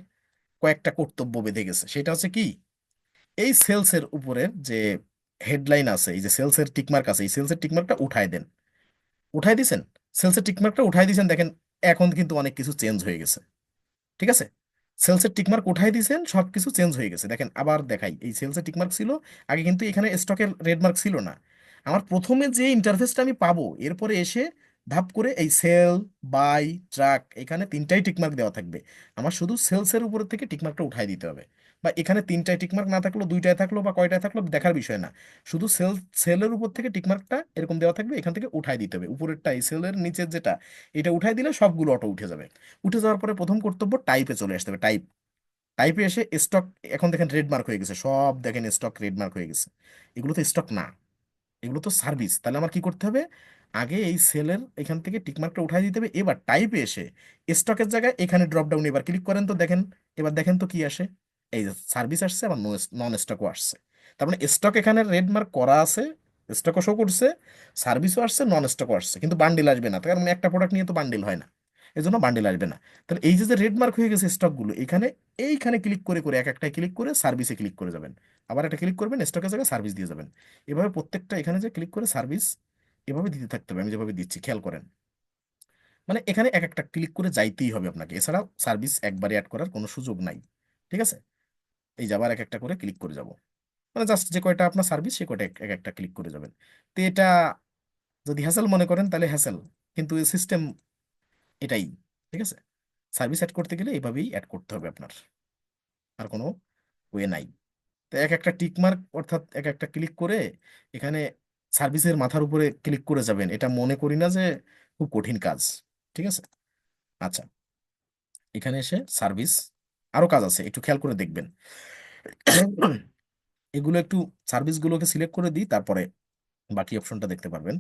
কয়েকটা কর্তব্য বেঁধে গেছে, সেটা হচ্ছে কি, এই সেলসের উপরের যে হেডলাইন আছে, এই যে সেলসের টিকমার্ক আছে, এই সেলসের টিকমার্কটা উঠাই দেন। উঠাই দিছেন, সেলসের টিকমার্কটা উঠাই দিছেন, দেখেন এখন কিন্তু অনেক কিছু চেঞ্জ হয়ে গেছে। ঠিক আছে, সেলসের টিকমার্ক উঠাই দিয়েছেন, সবকিছু চেঞ্জ হয়ে গেছে। দেখেন আবার দেখাই, এই সেলসের টিকমার্ক ছিল আগে, কিন্তু এখানে স্টকের রেডমার্ক ছিল না। আমার প্রথমে যে ইন্টারফেসটা আমি পাবো, এরপরে এসে ধাপ করে এই সেল, বাই, ট্রাক, এখানে তিনটাই টিকমার্ক দেওয়া থাকবে। আমার শুধু সেলসের উপর থেকে টিকমার্কটা উঠাই দিতে হবে। বা এখানে তিনটায় টিকমার্ক না থাকলো, দুইটায় থাকলো বা কয়টায় থাকলো দেখার বিষয় না। শুধু সেলের উপর থেকে টিকমার্কটা এরকম দেওয়া থাকবে, এখান থেকে উঠাই দিতে হবে। উপরেরটা এই সেলের নিচের যেটা, এটা উঠাই দিলে সবগুলো অটো উঠে যাবে। উঠে যাওয়ার পরে প্রথম কর্তব্য টাইপে চলে আসতে হবে। টাইপে এসে স্টক, এখন দেখেন রেড মার্ক হয়ে গেছে, সব দেখেন স্টক রেড মার্ক হয়ে গেছে। এগুলো তো স্টক না, এগুলো তো সার্ভিস। তাহলে আমার কি করতে হবে, আগে এই সেলের এখান থেকে টিকমার্কটা উঠাই দিতে হবে। এবার টাইপে এসে স্টকের জায়গায় এখানে ড্রপ ডাউন এবার ক্লিক করেন তো দেখেন, এবার দেখেন তো কি আসে। এই যে সার্ভিস আসছে, আবার নন স্টকও আসছে। তার মানে স্টক এখানে রেড মার্ক করা আছে, স্টকও শো করছে, সার্ভিসও আসছে, নন স্টকও আসছে, কিন্তু বান্ডিল আসবে না, তার মানে একটা প্রোডাক্ট নিয়ে তো বান্ডিল হয় না, এই জন্য বান্ডিল আসবে না। তাহলে এই যে রেড মার্ক হয়ে গেছে স্টকগুলো, এখানে এইখানে ক্লিক করে করে এক একটা ক্লিক করে সার্ভিসে ক্লিক করে যাবেন। আবার একটা ক্লিক করবেন, স্টকের জায়গায় সার্ভিস দিয়ে যাবেন। এভাবে প্রত্যেকটা এখানে যে ক্লিক করে সার্ভিস এভাবে দিতে থাকতে হবে, আমি যেভাবে দিচ্ছি খেয়াল করেন। মানে এখানে এক একটা ক্লিক করে যাইতেই হবে আপনাকে, এছাড়া সার্ভিস একবারে অ্যাড করার কোনো সুযোগ নাই। ঠিক আছে, এই যে আবার এক একটা করে ক্লিক করে যাব, মানে জাস্ট যে কয়টা আপনার সার্ভিস সে কয়টা এক এক একটা ক্লিক করে যাবেন। তো এটা যদি হ্যাসেল মনে করেন তাহলে হ্যাসেল, কিন্তু সিস্টেম এটাই। ঠিক আছে, সার্ভিস অ্যাড করতে গেলে এইভাবেই অ্যাড করতে হবে আপনার, আর কোনো ওয়ে নাই। তো এক একটা টিক মার্ক অর্থাৎ এক একটা ক্লিক করে এখানে সার্ভিসের মাথার উপরে ক্লিক করে যাবেন, এটা মনে করি না যে খুব কঠিন কাজ। ঠিক আছে, আচ্ছা, এখানে এসে সার্ভিস আরো কাজ আছে, একটু খেয়াল করে দেখবেন। এগুলো একটু সার্ভিসগুলোকে সিলেক্ট করে দিই, তারপরে বাকি অপশনটা দেখতে পারবেন।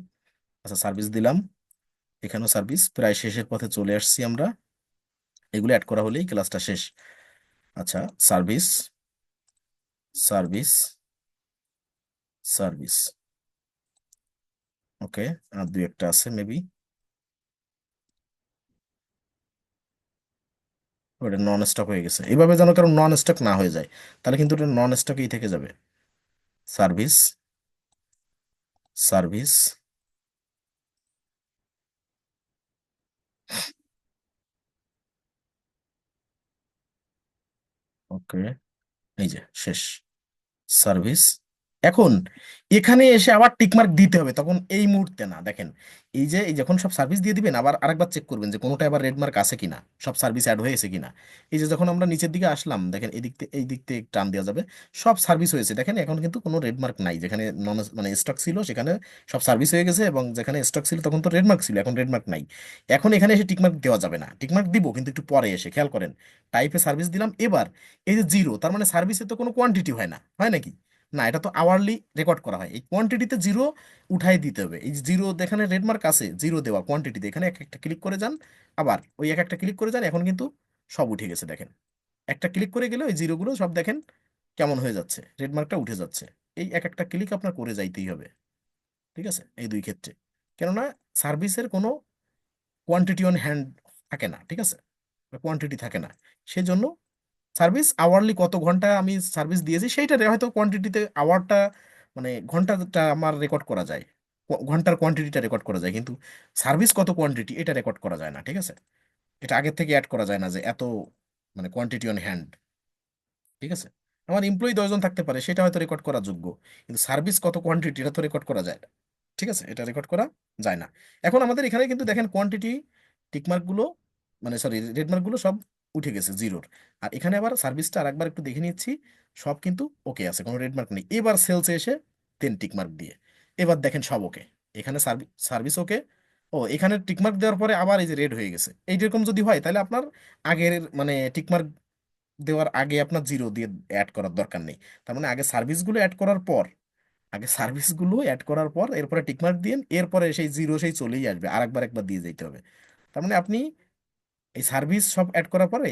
আচ্ছা, সার্ভিস দিলাম, এখানেও সার্ভিস, প্রায় শেষের পথে চলে আসছি আমরা। এগুলো অ্যাড করা হলেই ক্লাসটা শেষ। আচ্ছা, সার্ভিস, সার্ভিস, সার্ভিস, ওকে, আর দুই একটা আছে মেবি, ওটা নন স্টক হয়ে গেছে। এভাবে যেন কারণ নন স্টক না হয়ে যায়, তাহলে কিন্তু ওটা নন স্টকেই থেকে যাবে। সার্ভিস, সার্ভিস, ওকে, এই যে শেষ সার্ভিস। এখন এখানে এসে আবার টিকমার্ক দিতে হবে, তখন এই মুহূর্তে না, দেখেন এই যে এই যখন সব সার্ভিস দিয়ে দিবেন, আবার আরেকবার চেক করবেন যে কোনোটা আবার রেড মার্ক আছে কিনা, সব সার্ভিস অ্যাড হয়েছে কিনা। এই যে যখন আমরা নিচের দিকে আসলাম, দেখেন এই দিক থেকে টান দেওয়া যাবে, সব সার্ভিস হয়েছে। দেখেন এখন কিন্তু কোনো রেড মার্ক নাই, যেখানে নন মানে স্টক ছিল সেখানে সব সার্ভিস হয়ে গেছে, এবং যেখানে স্টক ছিল তখন তো রেড মার্ক ছিল, এখন রেড মার্ক নাই। এখন এখানে এসে টিকমার্ক দেওয়া যাবে না, টিকমার্ক দিব কিন্তু একটু পরে এসে, খেয়াল করেন। টাইপে সার্ভিস দিলাম, এবার এই যে জিরো, তার মানে সার্ভিসে তো কোনো কোয়ান্টিটি হয় না, হয় নাকি? না, এটা তো আওয়ারলি রেকর্ড করা হয়, এই কোয়ান্টিটিতে জিরো উঠাই দিতে হবে। এই জিরো এখানে রেডমার্ক আছে, জিরো দেওয়া কোয়ান্টিটিতে, এখানে এক একটা ক্লিক করে যান, আবার ওই এক একটা ক্লিক করে যান, এখন কিন্তু সব উঠে গেছে দেখেন। একটা ক্লিক করে গেলে ওই জিরোগুলো সব দেখেন কেমন হয়ে যাচ্ছে, রেডমার্কটা উঠে যাচ্ছে। এই এক একটা ক্লিক আপনার করে যাইতেই হবে। ঠিক আছে, এই দুই ক্ষেত্রে, কেননা সার্ভিসের কোনো কোয়ান্টিটি অন হ্যান্ড থাকে না। ঠিক আছে, কোয়ান্টিটি থাকে না, সেজন্য সার্ভিস আওয়ারলি কত ঘন্টা আমি সার্ভিস দিয়েছি সেইটা হয়তো কোয়ান্টিটিতে, আওয়ারটা মানে ঘন্টাটা আমার রেকর্ড করা যায়, ঘন্টার কোয়ান্টিটিটা রেকর্ড করা যায়, কিন্তু সার্ভিস কত কোয়ান্টিটি এটা রেকর্ড করা যায় না। ঠিক আছে, এটা আগের থেকে অ্যাড করা যায় না যে এত মানে কোয়ান্টিটি অন হ্যান্ড। ঠিক আছে, আমার এমপ্লয়ি 10 জন থাকতে পারে, সেটা হয়তো রেকর্ড করা যোগ্য, কিন্তু সার্ভিস কত কোয়ান্টিটি এটা তো রেকর্ড করা যায় না। ঠিক আছে, এটা রেকর্ড করা যায় না। এখন আমাদের এখানে কিন্তু দেখেন কোয়ান্টিটি টিকমার্কগুলো, মানে সরি রেডমার্কগুলো সব উঠে গেছে জিরোর। আর এখানে আবার সার্ভিসটা আরেকবার একটু দেখে নিচ্ছি, সব কিন্তু ওকে আছে, কোনো রেডমার্ক নেই। এবার সেলসে এসে 10 টিকমার্ক দিয়ে এবার দেখেন সব ওকে, এখানে সার্ভিস ওকে। ও, এখানে টিকমার্ক দেওয়ার পরে আবার এই যে রেড হয়ে গেছে, এইরকম যদি হয় তাহলে আপনার আগের মানে টিকমার্ক দেওয়ার আগে আপনার জিরো দিয়ে অ্যাড করার দরকার নেই। তার মানে আগে সার্ভিসগুলো অ্যাড করার পর, আগে সার্ভিসগুলো অ্যাড করার পর এরপরে টিকমার্ক দিন, এরপরে সেই জিরো সেই চলেই আসবে, আরেকবার একবার দিয়ে যেতে হবে। তার মানে আপনি এই সার্ভিস সব অ্যাড করার পরে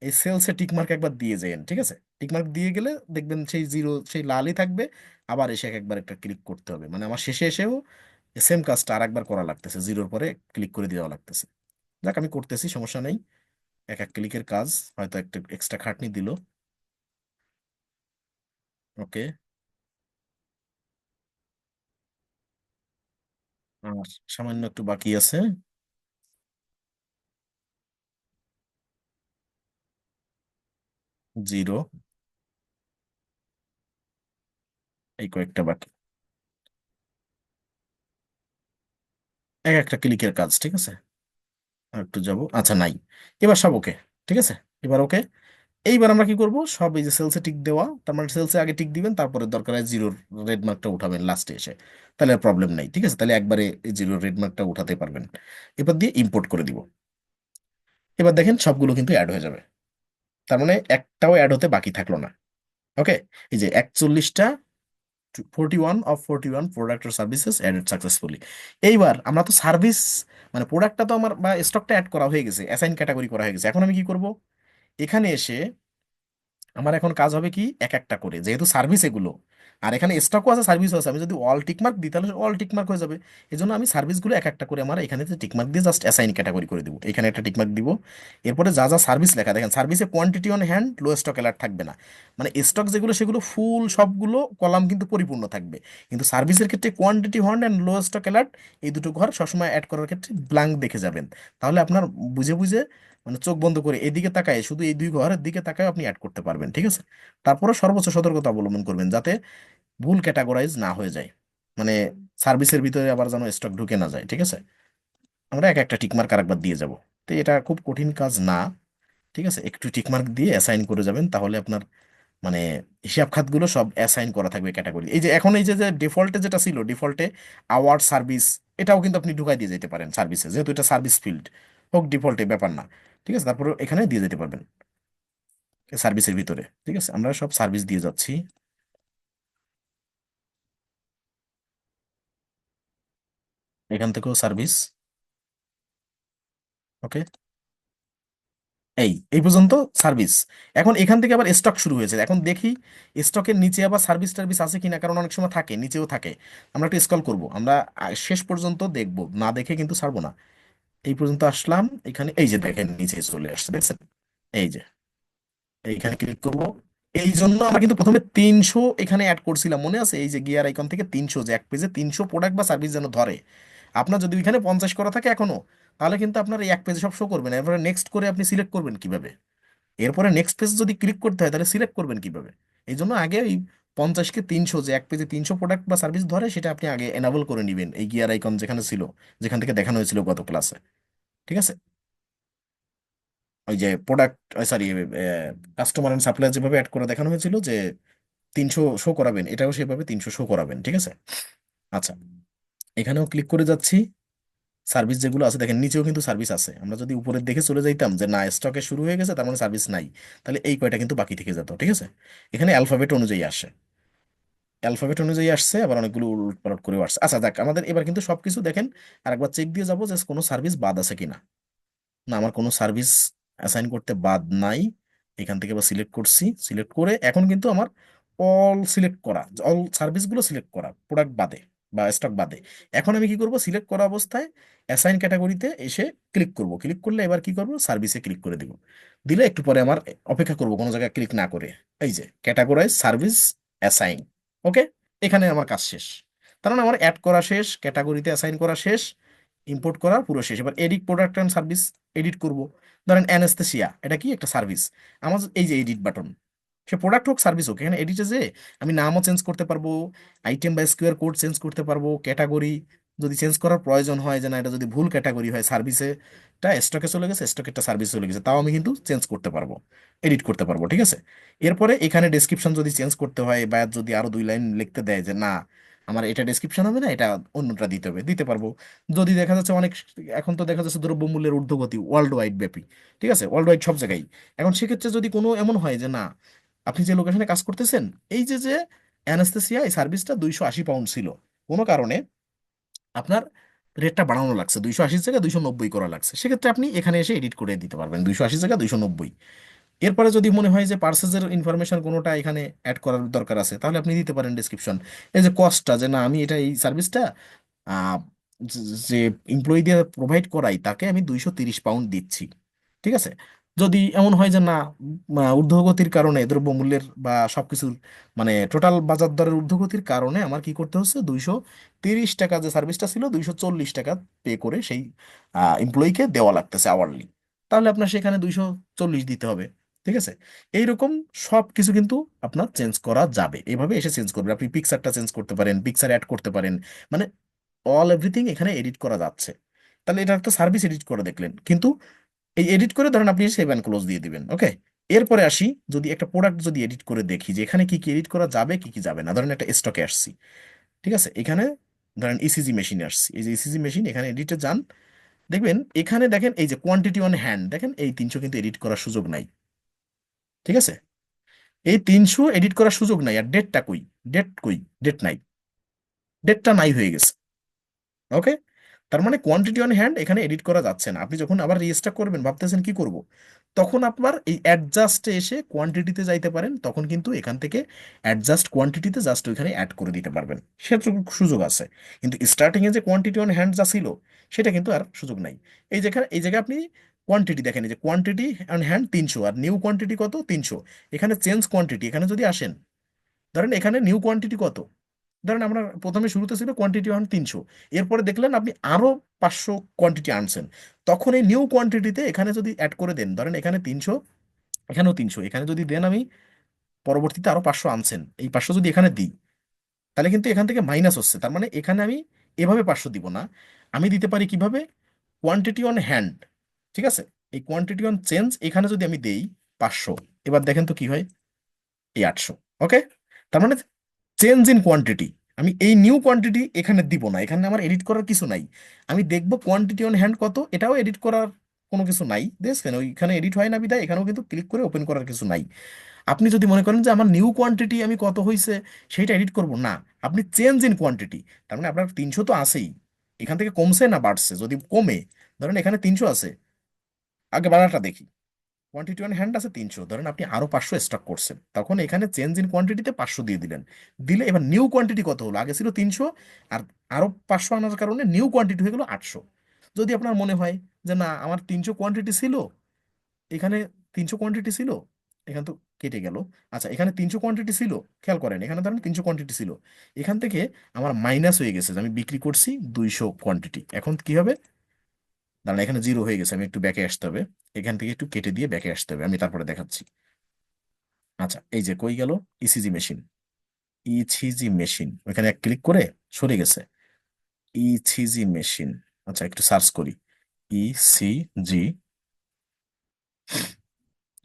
এই সেলসে টিকমার্ক একবার দিয়ে যাবেন। ঠিক আছে, টিকমার্ক দিয়ে গেলে দেখবেন সেই জিরো সেই লালই থাকবে, আবার এসে একবার একটা ক্লিক করতে হবে, মানে আমার শেষে এসেও সেম কাজটা আরেকবার করা লাগতেছে, জিরোর পরে ক্লিক করে দেওয়া লাগতেছে। যাক, আমি করতেছি, সমস্যা নেই। এক এক ক্লিকের কাজ, হয়তো একটা এক্সট্রা খাটনি দিল। ওকে, আর সামান্য একটু বাকি আছে। 0, এই কয়েকটা বাকি। এক একটা ক্লিকের কাজ, ঠিক আছে। আর একটু যাবো, আচ্ছা নাই। এবার সব ওকে, ঠিক আছে। এবার ওকে। এইবার আমরা কি করব, সব এই যে সেলসে টিক দেওয়া, তার মানে সেলসে আগে টিক দিবেন, তারপরে দরকার হয় জিরোর রেড মার্কটা উঠাবেন লাস্টে এসে। তাহলে আর প্রবলেম নাই, ঠিক আছে, তাহলে একবারে এই জিরোর রেড মার্কটা উঠাতে পারবেন। এবার দিয়ে ইম্পোর্ট করে দিব। এবার দেখেন সবগুলো কিন্তু অ্যাড হয়ে যাবে। তার মানে একটাও অ্যাড হতে বাকি থাকলো না। ওকে। এই যে 41টা, 41 of 41 প্রোডাক্ট ও সার্ভিসেস অ্যাডেড সাকসেসফুলি। এইবার আমরা তো সার্ভিস, মানে প্রোডাক্টটা তো আমার বা স্টকটা অ্যাড করা হয়ে গেছে, অ্যাসাইন ক্যাটাগরি করা হয়ে গেছে। এখন আমি কি করব, এখানে এসে আমার এখন কাজ হবে কি, এক একটা করে, যেহেতু সার্ভিস এগুলো, আর এখানে স্টকও আছে সার্ভিসও আছে, আমি যদি অল টিকমার্ক দিই তাহলে অল টিকমার্ক হয়ে যাবে। এই জন্য আমি সার্ভিসগুলো এক একটা করে আমার এখানে টিকমার্ক দিয়ে জাস্ট অ্যাসাইন ক্যাটাগরি করে দিব, এখানে একটা টিকমার্ক দিব। এরপরে যা যা সার্ভিস লেখা, দেখেন সার্ভিসে quantity on hand, low stock alert থাকবে না। মানে স্টক যেগুলো সেগুলো ফুল সবগুলো কলাম কিন্তু পরিপূর্ণ থাকবে, কিন্তু সার্ভিসের ক্ষেত্রে কোয়ান্টিটি হন অ্যান্ড লো স্টক অ্যালার্ট, এই দুটো ঘর সবসময় অ্যাড করার ক্ষেত্রে ব্ল্যাঙ্ক দেখে যাবেন। তাহলে আপনার বুঝে বুঝে, মানে চোখ বন্ধ করে এদিকে তাকায়, শুধু এই দুই ঘরের দিকে তাকায় আপনি অ্যাড করতে পারবেন, ঠিক আছে। তারপরে সর্বোচ্চ সতর্কতা অবলম্বন করবেন যাতে ভুল ক্যাটাগরাইজ না হয়ে যায়, মানে সার্ভিসের ভিতরে আবার যেন স্টক ঢুকে না যায়, ঠিক আছে। আমরা এক একটা টিকমার্ক আরেকবার দিয়ে যাব। তো এটা খুব কঠিন কাজ না, ঠিক আছে, একটু টিকমার্ক দিয়ে অ্যাসাইন করে যাবেন, তাহলে আপনার মানে হিসাব খাতগুলো সব অ্যাসাইন করা থাকবে ক্যাটাগরি। এই যে এখন এই যে ডিফল্টে যেটা ছিল, ডিফল্টে আওয়ার সার্ভিস, এটাও কিন্তু আপনি ঢুকাই দিয়ে যেতে পারেন সার্ভিসে, যেহেতু এটা সার্ভিস ফিল্ড, হোক ডিফল্টে ব্যাপার না, ঠিক আছে। তারপরে এখানে দিয়ে যেতে পারবেন সার্ভিসের ভিতরে, ঠিক আছে। আমরা সব সার্ভিস দিয়ে যাচ্ছি। এখান থেকেও সার্ভিস। ওকে। এই পর্যন্ত সার্ভিস। এখন এখান থেকে আবার স্টক শুরু হয়েছে, এখন দেখি স্টকের নিচে আবার সার্ভিস টার্ভিস আছে কিনা, কারণ অনেক সময় থাকে, নিচেও থাকে। আমরা একটু স্ক্রল করব, আমরা শেষ পর্যন্ত দেখব, না দেখে কিন্তু ছাড়বো না। এই পর্যন্ত আসলাম, এখানে এই যে দেখেন নিচে চলে আসছে, দেখছেন। এই যে এইখানে ক্লিক করব। এই জন্য আমরা কিন্তু প্রথমে 300 এখানে অ্যাড করছিলাম, মনে আছে, এই যে গিয়ার আইকন থেকে 300, যে এক পেজে 300 প্রোডাক্ট বা সার্ভিস যেন ধরে। আপনার যদি ওইখানে 50 করা থাকে এখনো, তাহলে কিন্তু আপনার এই এক পেজে সব শো করবে না। এরপরে নেক্সট করে আপনি সিলেক্ট করবেন কিভাবে, এরপরে নেক্সট পেজ যদি ক্লিক করতে হয় তাহলে সিলেক্ট করবেন কিভাবে। এই জন্য আগে এই 50কে 300, যে এক পেজে 300 প্রোডাক্ট বা সার্ভিস ধরে, সেটা আপনি আগে এনাবল করে নেবেন, এই গিয়ার আইকন যেখানে ছিল, যেখান থেকে দেখানো হয়েছিল গত ক্লাসে, ঠিক আছে। ওই যে product, sorry, customer and supply যেভাবে অ্যাড করে দেখানো হয়েছিল যে 300 শো করাবেন, এটাও সেভাবে 300 শো করাবেন, ঠিক আছে। আচ্ছা, এখানেও ক্লিক করে যাচ্ছি। সার্ভিস যেগুলো আছে দেখেন, নিচেও কিন্তু সার্ভিস আছে। আমরা যদি উপরের দিকে চলে যাইতাম যে না স্টকে শুরু হয়ে গেছে, তার মানে সার্ভিস নাই, তাহলে এই কয়টা কিন্তু বাকি থেকে যেত, ঠিক আছে। এখানে অ্যালফাবেট অনুযায়ী আসে, অ্যালফাবেট অনুযায়ী আসছে, আবার অনেকগুলো উলটপালট করেও আসছে। আচ্ছা দেখ, আমাদের এবার কিন্তু সবকিছু দেখেন আরেকবার চেক দিয়ে যাবো যে কোনো সার্ভিস বাদ আছে কিনা। না, আমার কোনো সার্ভিস অ্যাসাইন করতে বাদ নাই। এখান থেকে বা সিলেক্ট করছি, সিলেক্ট করে এখন কিন্তু আমার অল সিলেক্ট করা, অল সার্ভিসগুলো সিলেক্ট করা প্রোডাক্ট বাদে বা স্টক বাদে। এখন আমি কি করব, সিলেক্ট করা অবস্থায় অ্যাসাইন ক্যাটাগরিতে এসে ক্লিক করব। ক্লিক করলে এবার কি করব, সার্ভিসে ক্লিক করে দিব। দিলে একটু পরে আমার অপেক্ষা করব কোনো জায়গায় ক্লিক না করে। এই যে ক্যাটাগরাইজ সার্ভিস অ্যাসাইন। ওকে। এখানে আমার কাজ শেষ। তার মানে আমার অ্যাড করা শেষ, ক্যাটাগরিতে অ্যাসাইন করা শেষ, ইম্পোর্ট করা পুরো শেষ। এবার edit product and service edit করব। ধরেন অ্যানেস্থেসিয়া, এটা কি একটা সার্ভিস। আমার এই যে এডিট বাটন, সে প্রোডাক্ট হোক সার্ভিস হোক, এখানে এডিটে যে আমি নামও চেঞ্জ করতে পারবো, আইটেম বা স্কোয়ার কোড চেঞ্জ করতে পারবো, ক্যাটাগরি যদি চেঞ্জ করার প্রয়োজন হয়, যে না এটা যদি ভুল ক্যাটাগরি হয়, সার্ভিসেটা স্টকে চলে গেছে, স্টকেরটা সার্ভিস চলে গেছে, তাও আমি কিন্তু চেঞ্জ করতে পারবো, এডিট করতে পারবো, ঠিক আছে। এরপরে এখানে ডেসক্রিপশন যদি চেঞ্জ করতে হয়, বা যদি আরো 2 লাইন লিখতে দেয় যে না আমার এটা ডেসক্রিপশন হবে না, এটা অন্যটা দিতে হবে, দিতে পারবো। যদি দেখা যাচ্ছে অনেক, এখন তো দেখা যাচ্ছে দ্রব্যমূল্যের ঊর্ধ্বগতি ওয়ার্ল্ড ওয়াইড ব্যাপী, ঠিক আছে, ওয়ার্ল্ড ওয়াইড সব জায়গায়। এখন সেক্ষেত্রে যদি কোনো এমন হয় যে না, আপনি যে লোকেশনে কাজ করতেছেন, এই যে যে অ্যানাস্থেসিয়া এই সার্ভিসটা 280 পাউন্ড ছিল, কোনো কারণে আপনার রেটটা বাড়ানো লাগছে, 280 জায়গায় 290 করা লাগছে, সেক্ষেত্রে আপনি এখানে এসে এডিট করে দিতে পারবেন 280 জায়গায় 290। এরপরে যদি মনে হয় যে পার্সেসের ইনফরমেশন কোনোটা এখানে অ্যাড করার দরকার আছে, তাহলে আপনি দিতে পারেন ডেসক্রিপশন। এই যে কস্টটা, যে না আমি এটা এই সার্ভিসটা আহ, যে এমপ্লয়ি দিয়ে প্রোভাইড করাই, তাকে আমি 230 পাউন্ড দিচ্ছি, ঠিক আছে। যদি এমন হয় যে না ঊর্ধ্বগতির কারণে দ্রব্যমূল্যের বা সবকিছুর মানে টোটাল বাজার দরের ঊর্ধ্বগতির কারণে আমার কি করতে হচ্ছে 230 টাকা যে সার্ভিসটা ছিল 240 টাকা পে করে সেই এমপ্লয়িকে দেওয়া লাগতেছে আওয়ারলি, তাহলে আপনার সেখানে 240 দিতে হবে। ঠিক আছে, এইরকম সব কিছু কিন্তু আপনার চেঞ্জ করা যাবে, এভাবে এসে চেঞ্জ করবে। আপনি পিকচারটা চেঞ্জ করতে পারেন, পিকচার অ্যাড করতে পারেন, মানে অল এভরিথিং এখানে এডিট করা যাচ্ছে। তাহলে এটা একটা সার্ভিস এডিট করে দেখলেন, কিন্তু এই এডিট করে ধরেন আপনি সেভ অ্যান্ড ক্লোজ দিয়ে দিবেন। ওকে, এরপরে আসি, যদি একটা প্রোডাক্ট যদি এডিট করে দেখি যে এখানে কি কি এডিট করা যাবে কি কি যাবে না। ধরেন একটা স্টকে আসছি, ঠিক আছে, এখানে ধরেন ইসিজি মেশিনে আসছি, এই যে ইসিজি মেশিন, এখানে এডিটে যান, দেখবেন এখানে দেখেন এই যে কোয়ান্টিটি অন হ্যান্ড, দেখেন এই 300 কিন্তু এডিট করার সুযোগ নাই। ঠিক আছে, এই 300 এডিট করার সুযোগ নাই। আর ডেটটা কই, ডেট কই, ডেট নাই, ডেটটা নাই হয়ে গেছে। ওকে, তার মানে কোয়ান্টিটি অন হ্যান্ড এখানে এডিট করা যাচ্ছে না। আপনি যখন আবার রিস্টার্ট করবেন ভাবতেছেন কি করব, তখন আপনার এই অ্যাডজাস্টে এসে কোয়ান্টিটিতে যাইতে পারেন, তখন কিন্তু এখান থেকে অ্যাডজাস্ট কোয়ান্টিটিতে জাস্ট ওইখানে অ্যাড করে দিতে পারবেন, সেটুকু সুযোগ আছে। কিন্তু স্টার্টিং এ যে কোয়ান্টিটি অন হ্যান্ড যা ছিল সেটা কিন্তু আর সুযোগ নাই। এই যেখানে এই জায়গায় আপনি কোয়ান্টিটি দেখেন, এই যে কোয়ান্টিটি অন হ্যান্ড 300 আর নিউ কোয়ান্টিটি কত 300, এখানে চেঞ্জ কোয়ান্টিটি, এখানে যদি আসেন ধরেন এখানে নিউ কোয়ান্টিটি কত, ধরেন আমরা প্রথমে শুরুতে ছিল কোয়ান্টিটি অন 300, এরপরে দেখলেন আপনি আরো 500 কোয়ান্টিটি আনছেন, তখন এই নিউ কোয়ান্টিটিতে এখানে যদি অ্যাড করে দেন, ধরেন এখানে 300, এখানেও 300, এখানে যদি দেন আমি পরবর্তীতে আরো 500 আনছেন, এই 500 যদি এখানে দিই, তাহলে কিন্তু এখান থেকে মাইনাস হচ্ছে। তার মানে এখানে আমি এভাবে 500 দিব না, আমি দিতে পারি কিভাবে, কোয়ান্টিটি অন হ্যান্ড। ঠিক আছে, এই কোয়ান্টিটি অন চেঞ্জ এখানে যদি আমি দেই 500, এবার দেখেন তো কি হয়, এই 800। ওকে, তার মানে চেঞ্জ ইন কোয়ান্টিটি, আমি এই নিউ কোয়ান্টিটি এখানে দিব না, এখানে আমার এডিট করার কিছু নাই। আমি দেখবো কোয়ান্টিটি অন হ্যান্ড কত, এটাও এডিট করার কোনো কিছু নাই, দেখছেন ওইখানে এডিট হয় না বিদায় এখানেও কিন্তু ক্লিক করে ওপেন করার কিছু নাই। আপনি যদি মনে করেন যে আমার নিউ কোয়ান্টিটি আমি কত হয়েছে সেইটা এডিট করব না, আপনি চেঞ্জ ইন কোয়ান্টিটি, তার মানে আপনার 300 তো আছেই, এখান থেকে কমছে না বাড়ছে, যদি কমে ধরেন এখানে 300 আছে, আগে বাড়াটা দেখি, কোয়ান্টিটি অন হ্যান্ড আছে 300, ধরেন আপনি আরো 500 স্টক করছেন, তখন এখানে চেঞ্জ ইন কোয়ান্টিটিতে 500 দিয়ে দিলেন, দিলে এবার নিউ কোয়ান্টিটি কত হলো, আগে ছিল 300, আর আরো 500 আনার কারণে নিউ কোয়ান্টিটি হয়ে গেল 800। যদি আপনার মনে হয় যে না আমার 300 কোয়ান্টিটি ছিল, এখানে 300 কোয়ান্টিটি ছিল, এখান তো কেটে গেল, আচ্ছা এখানে 300 কোয়ান্টিটি ছিল, খেয়াল করেন এখানে ধরেন 300 কোয়ান্টিটি ছিল, এখান থেকে আমার মাইনাস হয়ে গেছে যে আমি বিক্রি করছি 200 কোয়ান্টিটি, এখন কি হবে, দাঁড়ান এখানে জিরো হয়ে গেছে, আমি একটু ব্যাকে আসতে হবে, এখান থেকে একটু কেটে দিয়ে ব্যাকে আসতে হবে, আমি তারপরে দেখাচ্ছি। আচ্ছা এই যে কই গেল, ইসিজি মেশিন, ইসিজি মেশিন ওইখানে এক ক্লিক করে সরে গেছে, ইসিজি মেশিন। আচ্ছা একটু সার্চ করি, ইসিজি,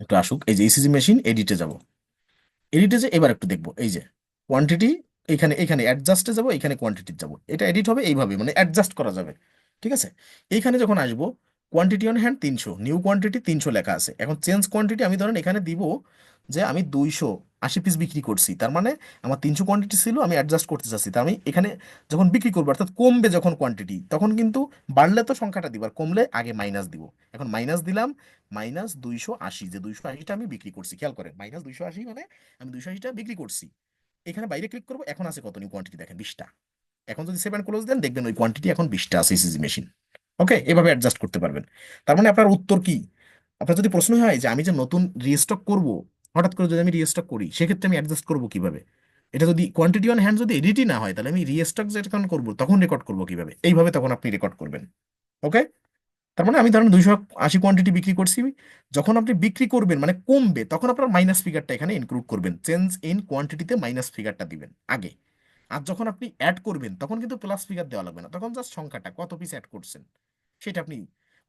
একটু আসুক, এই যে ইসিজি মেশিন, এডিটে যাব, এডিটে যে এবার একটু দেখবো, এই যে কোয়ান্টিটি, এখানে এখানে অ্যাডজাস্টে যাব, এখানে কোয়ান্টিটি যাব, এটা এডিট হবে এইভাবে, মানে অ্যাডজাস্ট করা যাবে। ঠিক আছে, এইখানে যখন আসবো quantity on hand 300, new quantity 300 লেখা আছে, এখন চেঞ্জ কোয়ান্টিটি আমি ধরেন এখানে দিব যে আমি 280 পিস বিক্রি করছি, তার মানে আমার 300 কোয়ান্টিটি ছিল, আমি অ্যাডজাস্ট করতে চাচ্ছি, তার আমি এখানে যখন বিক্রি করবো অর্থাৎ কমবে যখন কোয়ান্টিটি, তখন কিন্তু বাড়লে তো সংখ্যাটা দিব, আর কমলে আগে মাইনাস দিব, এখন মাইনাস দিলাম, -280, যে 280টা আমি বিক্রি করছি, খেয়াল করেন -280 মানে আমি 280টা বিক্রি করছি। এখানে বাইরে ক্লিক করবো, এখন আছে কত নিউ কোয়ান্টিটি দেখেন 20টা, এখন যদি সেভ অ্যান্ড ক্লোজ দেন দেখবেন ওই কোয়ান্টিটি এখন 20টা আছে ইসিজি মেশিন। ওকে, এভাবে অ্যাডজাস্ট করতে পারবেন। তার মানে আপনার উত্তর কি, আপনার যদি প্রশ্ন হয় যে আমি যে নতুন রিস্টক করব, হঠাৎ করে যদি আমি রিস্টক করি সেক্ষেত্রে আমি অ্যাডজাস্ট করবো কিভাবে, এটা যদি কোয়ান্টিটি অন হ্যান্ড যদি এডিটই না হয় তাহলে আমি রিস্টক যখন করবো তখন রেকর্ড করবো কিভাবে, এইভাবে তখন আপনি রেকর্ড করবেন। ওকে, তার মানে আমি ধরেন 280 কোয়ান্টিটি বিক্রি করছি, যখন আপনি বিক্রি করবেন মানে কমবে তখন আপনার মাইনাস ফিগারটা এখানে ইনক্লুড করবেন, চেঞ্জ ইন কোয়ান্টিটিতে মাইনাস ফিগারটা দিবেন আগে। আর যখন আপনি অ্যাড করবেন তখন কিন্তু প্লাস ফিগার দেওয়া লাগবে না, তখন জাস্ট সংখ্যাটা কত পিস অ্যাড করছেন সেটা আপনি,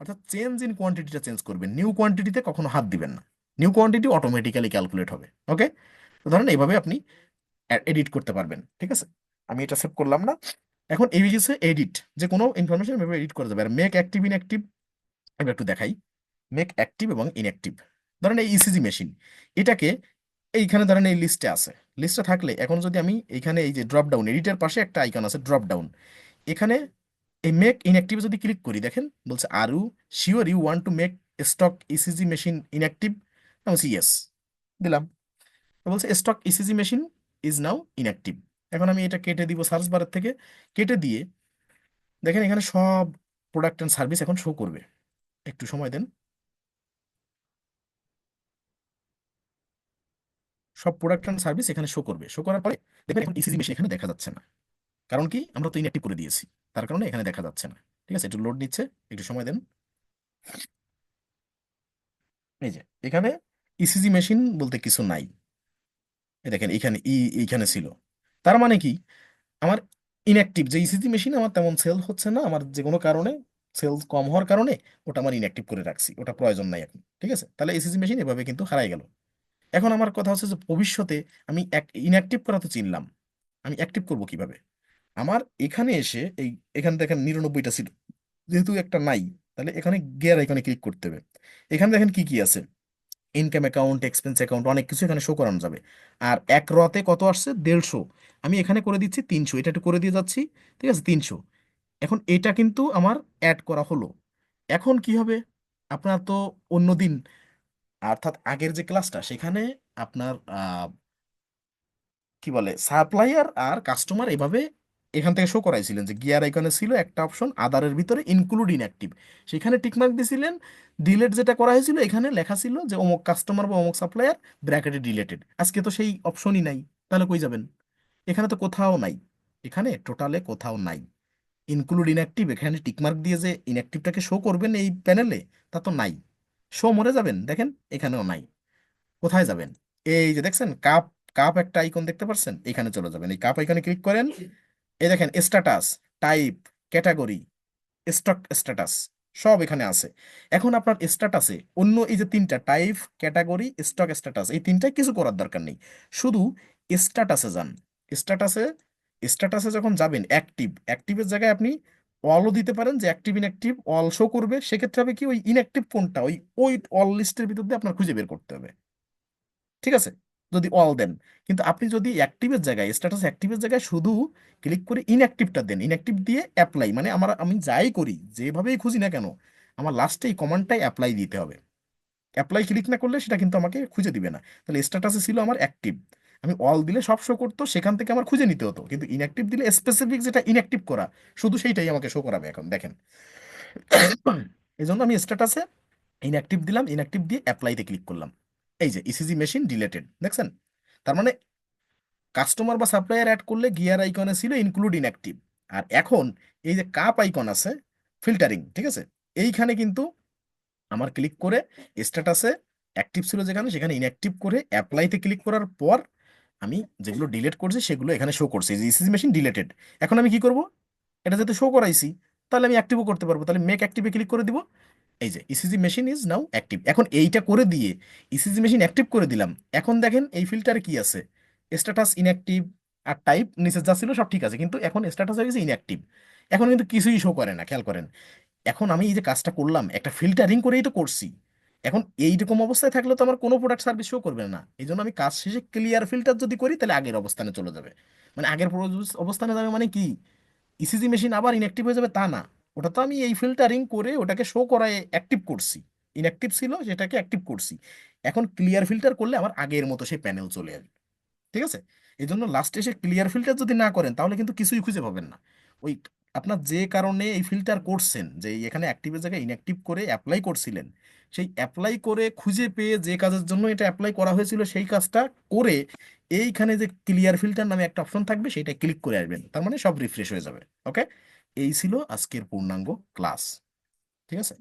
অর্থাৎ চেঞ্জ ইন কোয়ান্টিটিটা চেঞ্জ করবেন, নিউ কোয়ান্টিটিতে কখনো হাত দিবেন না, নিউ কোয়ান্টিটি অটোমেটিক্যালি ক্যালকুলেট হবে। ওকে, তো ধরেন এইভাবে আপনি এডিট করতে পারবেন। ঠিক আছে, আমি এটা সেভ করলাম না, এখন এই যে এডিট, যে কোনো ইনফরমেশন এভাবে এডিট করা যাবে। আর মেক অ্যাক্টিভ ইনঅ্যাক্টিভ এবার একটু দেখাই, মেক অ্যাক্টিভ এবং ইনঅ্যাক্টিভ, ধরেন এই ইসিজি মেশিন, এটাকে এইখানে ধরেন এই লিস্টে আছে, লিস্টে থাকলে এখন যদি আমি এইখানে এই যে ড্রপ ডাউন এডিটের পাশে একটা আইকন আছে ড্রপ ডাউন, এখানে এই মেক ইনঅ্যাক্টিভ যদি ক্লিক করি দেখেন বলছে are you sure you want to make stock ECG machine inactive, আমি বলছি ইয়েস, দিলাম, তো বলছে stock ECG machine is now inactive. এখন আমি এটা কেটে দিব সার্চ বারের থেকে, কেটে দিয়ে দেখেন এখানে সব প্রোডাক্ট অ্যান্ড সার্ভিস এখন শো করবে, একটু সময় দেন। সব প্রোডাক্ট অ্যান্ড সার্ভিস এখানে শো করবে। শো করার পরে দেখবেন এখন ইসিজি মেশিন এখানে দেখা যাচ্ছে না। কারণ কি, আমরা তো ইনঅ্যাক্টিভ করে দিয়েছি, তার কারণে এখানে দেখা যাচ্ছে না। ঠিক আছে, একটু লোড নিচ্ছে, একটু সময় দেন। এই যে এখানে ইসিজি মেশিন বলতে কিছু নাই। এই দেখেন এখানে এইখানে ছিল। তার মানে কি, আমার ইনঅ্যাক্টিভ যে ইসিজি মেশিন আমার তেমন সেল হচ্ছে না, আমার যে কোনো কারণে সেলস কম হওয়ার কারণে ওটা আমার ইনঅ্যাক্টিভ করে রাখছি, ওটা প্রয়োজন নাই এখন। ঠিক আছে, তাহলে ইসিজি মেশিন এভাবে কিন্তু হারাই গেল। এখন আমার কথা হচ্ছে যে ভবিষ্যতে আমি ইনঅ্যাক্টিভ করা তো চিনলাম, আমি অ্যাক্টিভ করব কিভাবে? আমার এখানে এসে এখানে দেখেন 99টা ছিল, যেহেতু একটা নাই, তাহলে এখানে গিয়ার আইকনে ক্লিক করতে হবে। এখানে দেখেন কি কি আছে, ইনকাম অ্যাকাউন্ট, এক্সপেন্স অ্যাকাউন্ট, অনেক কিছু এখানে শো করানো যাবে। আর এক রতে কত আসছে, 150। আমি এখানে করে দিচ্ছি 300, এটা একটু করে দিয়ে যাচ্ছি। ঠিক আছে, 300। এখন এটা কিন্তু আমার অ্যাড করা হলো। এখন কি হবে, আপনার তো অন্যদিন, অর্থাৎ আগের যে ক্লাসটা সেখানে আপনার কি বলে সাপ্লায়ার আর কাস্টমার এভাবে এখান থেকে শো করাইছিলেন যে গিয়ার আইকনে ছিল একটা অপশন আদারের ভিতরে ইনক্লুড ইনঅ্যাক্টিভ, সেখানে টিকমার্ক দিছিলেন। ডিলেট যেটা করা হয়েছিল এখানে লেখা ছিল যে অমুক কাস্টমার বা অমুক সাপ্লায়ার ব্র্যাকেটে ডিলেটেড। আজকে তো সেই অপশনই নাই, তাহলে কই যাবেন? এখানে তো কোথাও নাই, এখানে টোটালে কোথাও নাই ইনক্লুড ইনঅ্যাক্টিভ। এখানে টিকমার্ক দিয়ে যে ইনঅ্যাক্টিভটাকে শো করবেন এই প্যানেলে, তা তো নাই। শো মরে যাবেন, দেখেন এখানেও নাই। কোথায় যাবেন? এই যে দেখছেন কাপ, কাপ একটা আইকন দেখতে পাচ্ছেন, এখানে চলে যাবেন, এই কাপ আইকনে ক্লিক করেন। এই দেখেন status, type, category, stock status সব এখানে আছে। এখন আপনার স্ট্যাটাসে অন্য এই যে তিনটা টাইপ, ক্যাটাগরি, স্টক স্ট্যাটাস, এই তিনটায় কিছু করার দরকার নেই, শুধু স্ট্যাটাসে যান। স্ট্যাটাসে, স্ট্যাটাসে যখন যাবেন অ্যাক্টিভ, অ্যাক্টিভের জায়গায় আপনি অলও দিতে পারেন, যে অ্যাক্টিভ ইনঅ্যাক্টিভ অল শো করবে। সেক্ষেত্রে হবে কি, ওই ইনঅ্যাক্টিভ কোনটা ওই ওই অল লিস্টের ভিতর দিয়ে আপনার খুঁজে বের করতে হবে। ঠিক আছে, যদি অল দেন। কিন্তু আপনি যদি অ্যাক্টিভের জায়গায়, স্ট্যাটাস অ্যাক্টিভের জায়গায় শুধু ক্লিক করে ইনঅ্যাক্টিভটা দেন, ইনঅ্যাক্টিভ দিয়ে অ্যাপ্লাই, মানে আমি যাই করি যেভাবেই খুঁজি না কেন, আমার লাস্টে এই কমান্ডটাই অ্যাপ্লাই দিতে হবে। অ্যাপ্লাই ক্লিক না করলে সেটা কিন্তু আমাকে খুঁজে দিবে না। তাহলে স্ট্যাটাসে ছিল আমার অ্যাক্টিভ, আমি অল দিলে সব শো করতো, সেখান থেকে আমার খুঁজে নিতে হতো। কিন্তু ইনঅ্যাক্টিভ দিলে স্পেসিফিক যেটা ইনঅ্যাক্টিভ করা, শুধু সেইটাই আমাকে শো করাবে। এখন দেখেন এই জন্য আমি স্ট্যাটাসে ইনঅ্যাক্টিভ দিলাম, ইনঅ্যাক্টিভ দিয়ে অ্যাপ্লাইতে ক্লিক করলাম। এই যে ইসিজি মেশিন ডিলেটেড, দেখছেন? তার মানে কাস্টমার বা সাপ্লায়ার অ্যাড করলে গিয়ার আইকনে ছিল ইনক্লুড ইনঅ্যাক্টিভ। আর এখন এই যে কাপ আইকন আছে, ফিল্টারিং, ঠিক আছে, এইখানে কিন্তু আমার ক্লিক করে স্ট্যাটাসে অ্যাক্টিভ ছিল যেখানে, সেখানে ইনঅ্যাক্টিভ করে অ্যাপ্লাইতে ক্লিক করার পর আমি যেগুলো ডিলিট করছি সেগুলো এখানে শো করছে যে ইসিজি মেশিন ডিলেটেড। এখন আমি কি করব, এটা যেহেতু শো করাইছি, তাহলে আমি অ্যাক্টিভও করতে পারবো। তাহলে মেক অ্যাক্টিভে ক্লিক করে দিব। এই যে ECG machine is now active. এখন এইটা করে দিয়ে ইসিজি মেশিন অ্যাক্টিভ করে দিলাম। এখন দেখেন এই ফিল্টারে কি আছে, স্ট্যাটাস ইনঅ্যাক্টিভ, আর টাইপ নিচে যা ছিল সব ঠিক আছে, কিন্তু এখন স্ট্যাটাস হয়ে গেছে ইনঅ্যাক্টিভ। এখন কিন্তু কিছুই শো করে না, খেয়াল করেন। এখন আমি এই যে কাজটা করলাম একটা ফিল্টারিং করেই তো করছি। এখন এইরকম অবস্থায় থাকলে তো আমার কোনো প্রোডাক্ট সার্ভিস শো করবে না। এই জন্য আমি কাজ শেষে ক্লিয়ার ফিল্টার যদি করি তাহলে আগের অবস্থানে চলে যাবে। মানে আগের অবস্থানে যাবে মানে কি, ইসিজি মেশিন আবার ইনঅ্যাক্টিভ হয়ে যাবে তা না। ওটা তো আমি এই ফিল্টারিং করে ওটাকে শো করায় অ্যাক্টিভ করছি, ইনঅ্যাক্টিভ ছিল সেটাকে অ্যাক্টিভ করছি। এখন ক্লিয়ার ফিল্টার করলে আমার আগের মতো সেই প্যানেল চলে আসবে। ঠিক আছে, এই জন্য লাস্টে এসে ক্লিয়ার ফিল্টার যদি না করেন তাহলে কিন্তু কিছুই খুঁজে পাবেন না। ওই আপনার যে কারণে এই ফিল্টার করছেন, যে এখানে অ্যাক্টিভের জায়গায় ইনঅ্যাক্টিভ করে অ্যাপ্লাই করছিলেন, সেই অ্যাপ্লাই করে খুঁজে পেয়ে যে কাজের জন্য এটা অ্যাপ্লাই করা হয়েছিল সেই কাজটা করে এইখানে যে ক্লিয়ার ফিল্টার নামে একটা অপশন থাকবে সেটা ক্লিক করে আসবেন, তার মানে সব রিফ্রেশ হয়ে যাবে। ওকে, এই ছিল আজকের পূর্ণাঙ্গ ক্লাস। ঠিক আছে।